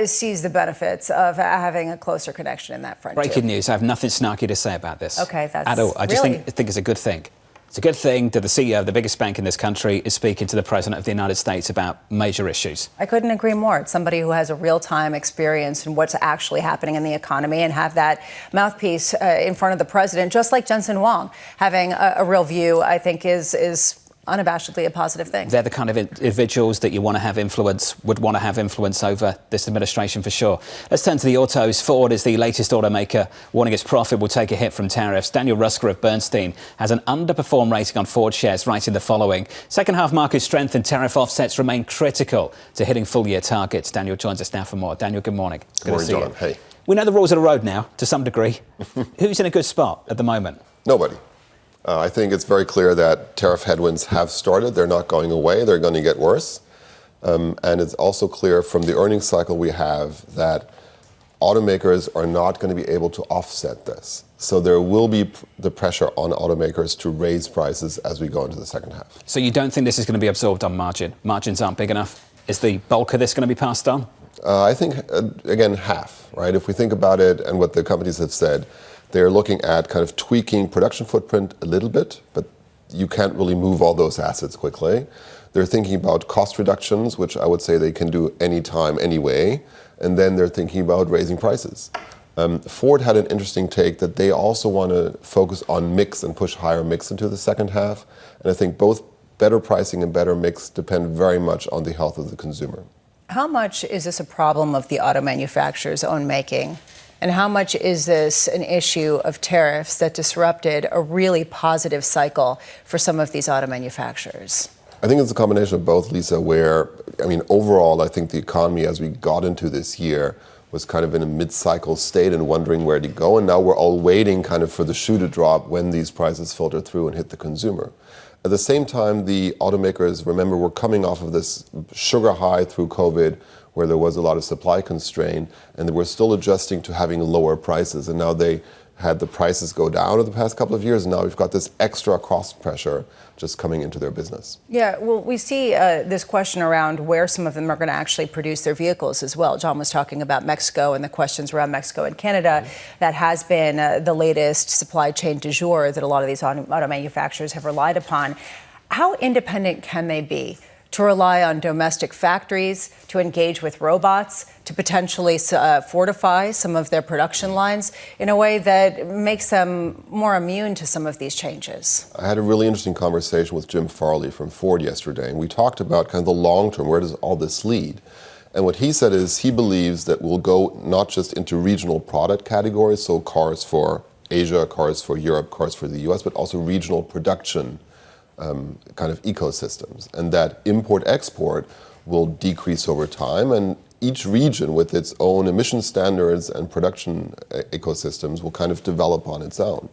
sees the benefits of having a closer connection in that front. Breaking news. I have nothing snarky to say about this. Okay, that's at all. I just really think it's a good thing. It's a good thing that the CEO of the biggest bank in this country is speaking to the President of the United States about major issues. I couldn't agree more. It's somebody who has a real-time experience in what's actually happening in the economy and have that mouthpiece in front of the President, just like Jensen Huang. Having a real view, I think, is unabashedly a positive thing. They're the kind of individuals that you want to have influence, would want to have influence over this administration for sure. Let's turn to the autos. Ford is the latest automaker, warning its profit will take a hit from tariffs. Daniel Roeska of Bernstein has an underperform rating on Ford shares, writing the following. Second half market strength and tariff offsets remain critical to hitting full year targets. Daniel joins us now for more. Daniel, good morning. Good morning, John. Hey. We know the rules of the road now, to some degree. Who's in a good spot at the moment? Nobody. I think it's very clear that tariff headwinds have started. They're not going away. They're going to get worse. And it's also clear from the earnings cycle we have that automakers are not going to be able to offset this. So there will be the pressure on automakers to raise prices as we go into the second half. So you don't think this is going to be absorbed on margin? Margins aren't big enough? Is the bulk of this going to be passed on? I think, again, half, right? If we think about it and what the companies have said, they're looking at kind of tweaking production footprint a little bit, but you can't really move all those assets quickly. They're thinking about cost reductions, which I would say they can do anytime, anyway. And then they're thinking about raising prices. Ford had an interesting take that they also want to focus on mix and push higher mix into the second half. And I think both better pricing and better mix depend very much on the health of the consumer. How much is this a problem of the auto manufacturer's own making? And how much is this an issue of tariffs that disrupted a really positive cycle for some of these auto manufacturers? I think it's a combination of both, Lisa, where, overall, I think the economy as we got into this year was kind of in a mid-cycle state and wondering where to go. And now we're all waiting kind of for the shoe to drop when these prices filter through and hit the consumer. At the same time, the automakers, remember, we're coming off of this sugar high through COVID, where there was a lot of supply constraint, and they were still adjusting to having lower prices. And now they had the prices go down over the past couple of years, and now we've got this extra cost pressure just coming into their business. Yeah, well, we see this question around where some of them are going to actually produce their vehicles as well. John was talking about Mexico and the questions around Mexico and Canada. That has been the latest supply chain du jour that a lot of these auto manufacturers have relied upon. How independent can they be to rely on domestic factories, to engage with robots, to potentially fortify some of their production lines in a way that makes them more immune to some of these changes? I had a really interesting conversation with Jim Farley from Ford yesterday, and we talked about kind of the long term, where does all this lead? And what he said is he believes that we'll go not just into regional product categories, so cars for Asia, cars for Europe, cars for the US, but also regional production kind of ecosystems, and that import-export will decrease over time, and each region with its own emission standards and production ecosystems will kind of develop on its own.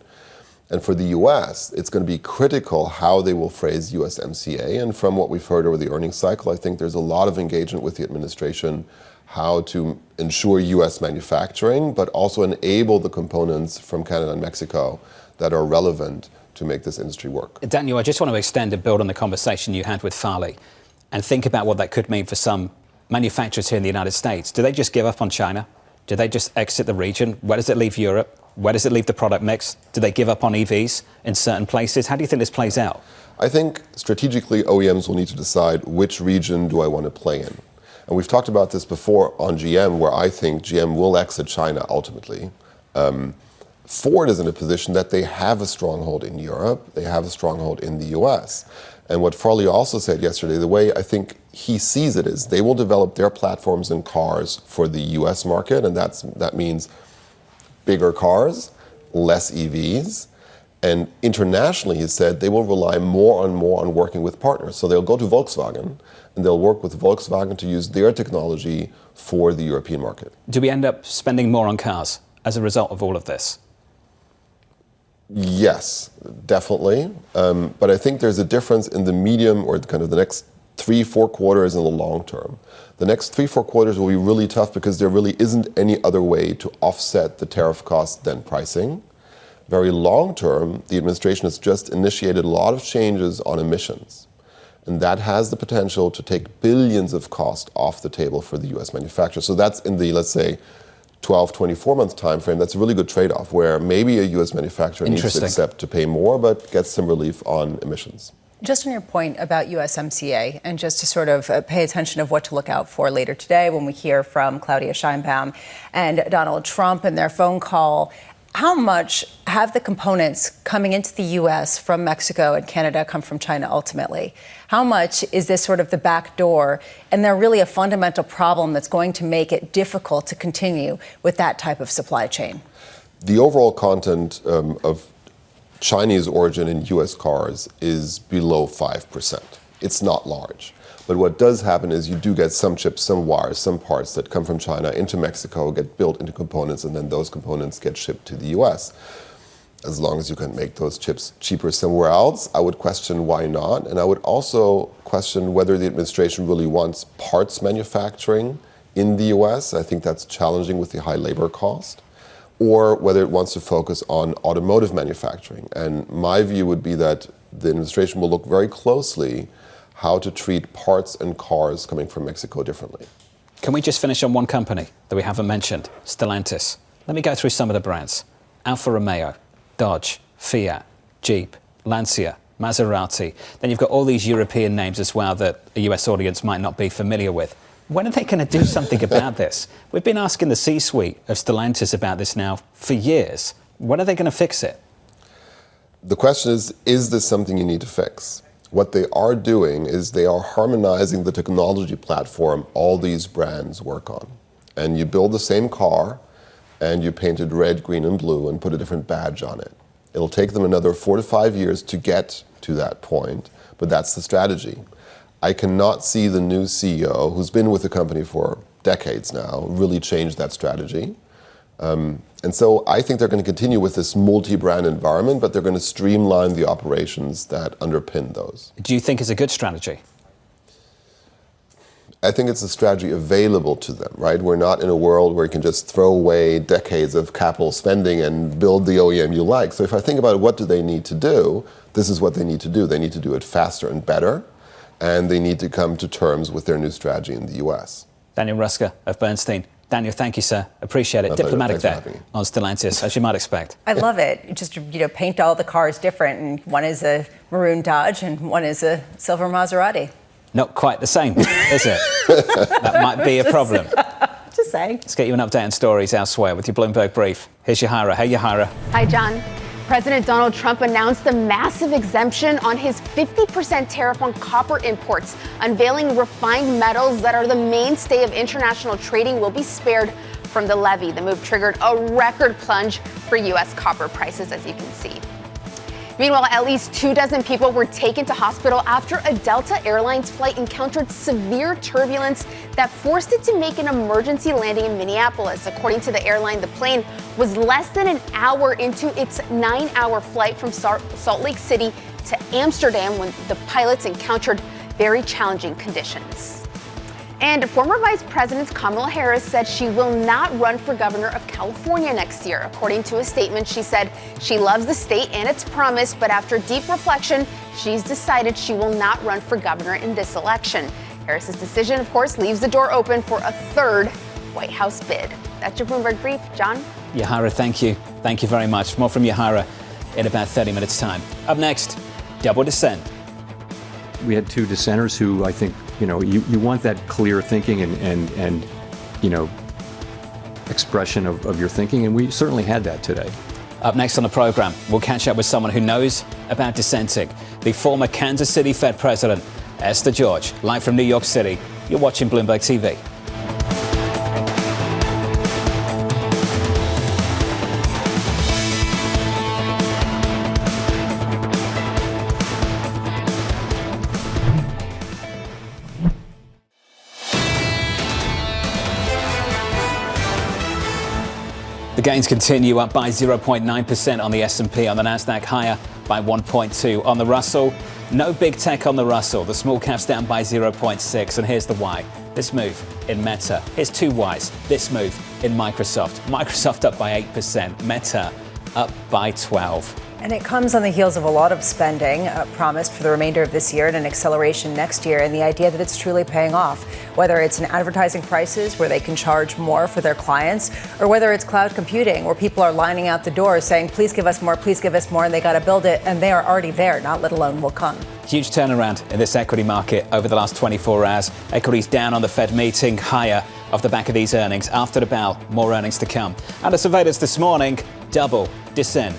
And for the US, it's going to be critical how they will phrase USMCA, and from what we've heard over the earnings cycle, I think there's a lot of engagement with the administration how to ensure US manufacturing, but also enable the components from Canada and Mexico that are relevant to make this industry work. Daniel, I just want to extend and build on the conversation you had with Farley. and think about what that could mean for some manufacturers here in the United States, do they just give up on China? Do they just exit the region? Where does it leave Europe? Where does it leave the product mix? Do they give up on EVs in certain places? How do you think this plays out? I think strategically OEMs will need to decide which region do I want to play in. And we've talked about this before on GM, where I think GM will exit China ultimately. Ford is in a position that they have a stronghold in Europe, they have a stronghold in the US. And what Farley also said yesterday, the way I think he sees it is they will develop their platforms and cars for the US market, and that means bigger cars, less EVs. And internationally, he said, they will rely more on working with partners. So they'll go to Volkswagen, and they'll work with Volkswagen to use their technology for the European market. Do we end up spending more on cars as a result of all of this? Yes, definitely. But I think there's a difference in the medium or kind of the next 3-4 quarters in the long term. The next 3-4 quarters will be really tough because there really isn't any other way to offset the tariff costs than pricing. Very long term, the administration has just initiated a lot of changes on emissions. And that has the potential to take billions of cost off the table for the US manufacturers. So that's in the, let's say, 12, 24-month time frame. That's a really good trade-off where maybe a US manufacturer needs to accept to pay more but gets some relief on emissions. Just on your point about USMCA, and just to sort of pay attention of what to look out for later today when we hear from Claudia Sheinbaum and Donald Trump in their phone call, how much have the components coming into the U.S. from Mexico and Canada come from China ultimately? How much is this sort of the back door? And they're really a fundamental problem that's going to make it difficult to continue with that type of supply chain. The overall content of Chinese origin in U.S. cars is below 5%. It's not large. But what does happen is you do get some chips, some wires, some parts that come from China into Mexico, get built into components, and then those components get shipped to the U.S. As long as you can make those chips cheaper somewhere else, I would question why not. And I would also question whether the administration really wants parts manufacturing in the U.S. I think that's challenging with the high labor cost. Or whether it wants to focus on automotive manufacturing. And my view would be that the administration will look very closely how to treat parts and cars coming from Mexico differently. Can we just finish on one company that we haven't mentioned, Stellantis? Let me go through some of the brands. Alfa Romeo, Dodge, Fiat, Jeep, Lancia, Maserati. Then you've got all these European names as well that a US audience might not be familiar with. When are they going to do something about this? We've been asking the C-suite of Stellantis about this now for years. When are they going to fix it? The question is this something you need to fix? What they are doing is they are harmonizing the technology platform all these brands work on. And you build the same car, and you paint it red, green, and blue, and put a different badge on it. It'll take them another 4 to 5 years to get to that point, but that's the strategy. I cannot see the new CEO, who's been with the company for decades now, really change that strategy. And so I think they're going to continue with this multi-brand environment, but they're going to streamline the operations that underpin those. Do you think it's a good strategy? I think it's a strategy available to them, right? We're not in a world where you can just throw away decades of capital spending and build the OEM you like. So if I think about what do they need to do, this is what they need to do. They need to do it faster and better, and they need to come to terms with their new strategy in the US. Daniel Roeska of Bernstein. Daniel, thank you, sir. Appreciate it. Diplomatic there on Stellantis, as you might expect. I love it. Just, paint all the cars different, and one is a maroon Dodge and one is a silver Maserati. Not quite the same, is it? That might be a problem. Just saying. Let's get you an update on stories elsewhere with your Bloomberg Brief. Here's Yahira. Hey, Yahira. Hi, John. President Donald Trump announced a massive exemption on his 50% tariff on copper imports, unveiling refined metals that are the mainstay of international trading will be spared from the levy. The move triggered a record plunge for U.S. copper prices, as you can see. Meanwhile, at least 24 people were taken to hospital after a Delta Airlines flight encountered severe turbulence that forced it to make an emergency landing in Minneapolis. According to the airline, the plane was less than an hour into its 9-hour flight from Salt Lake City to Amsterdam when the pilots encountered very challenging conditions. And former Vice President Kamala Harris said she will not run for governor of California next year. According to a statement, she said she loves the state and its promise, but after deep reflection, she's decided she will not run for governor in this election. Harris's decision, of course, leaves the door open for a third White House bid. That's your Bloomberg Brief. John? Yahara, thank you. Thank you very much. More from Yahara in about 30 minutes' time. Up next, double dissent. We had two dissenters who I think, you want that clear thinking and expression of your thinking, and we certainly had that today. Up next on the program, we'll catch up with someone who knows about dissenting, the former Kansas City Fed President, Esther George, live from New York City. You're watching Bloomberg TV. The gains continue, up by 0.9% on the S&P, on the Nasdaq higher by 1.2. On the Russell, no big tech on the Russell. The small caps down by 0.6, and here's the why. This move in Meta. Here's two whys. This move in Microsoft. Microsoft up by 8%, Meta up by 12%. And it comes on the heels of a lot of spending promised for the remainder of this year and an acceleration next year, and the idea that it's truly paying off, whether it's in advertising prices where they can charge more for their clients, or whether it's cloud computing where people are lining out the door saying, please give us more, and they got to build it, and they are already there, not let alone will come. Huge turnaround in this equity market over the last 24 hours. Equities down on the Fed meeting, higher off the back of these earnings. After the bell, more earnings to come. And the surveillance this morning, double dissent.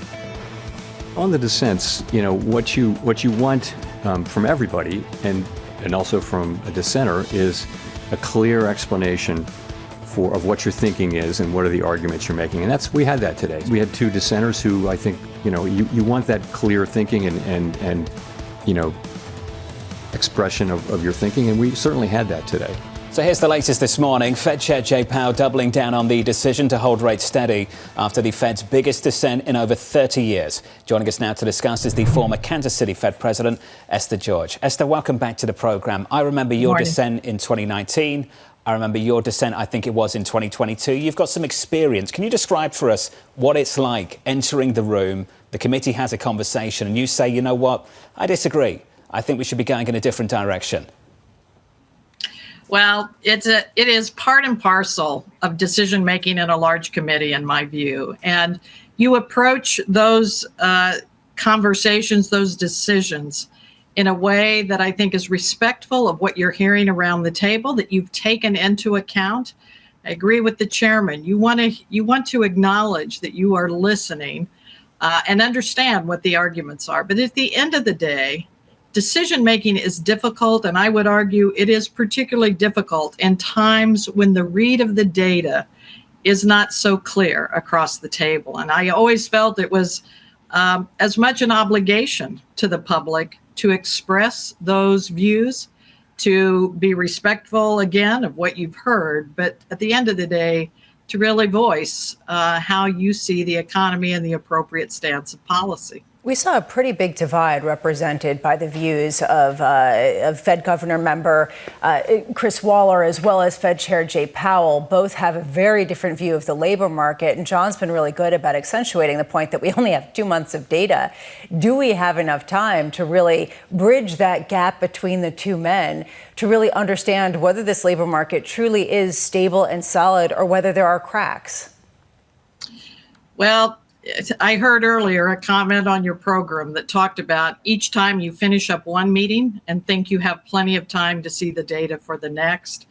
On the dissents, what you want from everybody and also from a dissenter is a clear explanation of what your thinking is and what are the arguments you're making. And we had that today. We had two dissenters who I think, you want that clear thinking and expression of your thinking, and we certainly had that today. So here's the latest this morning. Fed Chair Jay Powell doubling down on the decision to hold rates steady after the Fed's biggest dissent in over 30 years. Joining us now to discuss is the former Kansas City Fed President, Esther George. Esther, welcome back to the program. I remember your dissent in 2019. I remember your dissent, I think it was in 2022. You've got some experience. Can you describe for us what it's like entering the room? The committee has a conversation and you say, you know what, I disagree. I think we should be going in a different direction. Well, it is part and parcel of decision making in a large committee, in my view. And you approach those conversations, those decisions, in a way that I think is respectful of what you're hearing around the table, that you've taken into account. I agree with the chairman. You want to acknowledge that you are listening and understand what the arguments are. But at the end of the day, decision making is difficult, and I would argue it is particularly difficult in times when the read of the data is not so clear across the table. And I always felt it was as much an obligation to the public to express those views, to be respectful, again, of what you've heard, but at the end of the day, to really voice how you see the economy and the appropriate stance of policy. We saw a pretty big divide represented by the views of Fed governor member Chris Waller, as well as Fed Chair Jay Powell. Both have a very different view of the labor market. And John's been really good about accentuating the point that we only have 2 months of data. Do we have enough time to really bridge that gap between the two men to really understand whether this labor market truly is stable and solid or whether there are cracks? Well, I heard earlier a comment on your program that talked about each time you finish up one meeting and think you have plenty of time to see the data for the next.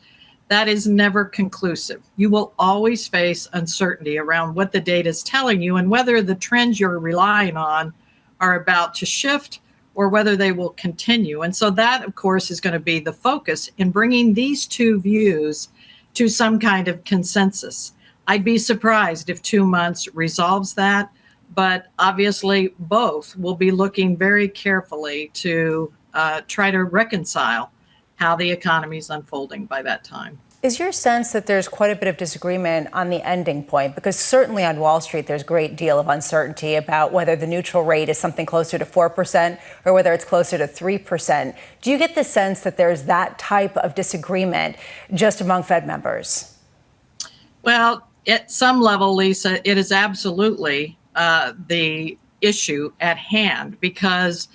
That is never conclusive. You will always face uncertainty around what the data is telling you and whether the trends you're relying on are about to shift or whether they will continue. And so that, of course, is going to be the focus in bringing these two views to some kind of consensus. I'd be surprised if 2 months resolves that, but obviously both will be looking very carefully to try to reconcile how the economy is unfolding by that time. Is your sense that there's quite a bit of disagreement on the ending point? Because certainly on Wall Street, there's a great deal of uncertainty about whether the neutral rate is something closer to 4% or whether it's closer to 3%. Do you get the sense that there's that type of disagreement just among Fed members? Well, at some level, Lisa, it is absolutely the issue at hand, because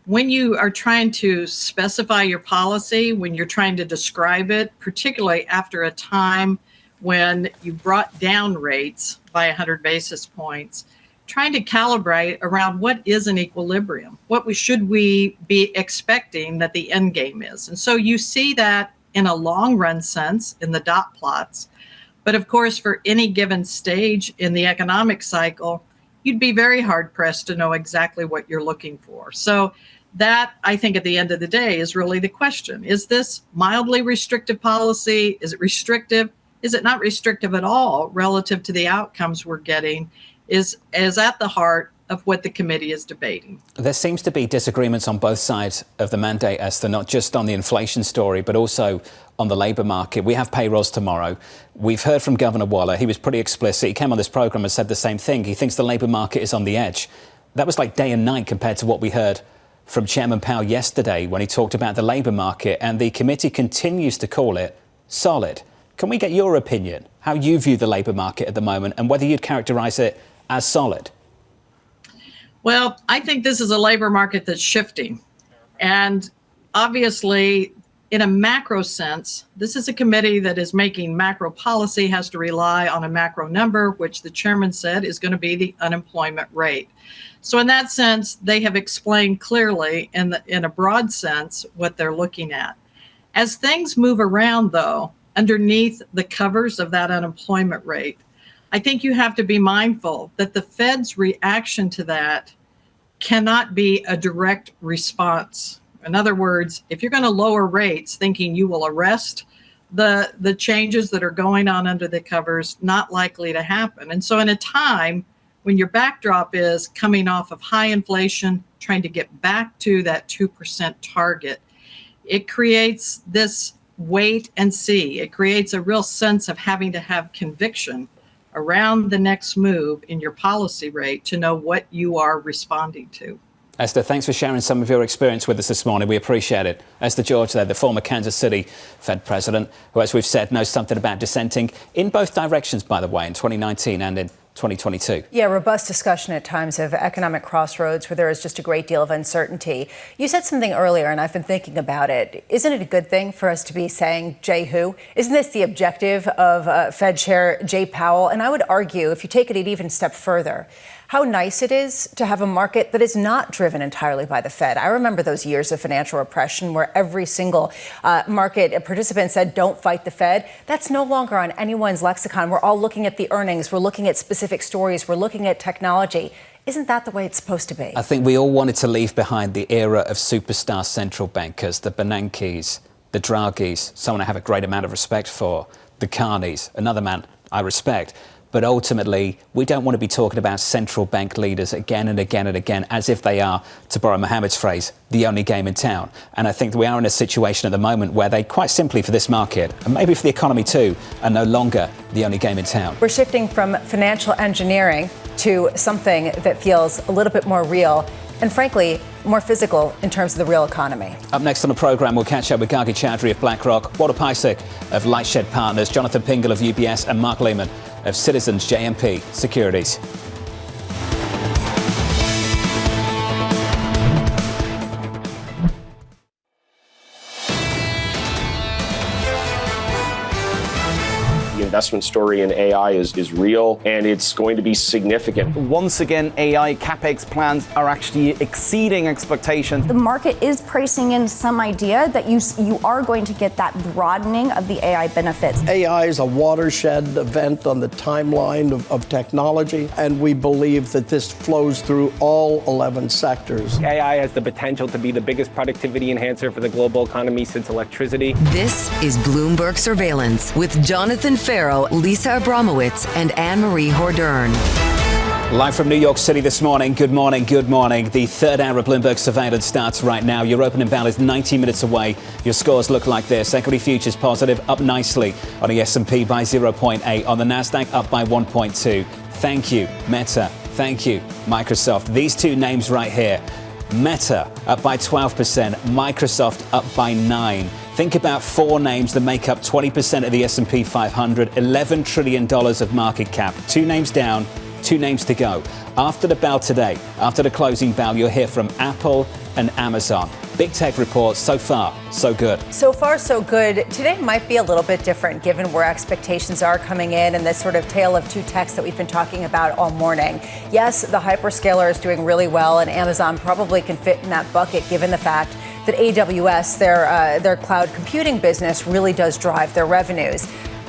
when you are trying to specify your policy, when you're trying to describe it, particularly after a time when you brought down rates by 100 basis points, trying to calibrate around what is an equilibrium, should we be expecting that the end game is. And so you see that in a long run sense in the dot plots. But of course, for any given stage in the economic cycle, you'd be very hard pressed to know exactly what you're looking for. So that, I think, at the end of the day is really the question. Is this mildly restrictive policy? Is it restrictive? Is it not restrictive at all relative to the outcomes we're getting? Is at the heart of what the committee is debating. There seems to be disagreements on both sides of the mandate, Esther, not just on the inflation story, but also on the labour market. We have payrolls tomorrow. We've heard from Governor Waller. He was pretty explicit. He came on this programme and said the same thing. He thinks the labour market is on the edge. That was like day and night compared to what we heard from Chairman Powell yesterday when he talked about the labour market, and the committee continues to call it solid. Can we get your opinion, how you view the labour market at the moment and whether you'd characterise it as solid? Well, I think this is a labor market that's shifting. And obviously, in a macro sense, this is a committee that is making macro policy, has to rely on a macro number, which the chairman said is going to be the unemployment rate. So in that sense, they have explained clearly in a broad sense what they're looking at. As things move around, though, underneath the covers of that unemployment rate, I think you have to be mindful that the Fed's reaction to that cannot be a direct response. In other words, if you're going to lower rates thinking you will arrest the changes that are going on under the covers, not likely to happen. And so in a time when your backdrop is coming off of high inflation, trying to get back to that 2% target, it creates this wait and see. It creates a real sense of having to have conviction around the next move in your policy rate to know what you are responding to. Esther, thanks for sharing some of your experience with us this morning. We appreciate it. Esther George there, the former Kansas City Fed president, who, as we've said, knows something about dissenting in both directions, by the way, in 2019 and in 2022. Yeah, robust discussion at times of economic crossroads where there is just a great deal of uncertainty. You said something earlier, and I've been thinking about it. Isn't it a good thing for us to be saying Jay who? Isn't this the objective of Fed Chair Jay Powell? And I would argue, if you take it an even step further, how nice it is to have a market that is not driven entirely by the Fed. I remember those years of financial repression where every single market participant said, don't fight the Fed. That's no longer on anyone's lexicon. We're all looking at the earnings. We're looking at specific stories. We're looking at technology. Isn't that the way it's supposed to be? I think we all wanted to leave behind the era of superstar central bankers, the Bernankes, the Draghis, someone I have a great amount of respect for, the Carneys, another man I respect. But ultimately, we don't want to be talking about central bank leaders again and again and again as if they are, to borrow Mohammed's phrase, the only game in town. And I think that we are in a situation at the moment where they, quite simply for this market, and maybe for the economy too, are no longer the only game in town. We're shifting from financial engineering to something that feels a little bit more real and, frankly, more physical in terms of the real economy. Up next on the programme, we'll catch up with Gargi Chaudhuri of BlackRock, Walt Piecyk of LightShed Partners, Jonathan Pingle of UBS, and Mark Lehmann of Citizens JMP Securities. The investment story in AI is real, and it's going to be significant. Once again, AI CapEx plans are actually exceeding expectations. The market is pricing in some idea that you are going to get that broadening of the AI benefits. AI is a watershed event on the timeline of technology, and we believe that this flows through all 11 sectors. AI has the potential to be the biggest productivity enhancer for the global economy since electricity. This is Bloomberg Surveillance with Jonathan Ferro, Lisa Abramowicz, and Annmarie Hordern. Live from New York City this morning. Good morning, good morning. The third hour of Bloomberg Surveillance starts right now. Your opening bell is 90 minutes away. Your scores look like this. Equity futures positive, up nicely on the S&P by 0.8. On the Nasdaq, up by 1.2. Thank you, Meta. Thank you, Microsoft. These two names right here. Meta up by 12%. Microsoft up by 9%. Think about four names that make up 20% of the S&P 500. $11 trillion of market cap. Two names down. Two names to go. After the bell today, after the closing bell, you'll hear from Apple and Amazon. Big tech reports. So far, so good. So far, so good. Today might be a little bit different given where expectations are coming in and this sort of tale of two techs that we've been talking about all morning. Yes, the hyperscaler is doing really well, and Amazon probably can fit in that bucket given the fact that AWS, their cloud computing business, really does drive their revenues.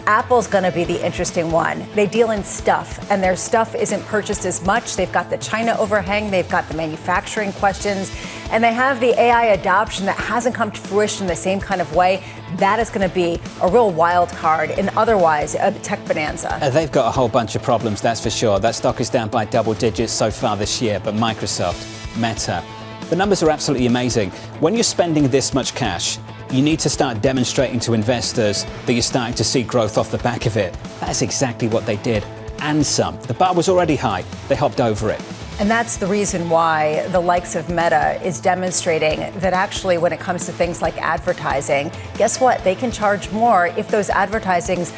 Apple's going to be the interesting one. They deal in stuff, and their stuff isn't purchased as much. They've got the China overhang, they've got the manufacturing questions, and they have the AI adoption that hasn't come to fruition in the same kind of way. That is going to be a real wild card and otherwise a tech bonanza. They've got a whole bunch of problems, that's for sure. That stock is down by double digits so far this year, but Microsoft, Meta, the numbers are absolutely amazing. When you're spending this much cash, you need to start demonstrating to investors that you're starting to see growth off the back of it. That's exactly what they did, and some. The bar was already high. They hopped over it. And that's the reason why the likes of Meta is demonstrating that actually when it comes to things like advertising, guess what? They can charge more if those advertisements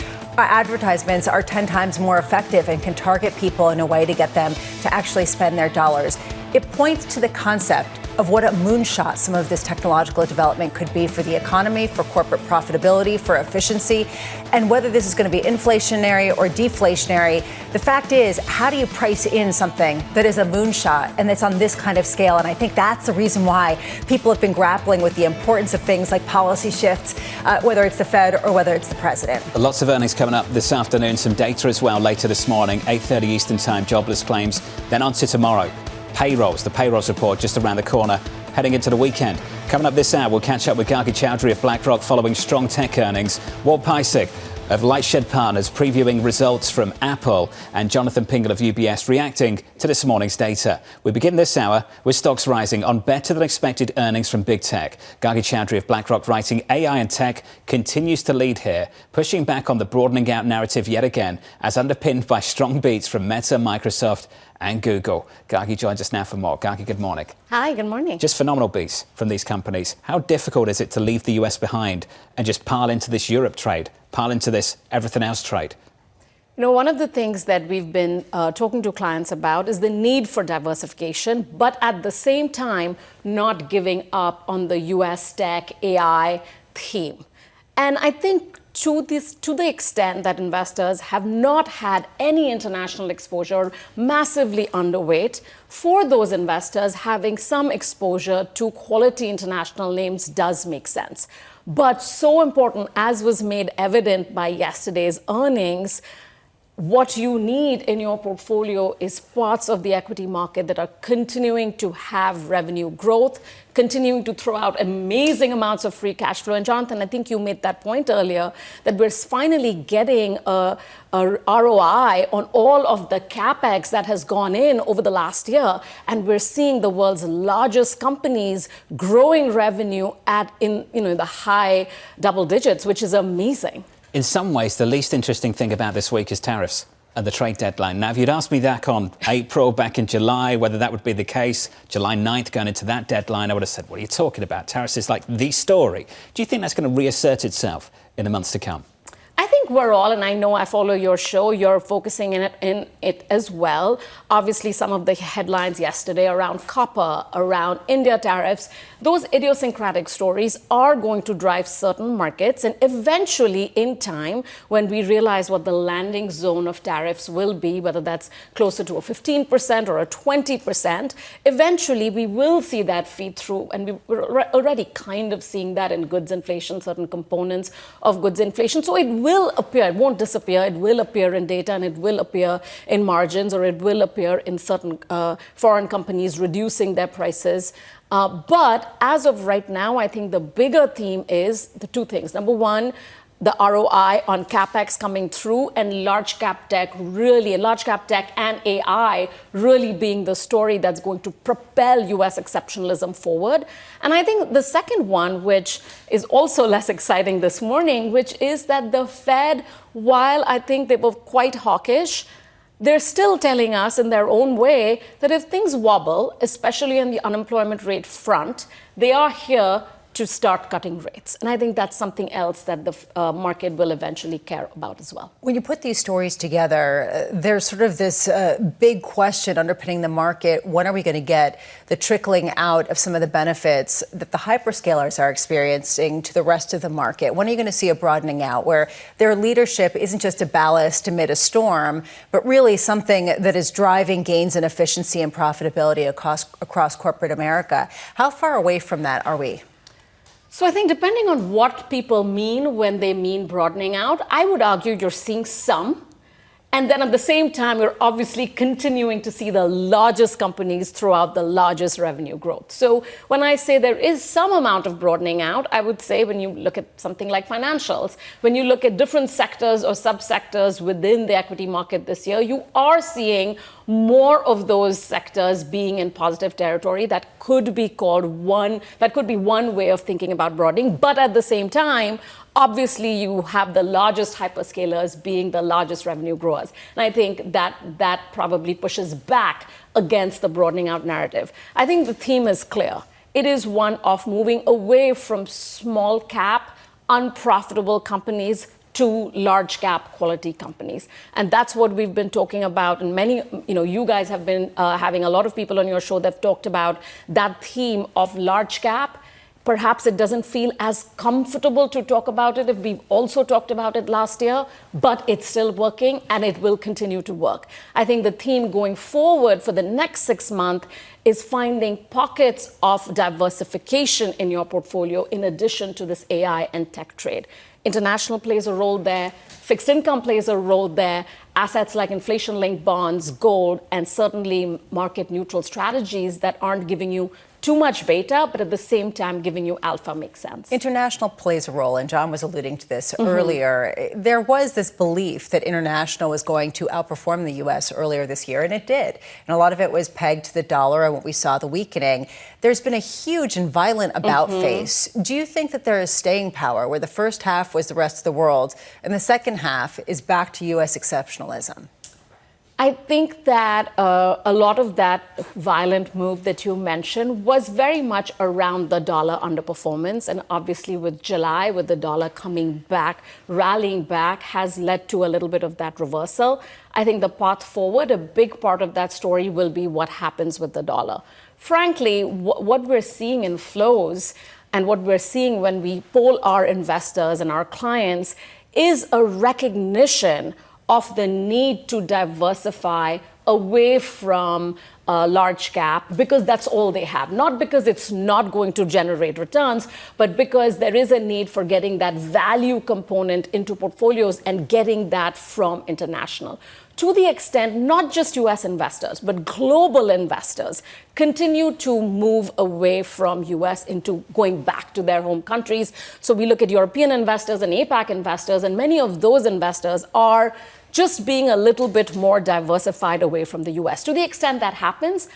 are 10 times more effective and can target people in a way to get them to actually spend their dollars. It points to the concept of what a moonshot some of this technological development could be for the economy, for corporate profitability, for efficiency, and whether this is going to be inflationary or deflationary. The fact is, how do you price in something that is a moonshot and that's on this kind of scale? And I think that's the reason why people have been grappling with the importance of things like policy shifts, whether it's the Fed or whether it's the president. Lots of earnings coming up this afternoon, some data as well later this morning, 8:30 Eastern Time, jobless claims, then on to tomorrow. Payrolls, the payrolls report just around the corner, heading into the weekend. Coming up this hour, we'll catch up with Gargi Chaudhuri of BlackRock following strong tech earnings. Walt Piecyk of LightShed Partners previewing results from Apple, and Jonathan Pingle of UBS reacting to this morning's data. We begin this hour with stocks rising on better than expected earnings from big tech. Gargi Chaudhuri of BlackRock writing AI and tech continues to lead here, pushing back on the broadening out narrative yet again, as underpinned by strong beats from Meta, Microsoft and Google. Gargi joins us now for more. Gargi, good morning. Hi, good morning. Just phenomenal beats from these companies. How difficult is it to leave the US behind and just pile into this Europe trade, pile into this everything else trade? You know, one of the things that we've been talking to clients about is the need for diversification, but at the same time, not giving up on the US tech AI theme. And I think to the extent that investors have not had any international exposure, massively underweight, for those investors, having some exposure to quality international names does make sense. But so important, as was made evident by yesterday's earnings, what you need in your portfolio is parts of the equity market that are continuing to have revenue growth, continuing to throw out amazing amounts of free cash flow. And Jonathan, I think you made that point earlier, that we're finally getting a ROI on all of the capex that has gone in over the last year. And we're seeing the world's largest companies growing revenue in the high double digits, which is amazing. In some ways, the least interesting thing about this week is tariffs and the trade deadline. Now, if you'd asked me back on April, back in July, whether that would be the case, July 9th going into that deadline, I would have said, what are you talking about? Tariffs is like the story. Do you think that's going to reassert itself in the months to come? I think we're all, and I know I follow your show, you're focusing in it as well. Obviously, some of the headlines yesterday around copper, around India tariffs, those idiosyncratic stories are going to drive certain markets. And eventually, in time, when we realize what the landing zone of tariffs will be, whether that's closer to a 15% or a 20%, eventually we will see that feed through. And we're already kind of seeing that in goods inflation, certain components of goods inflation. So it will appear, it won't disappear, it will appear in data, and it will appear in margins, or it will appear in certain foreign companies reducing their prices. But as of right now, I think the bigger theme is the two things. Number one, the ROI on capex coming through, and large cap tech and AI really being the story that's going to propel US exceptionalism forward. And I think the second one, which is also less exciting this morning, which is that the Fed, while I think they were quite hawkish, they're still telling us in their own way that if things wobble, especially on the unemployment rate front, they are here to start cutting rates. And I think that's something else that the market will eventually care about as well. When you put these stories together, there's sort of this big question underpinning the market. When are we going to get the trickling out of some of the benefits that the hyperscalers are experiencing to the rest of the market? When are you going to see a broadening out where their leadership isn't just a ballast amid a storm, but really something that is driving gains in efficiency and profitability across corporate America? How far away from that are we? So I think depending on what people mean when they mean broadening out, I would argue you're seeing some. And then at the same time, you're obviously continuing to see the largest companies throw out the largest revenue growth. So when I say there is some amount of broadening out, I would say when you look at something like financials, when you look at different sectors or subsectors within the equity market this year, you are seeing more of those sectors being in positive territory. That could be one way of thinking about broadening. But at the same time, obviously, you have the largest hyperscalers being the largest revenue growers. And I think that probably pushes back against the broadening out narrative. I think the theme is clear. It is one of moving away from small cap, unprofitable companies to large cap quality companies. And that's what we've been talking about. And many, you guys have been having a lot of people on your show that have talked about that theme of large cap. Perhaps it doesn't feel as comfortable to talk about it if we've also talked about it last year, but it's still working and it will continue to work. I think the theme going forward for the next 6 months is finding pockets of diversification in your portfolio in addition to this AI and tech trade. International plays a role there. Fixed income plays a role there. Assets like inflation-linked bonds, gold, and certainly market-neutral strategies that aren't giving you too much beta, but at the same time giving you alpha makes sense. International plays a role, and John was alluding to this earlier. There was this belief that international was going to outperform the U.S. earlier this year, and it did. And a lot of it was pegged to the dollar and what we saw the weakening. There's been a huge and violent about-face. Do you think that there is staying power where the first half was the rest of the world and the second half is back to U.S. exceptionalism? I think that a lot of that violent move that you mentioned was very much around the dollar underperformance. And obviously with July, with the dollar coming back, rallying back, has led to a little bit of that reversal. I think the path forward, a big part of that story will be what happens with the dollar. Frankly, what we're seeing in flows and what we're seeing when we poll our investors and our clients is a recognition of the need to diversify away from large cap because that's all they have. Not because it's not going to generate returns, but because there is a need for getting that value component into portfolios and getting that from international. To the extent, not just US investors, but global investors continue to move away from US into going back to their home countries. So we look at European investors and APAC investors, and many of those investors are just being a little bit more diversified away from the US. To the extent that happens,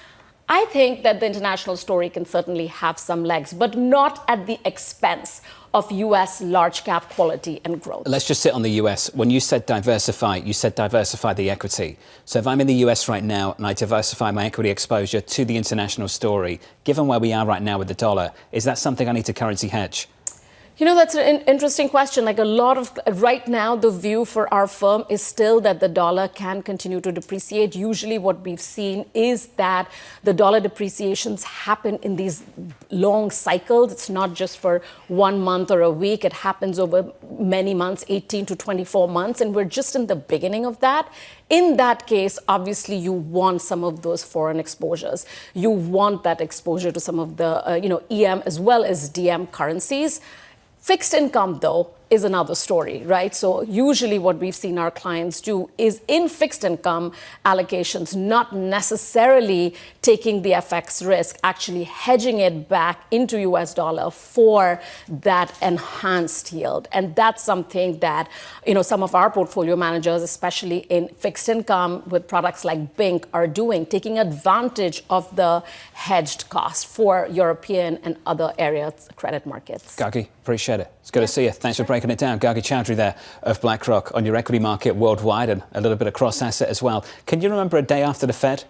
I think that the international story can certainly have some legs, but not at the expense of US large cap quality and growth. Let's just sit on the US. When you said diversify the equity. So if I'm in the US right now and I diversify my equity exposure to the international story, given where we are right now with the dollar, is that something I need to currency hedge? That's an interesting question. Right now, the view for our firm is still that the dollar can continue to depreciate. Usually what we've seen is that the dollar depreciations happen in these long cycles. It's not just for 1 month or a week. It happens over many months, 18 to 24 months. And we're just in the beginning of that. In that case, obviously, you want some of those foreign exposures. You want that exposure to some of the, EM as well as DM currencies. Fixed income, though, is another story, right? So usually what we've seen our clients do is in fixed income allocations, not necessarily taking the FX risk, actually hedging it back into US dollar for that enhanced yield. And that's something that, some of our portfolio managers, especially in fixed income with products like BINC, are doing, taking advantage of the hedged cost for European and other areas credit markets. Gargi, appreciate it. It's good to see you. Thanks for breaking it down. Gargi Chaudhuri there of BlackRock on your equity market worldwide and a little bit of cross-asset as well. Can you remember a day after the Fed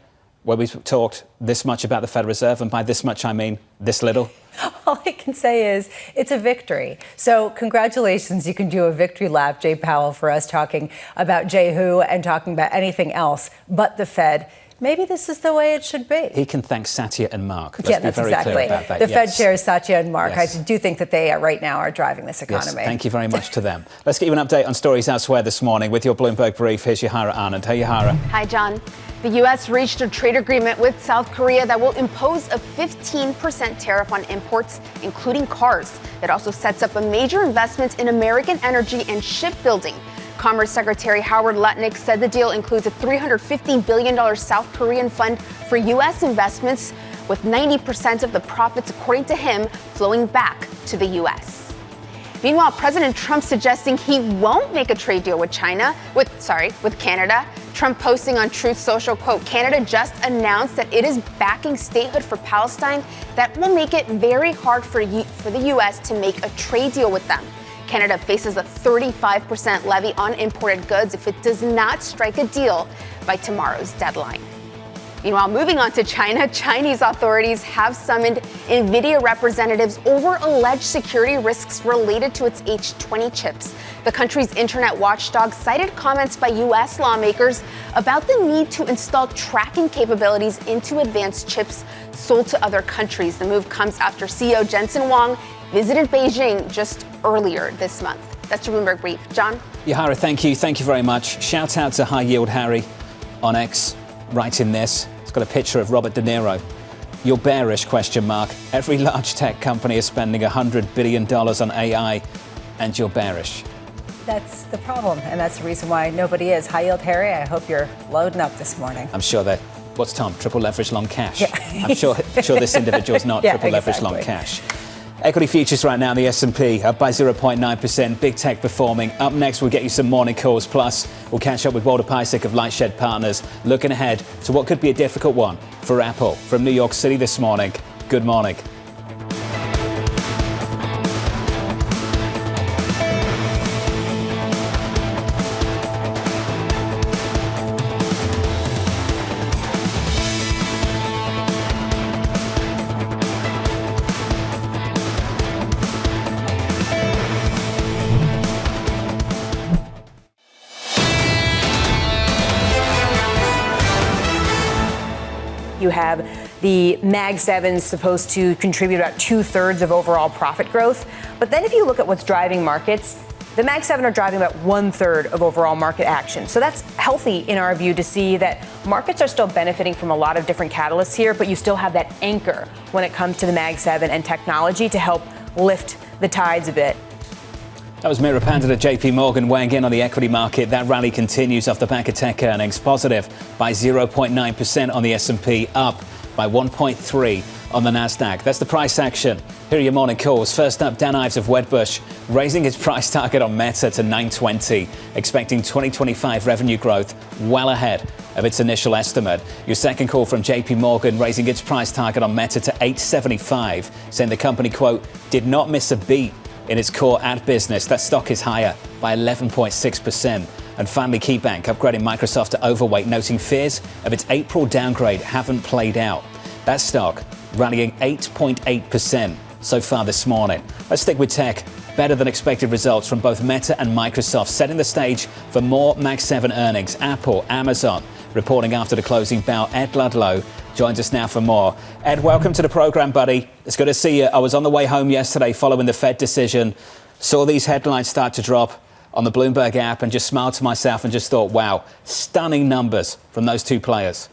where we talked this much about the Federal Reserve? And by this much, I mean this little. All I can say is it's a victory. So congratulations. You can do a victory lap, Jay Powell, for us talking about Jay Who and talking about anything else but the Fed. Maybe this is the way it should be. He can thank Satya and Mark. Let's be very clear about that. The Fed chairs Satya and Mark. Yes. I do think that they right now are driving this economy. Yes, thank you very much to them. Let's get you an update on stories elsewhere this morning with your Bloomberg brief. Here's Yahara Anand. Hey, Yahara. Hi, John. The U.S. reached a trade agreement with South Korea that will impose a 15% tariff on imports, including cars. It also sets up a major investment in American energy and shipbuilding. Commerce Secretary Howard Lutnick said the deal includes a $350 billion South Korean fund for U.S. investments, with 90% of the profits, according to him, flowing back to the U.S. Meanwhile, President Trump suggesting he won't make a trade deal with with Canada. Trump posting on Truth Social, quote, Canada just announced that it is backing statehood for Palestine that will make it very hard for the U.S. to make a trade deal with them. Canada faces a 35% levy on imported goods if it does not strike a deal by tomorrow's deadline. Meanwhile, moving on to China, Chinese authorities have summoned NVIDIA representatives over alleged security risks related to its H20 chips. The country's internet watchdog cited comments by U.S. lawmakers about the need to install tracking capabilities into advanced chips sold to other countries. The move comes after CEO Jensen Huang visited Beijing just earlier this month. That's your Bloomberg Brief. John? Yahara, thank you. Thank you very much. Shout out to High Yield Harry on X. Writing this. It's got a picture of Robert De Niro. You're bearish, ? Every large tech company is spending $100 billion on AI, and you're bearish. That's the problem, and that's the reason why nobody is. High Yield Harry, I hope you're loading up this morning. I'm sure that, what's Tom, triple leverage long cash? Yeah. I'm sure this individual's not triple leverage long cash. Equity futures right now, the S&P up by 0.9%, big tech performing. Up next, we'll get you some morning calls. Plus, we'll catch up with Walt Piecyk of LightShed Partners, looking ahead to what could be a difficult one for Apple. From New York City this morning, good morning. You have the Mag 7 supposed to contribute about 2/3 of overall profit growth. But then if you look at what's driving markets, the Mag 7 are driving about 1/3 of overall market action. So that's healthy in our view to see that markets are still benefiting from a lot of different catalysts here, but you still have that anchor when it comes to the Mag 7 and technology to help lift the tides a bit. That was Meera Pandit at JPMorgan weighing in on the equity market. That rally continues off the back of tech earnings, positive by 0.9% on the S&P, up by 1.3% on the Nasdaq. That's the price action. Here are your morning calls. First up, Dan Ives of Wedbush raising his price target on Meta to $920, expecting 2025 revenue growth well ahead of its initial estimate. Your second call from JPMorgan raising its price target on Meta to $875, saying the company, quote, did not miss a beat in its core ad business. That stock is higher by 11.6%. And finally, KeyBank upgrading Microsoft to overweight, noting fears of its April downgrade haven't played out. That stock rallying 8.8% so far this morning. Let's stick with tech. Better than expected results from both Meta and Microsoft, setting the stage for more Mag 7 earnings. Apple, Amazon reporting after the closing bell. Ed Ludlow joins us now for more. Ed, welcome to the program, buddy. It's good to see you. I was on the way home yesterday following the Fed decision, saw these headlines start to drop on the Bloomberg app and just smiled to myself and just thought, wow, stunning numbers from those two players.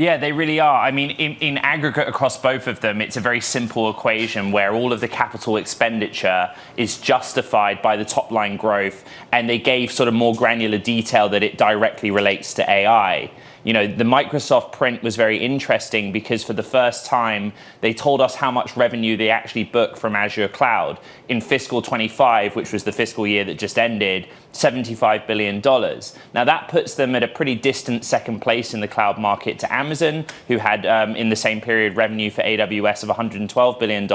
Yeah, they really are. I mean, in aggregate across both of them, it's a very simple equation where all of the capital expenditure is justified by the top line growth, and they gave sort of more granular detail that it directly relates to AI. You know, the Microsoft print was very interesting because for the first time, they told us how much revenue they actually book from Azure Cloud. In fiscal 25, which was the fiscal year that just ended, $75 billion. Now, that puts them at a pretty distant second place in the cloud market to Amazon, who had, in the same period, revenue for AWS of $112 billion.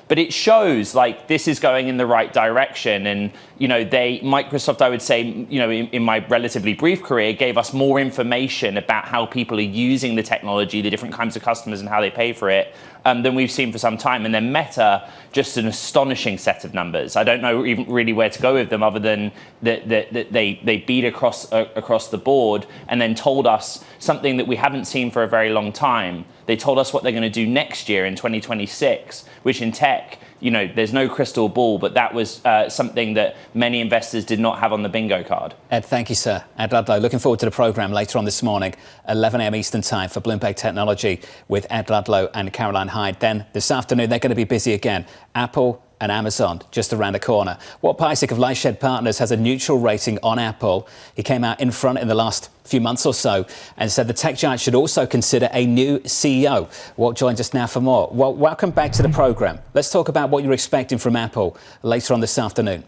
But it shows, like, this is going in the right direction. And, you know, Microsoft, I would say, you know, in my relatively brief career, gave us more information about how people are using the technology, the different kinds of customers and how they pay for it, than we've seen for some time. And then Meta, just an astonishing set of numbers. I don't know even really where to go with them other than that they beat across the board and then told us something that we haven't seen for a very long time. They told us what they're going to do next year in 2026, which in tech, you know, there's no crystal ball, but that was something that many investors did not have on the bingo card. Ed, thank you, sir. Ed Ludlow, looking forward to the programme later on this morning, 11 a.m. Eastern Time for Bloomberg Technology with Ed Ludlow and Caroline Hyde. Then this afternoon, they're going to be busy again. Apple and Amazon just around the corner. Walt Piecyk of LightShed Partners has a neutral rating on Apple. He came out in front in the last few months or so and said the tech giant should also consider a new CEO. Walt joins us now for more. Well, welcome back to the programme. Let's talk about what you're expecting from Apple later on this afternoon.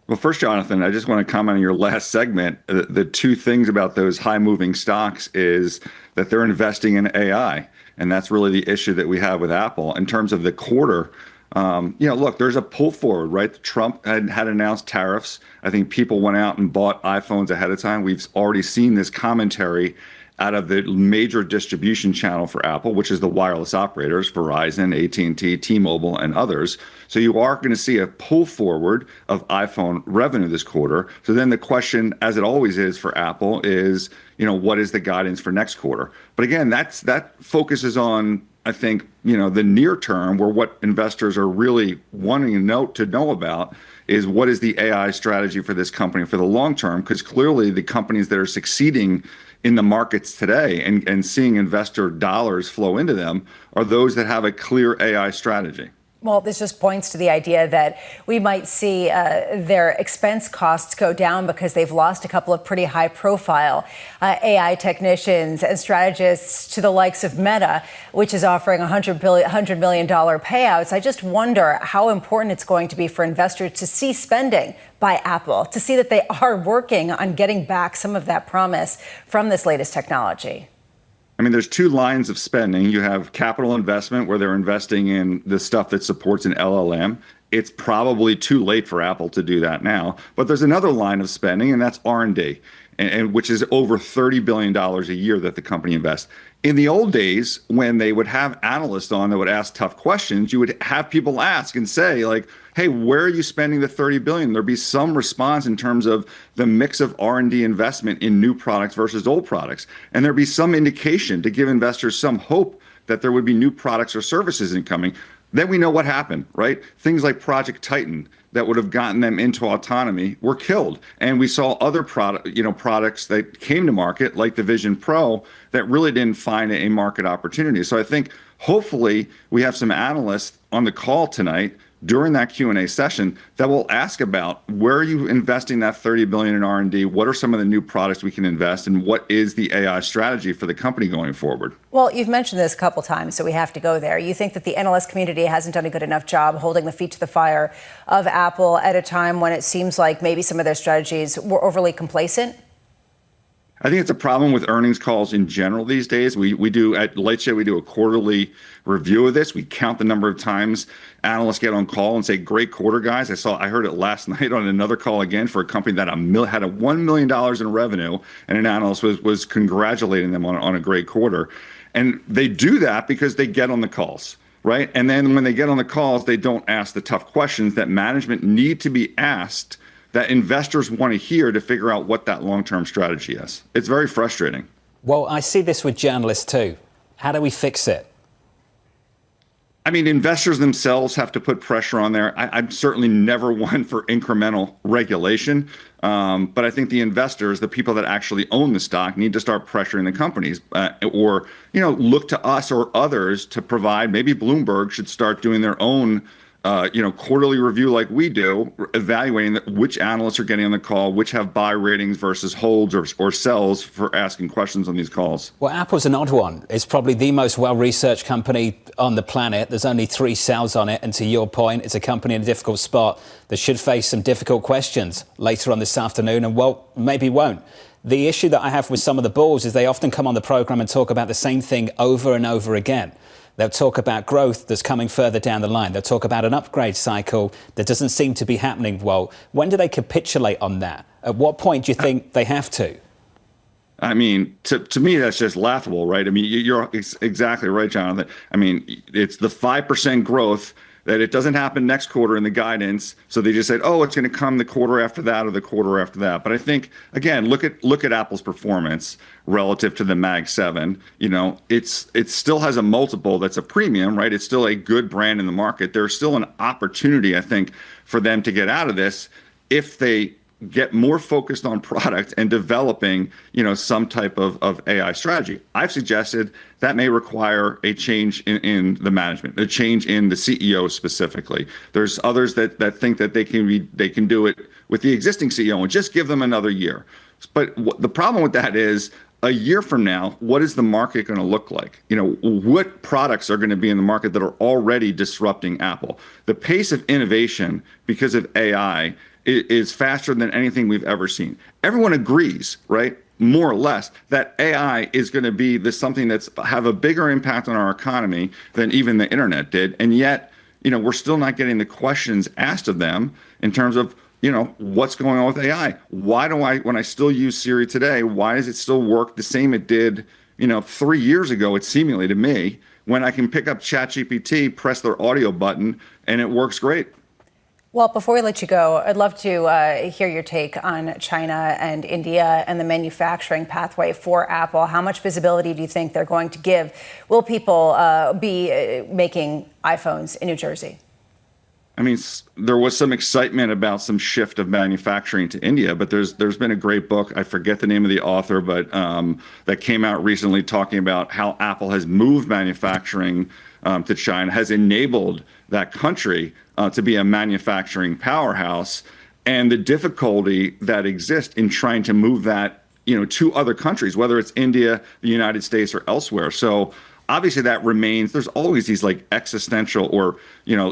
Well, first, Jonathan, I just want to comment on your last segment. The two things about those high-moving stocks is that they're investing in AI, and that's really the issue that we have with Apple. In terms of the quarter, you know, look, there's a pull forward, right? Trump had announced tariffs. I think people went out and bought iPhones ahead of time. We've already seen this commentary out of the major distribution channel for Apple, which is the wireless operators, Verizon, AT&T, T-Mobile, and others. So you are going to see a pull forward of iPhone revenue this quarter. So then the question, as it always is for Apple, is, you know, what is the guidance for next quarter? But again, that focuses on, I think, you know, the near term, where what investors are really wanting to know about is what is the AI strategy for this company for the long term? Because clearly the companies that are succeeding in the markets today and seeing investor dollars flow into them are those that have a clear AI strategy. Well, this just points to the idea that we might see their expense costs go down because they've lost a couple of pretty high-profile AI technicians and strategists to the likes of Meta, which is offering $100 million payouts. I just wonder how important it's going to be for investors to see spending by Apple, to see that they are working on getting back some of that promise from this latest technology. I mean, there's two lines of spending. You have capital investment, where they're investing in the stuff that supports an LLM. It's probably too late for Apple to do that now. But there's another line of spending, and that's R&D, and which is over $30 billion a year that the company invests. In the old days, when they would have analysts on that would ask tough questions, you would have people ask and say, like, hey, where are you spending the $30 billion? There'd be some response in terms of the mix of R&D investment in new products versus old products. And there'd be some indication to give investors some hope that there would be new products or services incoming. Then we know what happened, right? Things like Project Titan that would have gotten them into autonomy were killed. And we saw other products that came to market, like the Vision Pro, that really didn't find a market opportunity. So I think hopefully we have some analysts on the call tonight during that Q&A session that will ask about where are you investing that $30 billion in R&D? What are some of the new products we can invest in? What is the AI strategy for the company going forward? Well, you've mentioned this a couple times, so we have to go there. You think that the analyst community hasn't done a good enough job holding the feet to the fire of Apple at a time when it seems like maybe some of their strategies were overly complacent? I think it's a problem with earnings calls in general these days. We do at LightShed, we do a quarterly review of this. We count the number of times analysts get on call and say, great quarter, guys. I heard it last night on another call again for a company that had $1 million in revenue, and an analyst was congratulating them on a great quarter. And they do that because they get on the calls, right? And then when they get on the calls, they don't ask the tough questions that management need to be asked, that investors want to hear to figure out what that long-term strategy is. It's very frustrating. Well, I see this with journalists too. How do we fix it? I mean, investors themselves have to put pressure on there. I'm certainly never one for incremental regulation. But I think the investors, the people that actually own the stock, need to start pressuring the companies or, look to us or others to provide. Maybe Bloomberg should start doing their own quarterly review like we do, evaluating which analysts are getting on the call, which have buy ratings versus holds or sells for asking questions on these calls. Well, Apple's an odd one. It's probably the most well-researched company on the planet. There's only 3 sells on it. And to your point, it's a company in a difficult spot that should face some difficult questions later on this afternoon and, well, maybe won't. The issue that I have with some of the bulls is they often come on the program and talk about the same thing over and over again. They'll talk about growth that's coming further down the line. They'll talk about an upgrade cycle that doesn't seem to be happening. Well, when do they capitulate on that? At what point do you think they have to? I mean, to me, that's just laughable, right? I mean, you're exactly right, Jonathan. I mean, it's the 5% growth that it doesn't happen next quarter in the guidance. So they just said, oh, it's going to come the quarter after that or the quarter after that. But I think, again, look at Apple's performance relative to the Mag 7. It still has a multiple that's a premium, right? It's still a good brand in the market. There's still an opportunity, I think, for them to get out of this if they get more focused on product and developing, some type of AI strategy. I've suggested that may require a change in the management, a change in the CEO specifically. There's others that think that they can do it with the existing CEO and just give them another year. But the problem with that is, a year from now, what is the market going to look like? What products are going to be in the market that are already disrupting Apple? The pace of innovation because of AI is faster than anything we've ever seen. Everyone agrees, right, more or less, that AI is going to be something that's have a bigger impact on our economy than even the internet did. And yet, we're still not getting the questions asked of them in terms of, what's going on with AI? When I still use Siri today, why does it still work the same it did, 3 years ago, it's seemingly to me, when I can pick up ChatGPT, press their audio button, and it works great? Well, before we let you go, I'd love to hear your take on China and India and the manufacturing pathway for Apple. How much visibility do you think they're going to give? Will people be making iPhones in New Jersey? I mean, there was some excitement about some shift of manufacturing to India, but there's been a great book, I forget the name of the author, but that came out recently talking about how Apple has moved manufacturing to China, has enabled that country to be a manufacturing powerhouse, and the difficulty that exists in trying to move that, to other countries, whether it's India, the United States, or elsewhere. So obviously that remains, there's always these like existential or,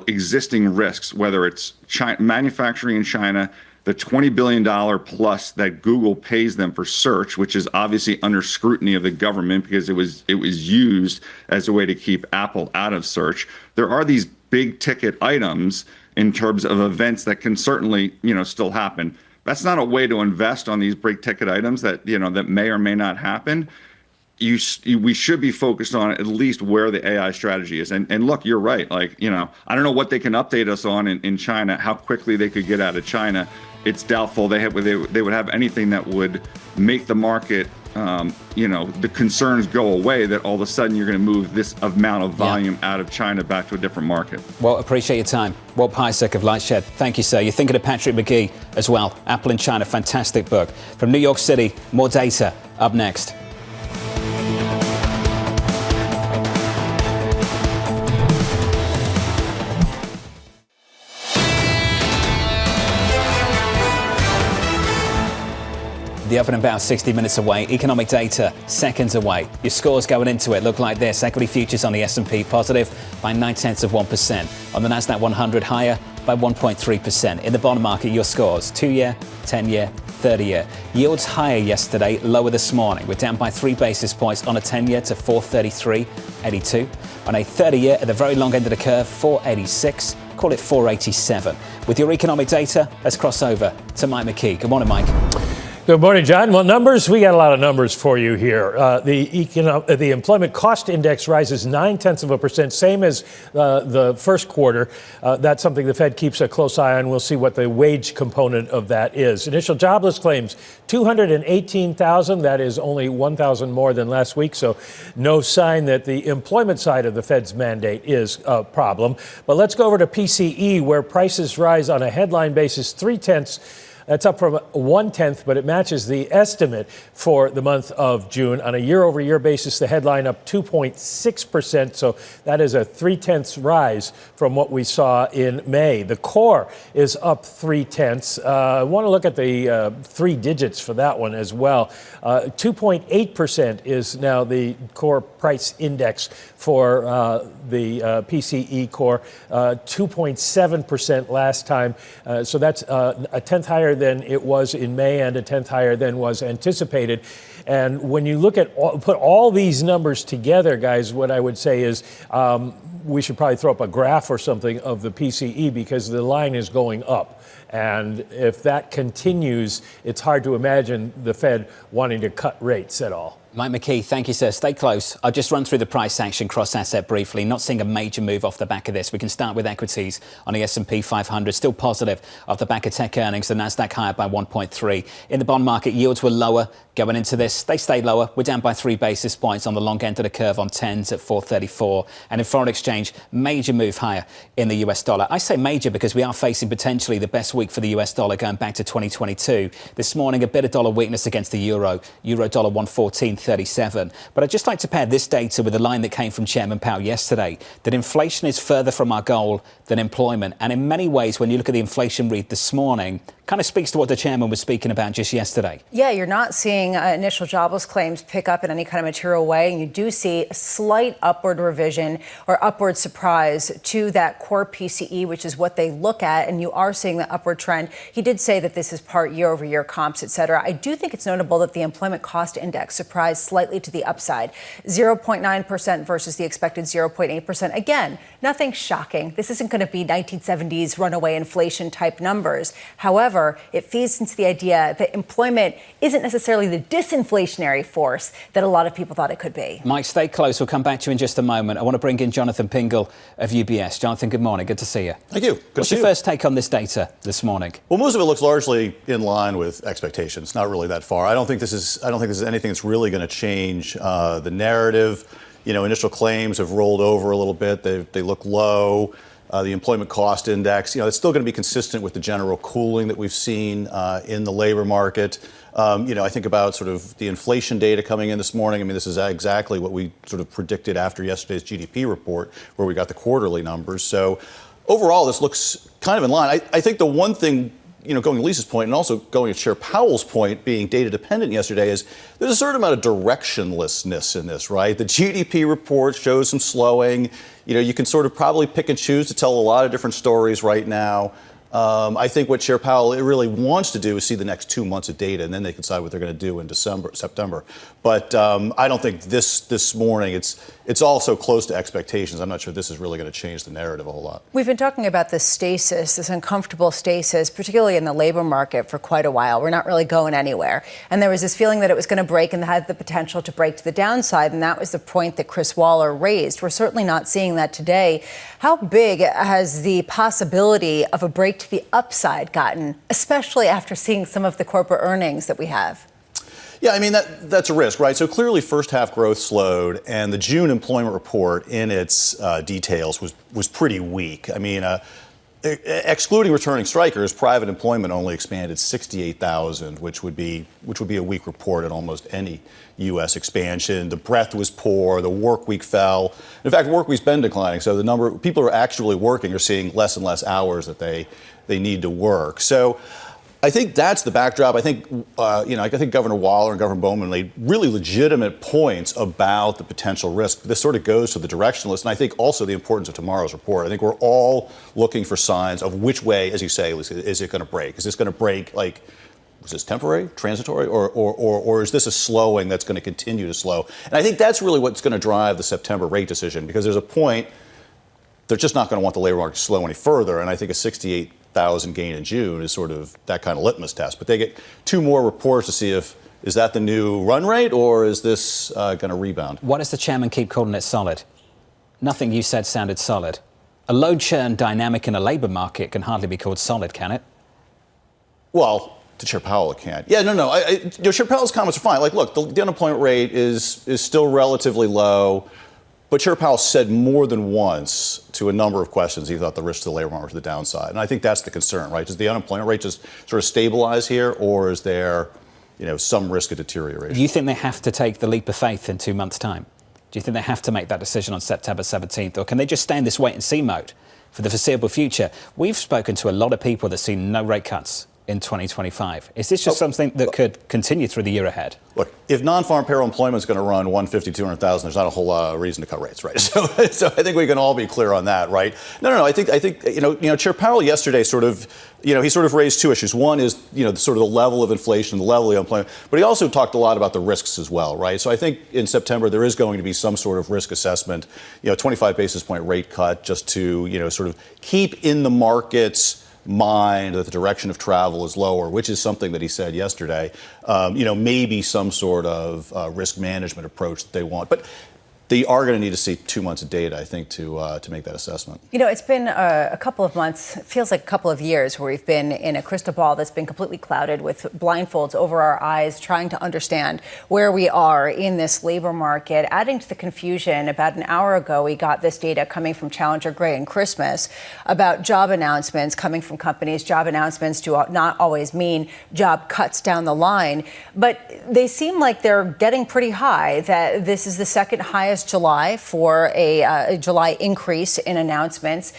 existing risks, whether it's manufacturing in China, the $20 billion plus that Google pays them for search, which is obviously under scrutiny of the government because it was used as a way to keep Apple out of search. There are these big ticket items in terms of events that can certainly, still happen. That's not a way to invest on these big ticket items that, that may or may not happen. We should be focused on at least where the AI strategy is. And look, you're right. Like, I don't know what they can update us on in China, how quickly they could get out of China. It's doubtful they would have anything that would make the market, the concerns go away that all of a sudden you're going to move this amount of volume out of China back to a different market. Well, appreciate your time. Walt Piecyk of LightShed. Thank you, sir. You're thinking of Patrick McGee as well. Apple in China, fantastic book. From New York City, more data up next. The up and about 60 minutes away. Economic data seconds away. Your scores going into it look like this. Equity futures on the S&P positive by 0.9%. On the Nasdaq 100 higher by 1.3%. In the bond market, your scores 2-year, 10-year, 30-year. Yields higher yesterday, lower this morning. We're down by 3 basis points on a 10-year to 433.82. On a 30-year at the very long end of the curve, 486. Call it 487. With your economic data, let's cross over to Mike McKee. Good morning, Mike. Good morning, John. Well, numbers, we got a lot of numbers for you here. The employment cost index rises 0.9%, same as the first quarter. That's something the Fed keeps a close eye on. We'll see what the wage component of that is. Initial jobless claims, 218,000. That is only 1,000 more than last week, so no sign that the employment side of the Fed's mandate is a problem. But let's go over to PCE, where prices rise on a headline basis 0.3%. That's up from 0.1%, but it matches the estimate for the month of June. On a year-over-year basis, the headline up 2.6%, so that is a 0.3% rise from what we saw in May. The core is up 0.3%. I want to look at the three digits for that one as well. 2.8% is now the core price index for the PCE core, 2.7% last time. So that's a tenth higher than it was in May and a tenth higher than was anticipated. And when you look at put all these numbers together, guys, what I would say is we should probably throw up a graph or something of the PCE because the line is going up. And if that continues, it's hard to imagine the Fed wanting to cut rates at all. Mike McKee, thank you, sir. Stay close. I'll just run through the price action cross-asset briefly. Not seeing a major move off the back of this. We can start with equities on the S&P 500. Still positive off the back of tech earnings. The Nasdaq higher by 1.3. In the bond market, yields were lower going into this. They stayed lower. We're down by 3 basis points on the long end of the curve on 10s at 434. And in foreign exchange, major move higher in the US dollar. I say major because we are facing potentially the best week for the US dollar going back to 2022. This morning, a bit of dollar weakness against the euro. Euro dollar 114.37. But I'd just like to pair this data with a line that came from Chairman Powell yesterday, that inflation is further from our goal than employment. And in many ways, when you look at the inflation read this morning, kind of speaks to what the chairman was speaking about just yesterday. Yeah, you're not seeing initial jobless claims pick up in any kind of material way. And you do see a slight upward revision or upward surprise to that core PCE, which is what they look at. And you are seeing the upward trend. He did say that this is part year over year comps, et cetera. I do think it's notable that the employment cost index surprised slightly to the upside, 0.9% versus the expected 0.8%. Again, nothing shocking. This isn't going to be 1970s runaway inflation type numbers. However, it feeds into the idea that employment isn't necessarily the disinflationary force that a lot of people thought it could be. Mike, stay close. We'll come back to you in just a moment. I want to bring in Jonathan Pingle of UBS. Jonathan, good morning. Good to see you. Thank you. What's your first take on this data this morning? Well, most of it looks largely in line with expectations. Not really that far. I don't think this is anything that's really going to change the narrative. You know, initial claims have rolled over a little bit. They look low. The employment cost index, you know, it's still going to be consistent with the general cooling that we've seen in the labor market. You know, I think about sort of the inflation data coming in this morning. I mean, this is exactly what we sort of predicted after yesterday's GDP report, where we got the quarterly numbers. So overall, this looks kind of in line. I think the one thing, you know, going to Lisa's point and also going to Chair Powell's point, being data dependent yesterday, is there's a certain amount of directionlessness in this, right? The GDP report shows some slowing. You know, you can sort of probably pick and choose to tell a lot of different stories right now. I think what Chair Powell really wants to do is see the next 2 months of data, and then they can decide what they're going to do in September. But I don't think this morning it's all so close to expectations. I'm not sure this is really going to change the narrative a whole lot. We've been talking about this stasis, this uncomfortable stasis, particularly in the labor market for quite a while. We're not really going anywhere. And there was this feeling that it was going to break and had the potential to break to the downside. And that was the point that Chris Waller raised. We're certainly not seeing that today. How big has the possibility of a break to the upside gotten, especially after seeing some of the corporate earnings that we have? Yeah, I mean, that's a risk, right? So clearly first half growth slowed, and the June employment report in its details was pretty weak. I mean, excluding returning strikers, private employment only expanded 68,000, which would be a weak report in almost any U.S. expansion. The breadth was poor. The work week fell. In fact, work week's been declining. So the number of people who are actually working are seeing less and less hours that they need to work. So I think that's the backdrop. I think, I think Governor Waller and Governor Bowman made really legitimate points about the potential risk. This sort of goes to the directionalist, and I think also the importance of tomorrow's report. I think we're all looking for signs of which way, as you say, is it going to break? Is this going to break, like, is this temporary, transitory, or is this a slowing that's going to continue to slow? And I think that's really what's going to drive the September rate decision, because there's a point they're just not going to want the labor market to slow any further, and I think a 68,000 100,000 gain in June is sort of that kind of litmus test. But they get 2 more reports to see is that the new run rate, or is this going to rebound? Why does the chairman keep calling it solid? Nothing you said sounded solid. A low churn dynamic in a labour market can hardly be called solid, can it? Well, to Chair Powell, it can't. Yeah, no. Chair Powell's comments are fine. Like, look, the unemployment rate is still relatively low, but Chair Powell said more than once to a number of questions he thought the risk to the labor market was the downside. And I think that's the concern, right? Does the unemployment rate just sort of stabilize here, or is there, some risk of deterioration? Do you think they have to take the leap of faith in 2 months' time? Do you think they have to make that decision on September 17th, or can they just stay in this wait-and-see mode for the foreseeable future? We've spoken to a lot of people that see no rate cuts in 2025. Is this just something that could continue through the year ahead? Look, if non-farm payroll employment is going to run 150, 200,000, there's not a whole lot of reason to cut rates, right? So I think we can all be clear on that, right? No. I think Chair Powell yesterday sort of raised 2 issues. One is sort of the level of inflation, the level of unemployment, but he also talked a lot about the risks as well, right? So I think in September there is going to be some sort of risk assessment, 25 basis point rate cut, just to sort of keep in the markets mind that the direction of travel is lower, which is something that he said yesterday. Maybe some sort of risk management approach that they want, but they are going to need to see 2 months of data, I think, to make that assessment. It's been a couple of months, it feels like a couple of years, where we've been in a crystal ball that's been completely clouded with blindfolds over our eyes, trying to understand where we are in this labor market. Adding to the confusion, about an hour ago, we got this data coming from Challenger Gray and Christmas about job announcements coming from companies. Job announcements do not always mean job cuts down the line, but they seem like they're getting pretty high, that this is the second highest July for a July increase in announcements,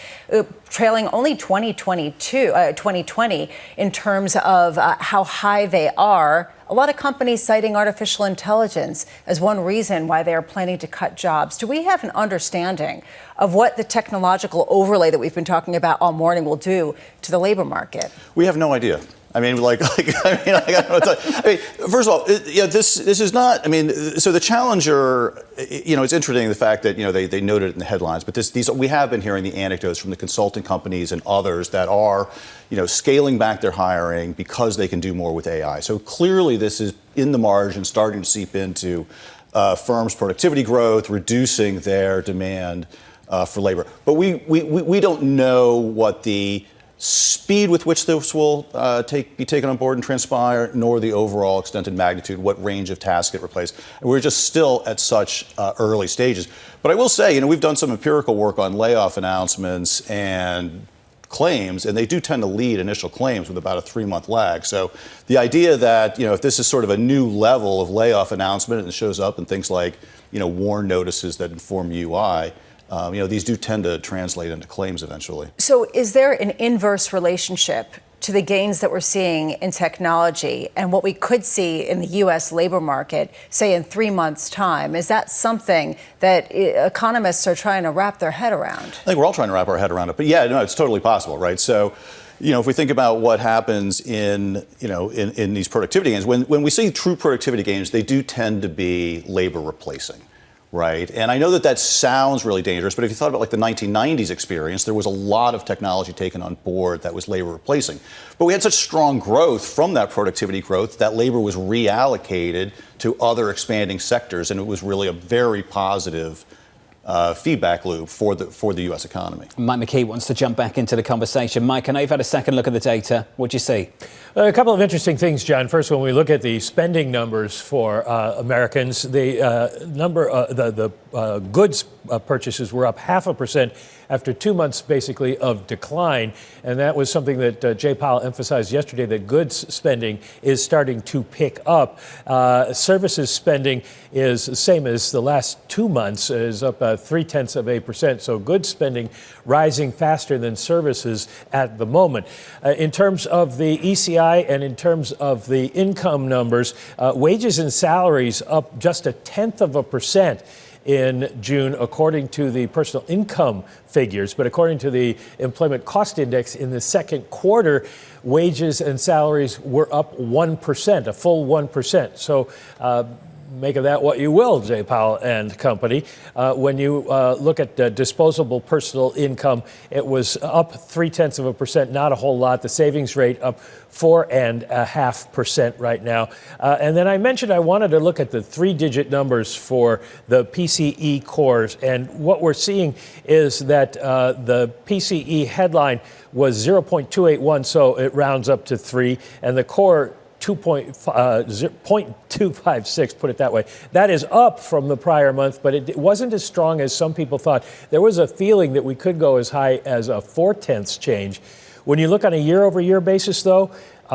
trailing only 2020 in terms of how high they are. A lot of companies citing artificial intelligence as one reason why they are planning to cut jobs. Do we have an understanding of what the technological overlay that we've been talking about all morning will do to the labor market? We have no idea. I don't know what to tell you. First of all, this is not. So the Challenger, it's interesting the fact that they noted it in the headlines, but we have been hearing the anecdotes from the consulting companies and others that are, scaling back their hiring because they can do more with AI. So clearly, this is in the margin, starting to seep into firms' productivity growth, reducing their demand for labor. But we don't know what the speed with which this will be taken on board and transpire, nor the overall extent and magnitude, what range of tasks get replaced. And we're just still at such early stages. But I will say, we've done some empirical work on layoff announcements and claims, and they do tend to lead initial claims with about a 3-month lag. So the idea that, if this is sort of a new level of layoff announcement and it shows up in things like, warn notices that inform UI, these do tend to translate into claims eventually. So is there an inverse relationship to the gains that we're seeing in technology and what we could see in the U.S. labor market, say in 3 months' time? Is that something that economists are trying to wrap their head around? I think we're all trying to wrap our head around it. But yeah, no, it's totally possible, right? So, if we think about what happens in these productivity gains, when we see true productivity gains, they do tend to be labor replacing. Right. And I know that sounds really dangerous, but if you thought about like the 1990s experience, there was a lot of technology taken on board that was labor replacing. But we had such strong growth from that productivity growth that labor was reallocated to other expanding sectors. And it was really a very positive feedback loop for the U.S. economy. Mike McKee wants to jump back into the conversation. Mike, I know you've had a second look at the data. What do you see? A couple of interesting things, John. First, when we look at the spending numbers for Americans, the goods purchases were up 0.5% after 2 months, basically, of decline. And that was something that Jay Powell emphasized yesterday, that goods spending is starting to pick up. Services spending is the same as the last 2 months, is up 0.3%. So goods spending rising faster than services at the moment. In terms of the ECI and in terms of the income numbers, wages and salaries up just 0.1% in June, according to the personal income figures. But according to the employment cost index in the second quarter, wages and salaries were up 1%, a full 1%. So make of that what you will, Jay Powell and company. When you look at disposable personal income, it was up 0.3%, not a whole lot. The savings rate up 4.5% right now. And then I mentioned I wanted to look at the three-digit numbers for the PCE cores. And what we're seeing is that the PCE headline was 0.281, so it rounds up to 3, and the core 0.256, put it that way. That is up from the prior month, but it wasn't as strong as some people thought. There was a feeling that we could go as high as a 0.4 change. When you look on a year-over-year basis, though,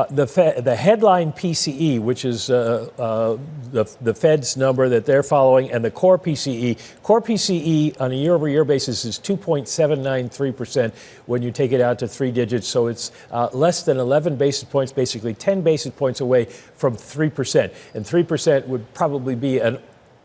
the headline PCE, which is the Fed's number that they're following, and the core PCE on a year-over-year basis is 2.793% when you take it out to three digits. So it's less than 11 basis points, basically 10 basis points away from 3%. And 3% would probably be an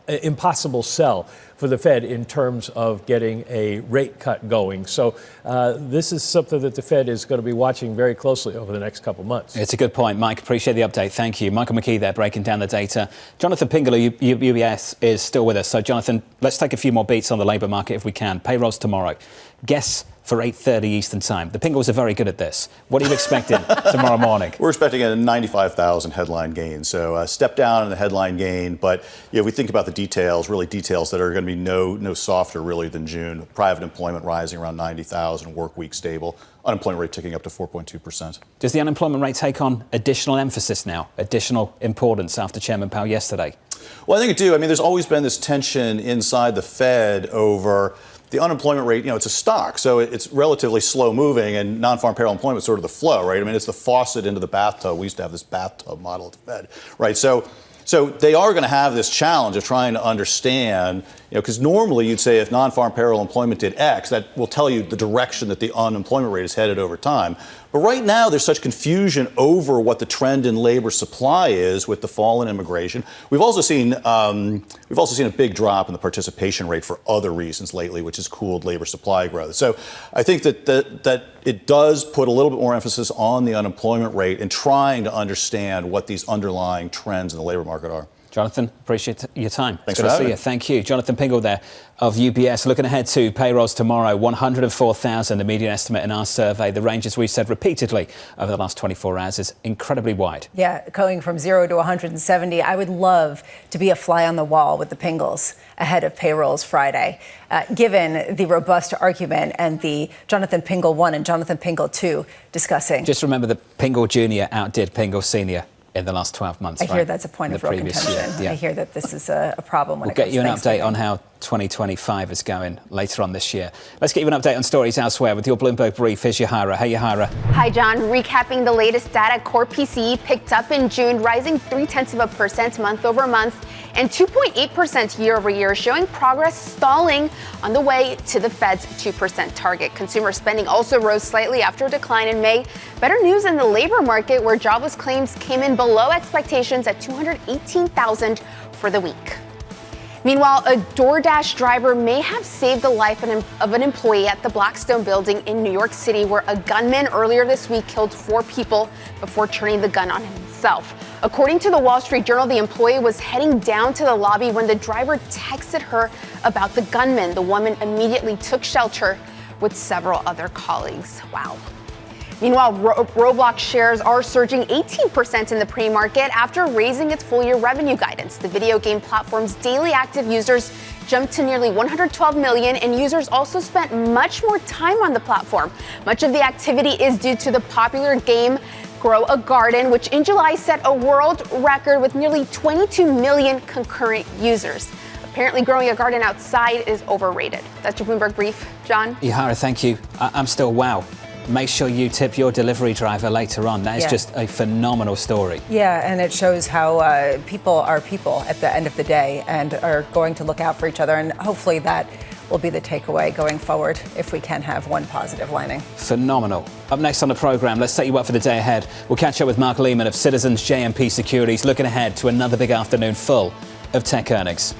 impossible sell for the Fed in terms of getting a rate cut going. So this is something that the Fed is going to be watching very closely over the next couple months. It's a good point, Mike. Appreciate the update. Thank you. Michael McKee there breaking down the data. Jonathan Pingle, UBS, is still with us. So, Jonathan, let's take a few more beats on the labour market if we can. Payrolls tomorrow. Guess for 8:30 Eastern Time. The Pingles are very good at this. What are you expecting tomorrow morning? We're expecting a 95,000 headline gain. So a step down in the headline gain. But we think about the details, really details that are going to be no softer really than June. Private employment rising around 90,000, work week stable. Unemployment rate ticking up to 4.2%. Does the unemployment rate take on additional emphasis now, additional importance after Chairman Powell yesterday? Well, I think it do. I mean, there's always been this tension inside the Fed over the unemployment rate. It's a stock, so it's relatively slow moving, and non-farm payroll employment is sort of the flow, right? I mean, it's the faucet into the bathtub. We used to have this bathtub model at the Fed, right? So they are going to have this challenge of trying to understand, because normally you'd say if non-farm payroll employment did X, that will tell you the direction that the unemployment rate is headed over time. But right now, there's such confusion over what the trend in labor supply is with the fall in immigration. We've also seen a big drop in the participation rate for other reasons lately, which has cooled labor supply growth. So I think that it does put a little bit more emphasis on the unemployment rate and trying to understand what these underlying trends in the labor market are. Jonathan, appreciate your time. Thanks Good for to having see me. you. Thank you. Jonathan Pingle there of UBS. Looking ahead to payrolls tomorrow, 104,000, the median estimate in our survey. The range, as we've said repeatedly over the last 24 hours, is incredibly wide. Yeah, going from 0 to 170. I would love to be a fly on the wall with the Pingles ahead of payrolls Friday, given the robust argument and the Jonathan Pingle 1 and Jonathan Pingle 2 discussing. Just remember that Pingle Jr. outdid Pingle Sr. in the last 12 months. I hear that's a point of real contention. Yeah. I hear that this is a problem when We'll it comes get you to an update on how 2025 is going later on this year. Let's get you an update on stories elsewhere with your Bloomberg Brief. Here's Yahara. Hey, Yahara. Hi, John. Recapping the latest data, core PCE picked up in June, rising 0.3% month over month and 2.8% year over year, showing progress stalling on the way to the Fed's 2% target. Consumer spending also rose slightly after a decline in May. Better news in the labor market, where jobless claims came in below expectations at 218,000 for the week. Meanwhile, a DoorDash driver may have saved the life of an employee at the Blackstone building in New York City, where a gunman earlier this week killed 4 people before turning the gun on himself. According to the Wall Street Journal, the employee was heading down to the lobby when the driver texted her about the gunman. The woman immediately took shelter with several other colleagues. Wow. Meanwhile, Roblox shares are surging 18% in the pre-market after raising its full-year revenue guidance. The video game platform's daily active users jumped to nearly 112 million, and users also spent much more time on the platform. Much of the activity is due to the popular game Grow a Garden, which in July set a world record with nearly 22 million concurrent users. Apparently, growing a garden outside is overrated. That's your Bloomberg Brief. John? Yahara, thank you. I'm still wow. Make sure you tip your delivery driver later on. That is just a phenomenal story. Yeah, and it shows how people are people at the end of the day and are going to look out for each other. And hopefully that will be the takeaway going forward if we can have one positive lining. Phenomenal. Up next on the program, let's set you up for the day ahead. We'll catch up with Mark Lehmann of Citizens JMP Securities, looking ahead to another big afternoon full of tech earnings.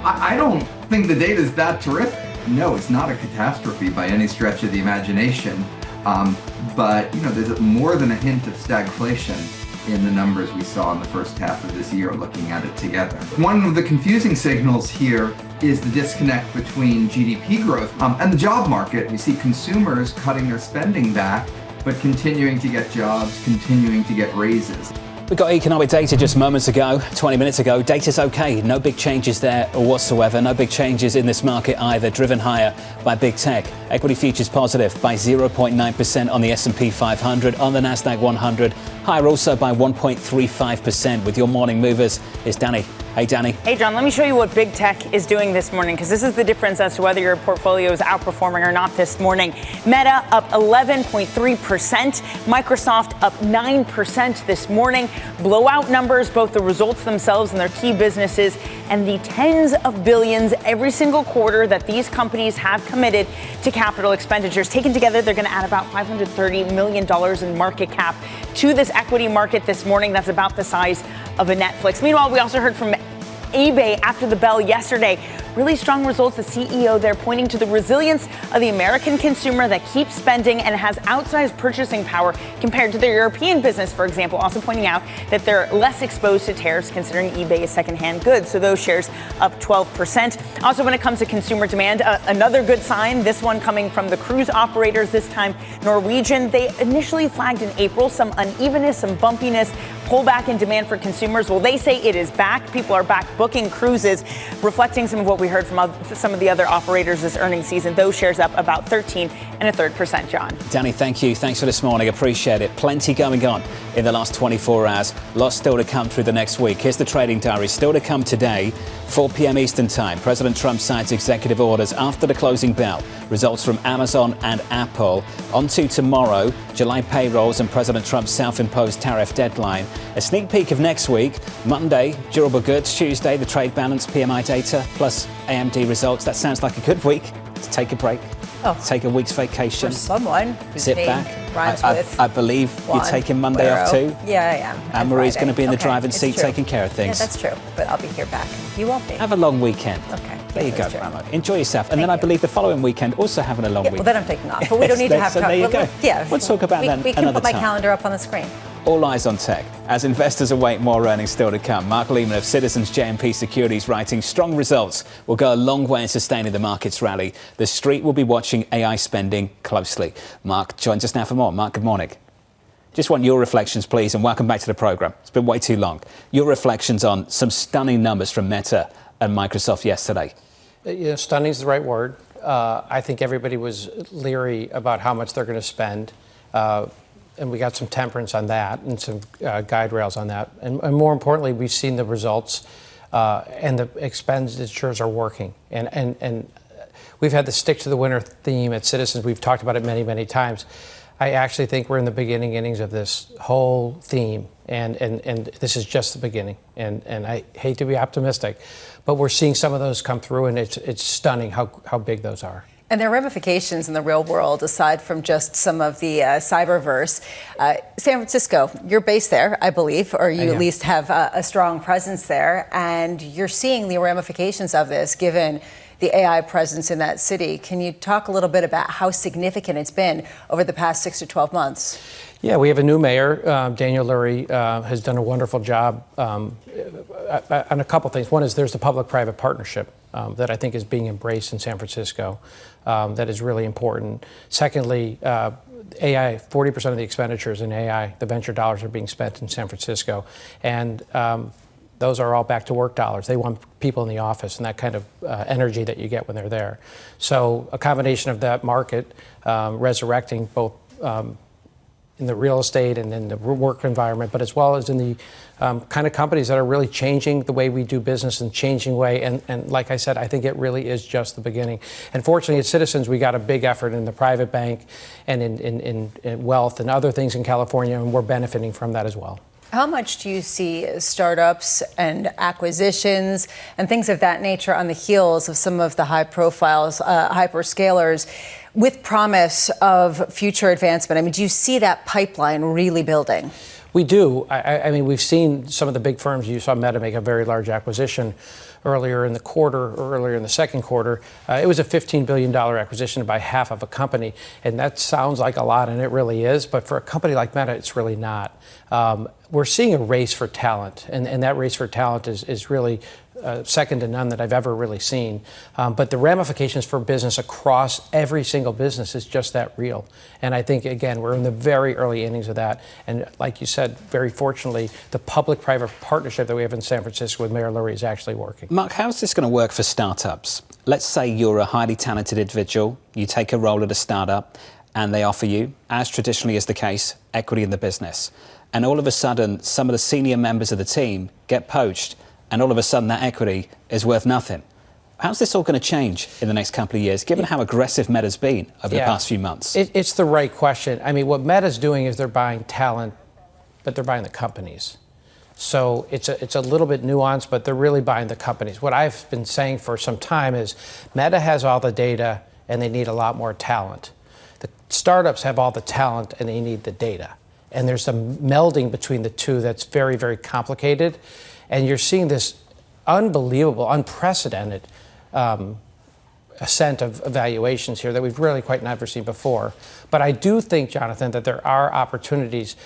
I don't think the data is that terrific. No, it's not a catastrophe by any stretch of the imagination. But there's more than a hint of stagflation in the numbers we saw in the first half of this year, looking at it together. One of the confusing signals here is the disconnect between GDP growth and the job market. We see consumers cutting their spending back, but continuing to get jobs, continuing to get raises. We got economic data just moments ago, 20 minutes ago. Data's okay. No big changes there whatsoever. No big changes in this market either, driven higher by big tech. Equity futures positive by 0.9% on the S&P 500, on the Nasdaq 100. Higher also by 1.35%. With your morning movers, it's Danny. Hey, Danny. Hey, John, let me show you what big tech is doing this morning, because this is the difference as to whether your portfolio is outperforming or not this morning. Meta up 11.3%. Microsoft up 9% this morning. Blowout numbers, both the results themselves and their key businesses, and the tens of billions every single quarter that these companies have committed to capital expenditures. Taken together, they're going to add about $530 million in market cap to this equity market this morning. That's about the size of a Netflix. Meanwhile, we also heard from eBay after the bell yesterday. Really strong results. The CEO there pointing to the resilience of the American consumer that keeps spending and has outsized purchasing power compared to their European business, for example. Also pointing out that they're less exposed to tariffs considering eBay is secondhand goods. So those shares up 12%. Also, when it comes to consumer demand, another good sign, this one coming from the cruise operators, this time Norwegian. They initially flagged in April some unevenness, some bumpiness, pullback in demand for consumers. Well, they say it is back. People are back booking cruises, reflecting some of what we heard from some of the other operators this earnings season. Those shares up about 13.33%, John. Danny, thank you. Thanks for this morning. Appreciate it. Plenty going on in the last 24 hours. Lots still to come through the next week. Here's the trading diary. Still to come today, 4 p.m. Eastern Time. President Trump signs executive orders after the closing bell. Results from Amazon and Apple. On to tomorrow, July payrolls and President Trump's self-imposed tariff deadline. A sneak peek of next week. Monday, durable goods. Tuesday, the trade balance, PMI data, plus AMD results. That sounds like a good week to take a break. Take a week's vacation. For someone who's sit back. I believe you're taking Monday off too. Yeah, I am. Anne-Marie's going to be in the driving seat taking care of things. Yeah, that's true. But I'll be here back. You won't be. Have a long weekend. Okay. There you go, Bramo. Enjoy yourself. And then I believe the following weekend also having a long weekend. Well, then I'm taking off. But we don't need to have time. There you go. Yeah. We'll talk about that we can another put my time. calendar up on the screen. All eyes on tech as investors await more earnings still to come. Mark Lehmann of Citizens JMP Securities writing strong results will go a long way in sustaining the market's rally. The street will be watching AI spending closely. Mark joins us now for more. Mark, good morning. Just want your reflections, please, and welcome back to the program. It's been way too long. Your reflections on some stunning numbers from Meta and Microsoft yesterday. Yeah, stunning is the right word. I think everybody was leery about how much they're going to spend. And we got some temperance on that and some guide rails on that. And more importantly, we've seen the results and the expenditures are working. And we've had the stick to the winner theme at Citizens. We've talked about it many, many times. I actually think we're in the beginning innings of this whole theme. And this is just the beginning. And I hate to be optimistic, but we're seeing some of those come through, and it's stunning how big those are. And there are ramifications in the real world, aside from just some of the cyberverse. San Francisco, you're based there, I believe, or you at least have a strong presence there. And you're seeing the ramifications of this, given the AI presence in that city. Can you talk a little bit about how significant it's been over the past 6 to 12 months? Yeah, we have a new mayor. Daniel Lurie has done a wonderful job on a couple things. One is there's the public-private partnership that I think is being embraced in San Francisco. That is really important. Secondly, AI, 40% of the expenditures in AI, the venture dollars are being spent in San Francisco. And those are all back to work dollars. They want people in the office and that kind of energy that you get when they're there. So a combination of that market resurrecting both in the real estate and in the work environment, but as well as in the kind of companies that are really changing the way we do business and changing way. And like I said, I think it really is just the beginning. And fortunately, at Citizens, we got a big effort in the private bank and in wealth and other things in California, and we're benefiting from that as well. How much do you see startups and acquisitions and things of that nature on the heels of some of the high profiles, hyperscalers, with promise of future advancement? I mean, do you see that pipeline really building? We do. I mean, we've seen some of the big firms. You saw Meta make a very large acquisition earlier in the quarter, or earlier in the second quarter. It was a $15 billion acquisition by half of a company. And that sounds like a lot, and it really is. But for a company like Meta, it's really not. We're seeing a race for talent. And that race for talent is really second to none that I've ever really seen. But the ramifications for business across every single business is just that real. And I think, again, we're in the very early innings of that. And like you said, very fortunately, the public-private partnership that we have in San Francisco with Mayor Lurie is actually working. Mark, how's this going to work for startups? Let's say you're a highly talented individual, you take a role at a startup, and they offer you, as traditionally is the case, equity in the business. And all of a sudden, some of the senior members of the team get poached, and all of a sudden that equity is worth nothing. How's this all going to change in the next couple of years, given how aggressive Meta's been over the past few months? It's the right question. I mean, what Meta's doing is they're buying talent, but they're buying the companies. So it's a little bit nuanced, but they're really buying the companies. What I've been saying for some time is Meta has all the data, and they need a lot more talent. The startups have all the talent, and they need the data. And there's a melding between the two that's very, very complicated. And you're seeing this unbelievable, unprecedented ascent of valuations here that we've really quite never seen before. But I do think, Jonathan, that there are opportunities.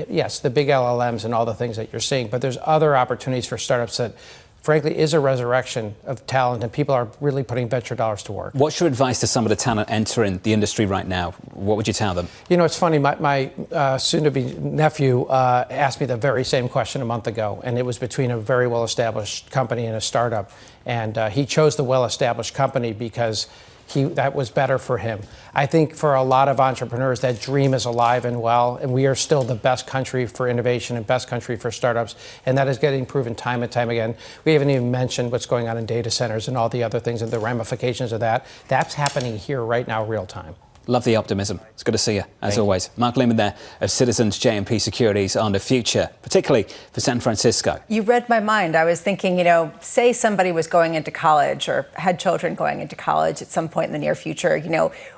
Yes, the big LLMs and all the things that you're seeing, but there's other opportunities for startups that, frankly, is a resurrection of talent, and people are really putting venture dollars to work. What's your advice to some of the talent entering the industry right now? What would you tell them? You know, it's funny. My soon-to-be nephew asked me the very same question a month ago, and it was between a very well-established company and a startup. And he chose the well-established company because that was better for him. I think for a lot of entrepreneurs, that dream is alive and well, and we are still the best country for innovation and best country for startups, and that is getting proven time and time again. We haven't even mentioned what's going on in data centers and all the other things and the ramifications of that. That's happening here right now, real time. Love the optimism. It's good to see you, as always. Mark Lehmann there of Citizens JMP Securities on the future, particularly for San Francisco. You read my mind. I was thinking, say somebody was going into college or had children going into college at some point in the near future,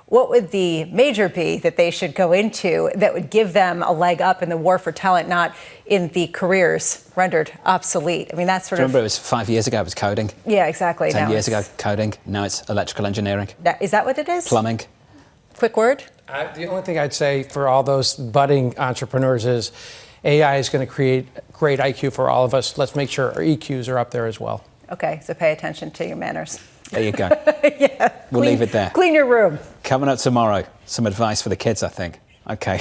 what would the major be that they should go into that would give them a leg up in the war for talent, not in the careers rendered obsolete? I mean, that's sort of... Remember, it was 5 years ago, it was coding. Yeah, exactly. 10 years ago, coding. Now it's electrical engineering. Is that what it is? Plumbing. Quick word? The only thing I'd say for all those budding entrepreneurs is AI is going to create great IQ for all of us. Let's make sure our EQs are up there as well. Okay, so pay attention to your manners. There you go. Yeah. We'll leave it there. Clean your room. Coming up tomorrow, some advice for the kids, I think. Okay.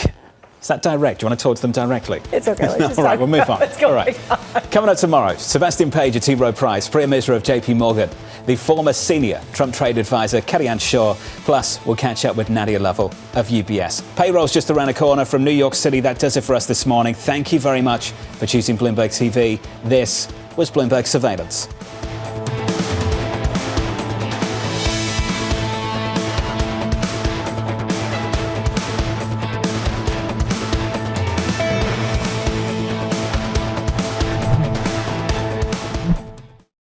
Is that direct? Do you want to talk to them directly? It's okay. Let's just all right, we'll move on. What's going on? Coming up tomorrow, Sebastian Page at T. Rowe Price, Priya Misra of JPMorgan, the former senior Trump trade advisor, Kellyanne Shaw, plus we'll catch up with Nadia Lovell of UBS. Payroll's just around the corner from New York City. That does it for us this morning. Thank you very much for choosing Bloomberg TV. This was Bloomberg Surveillance.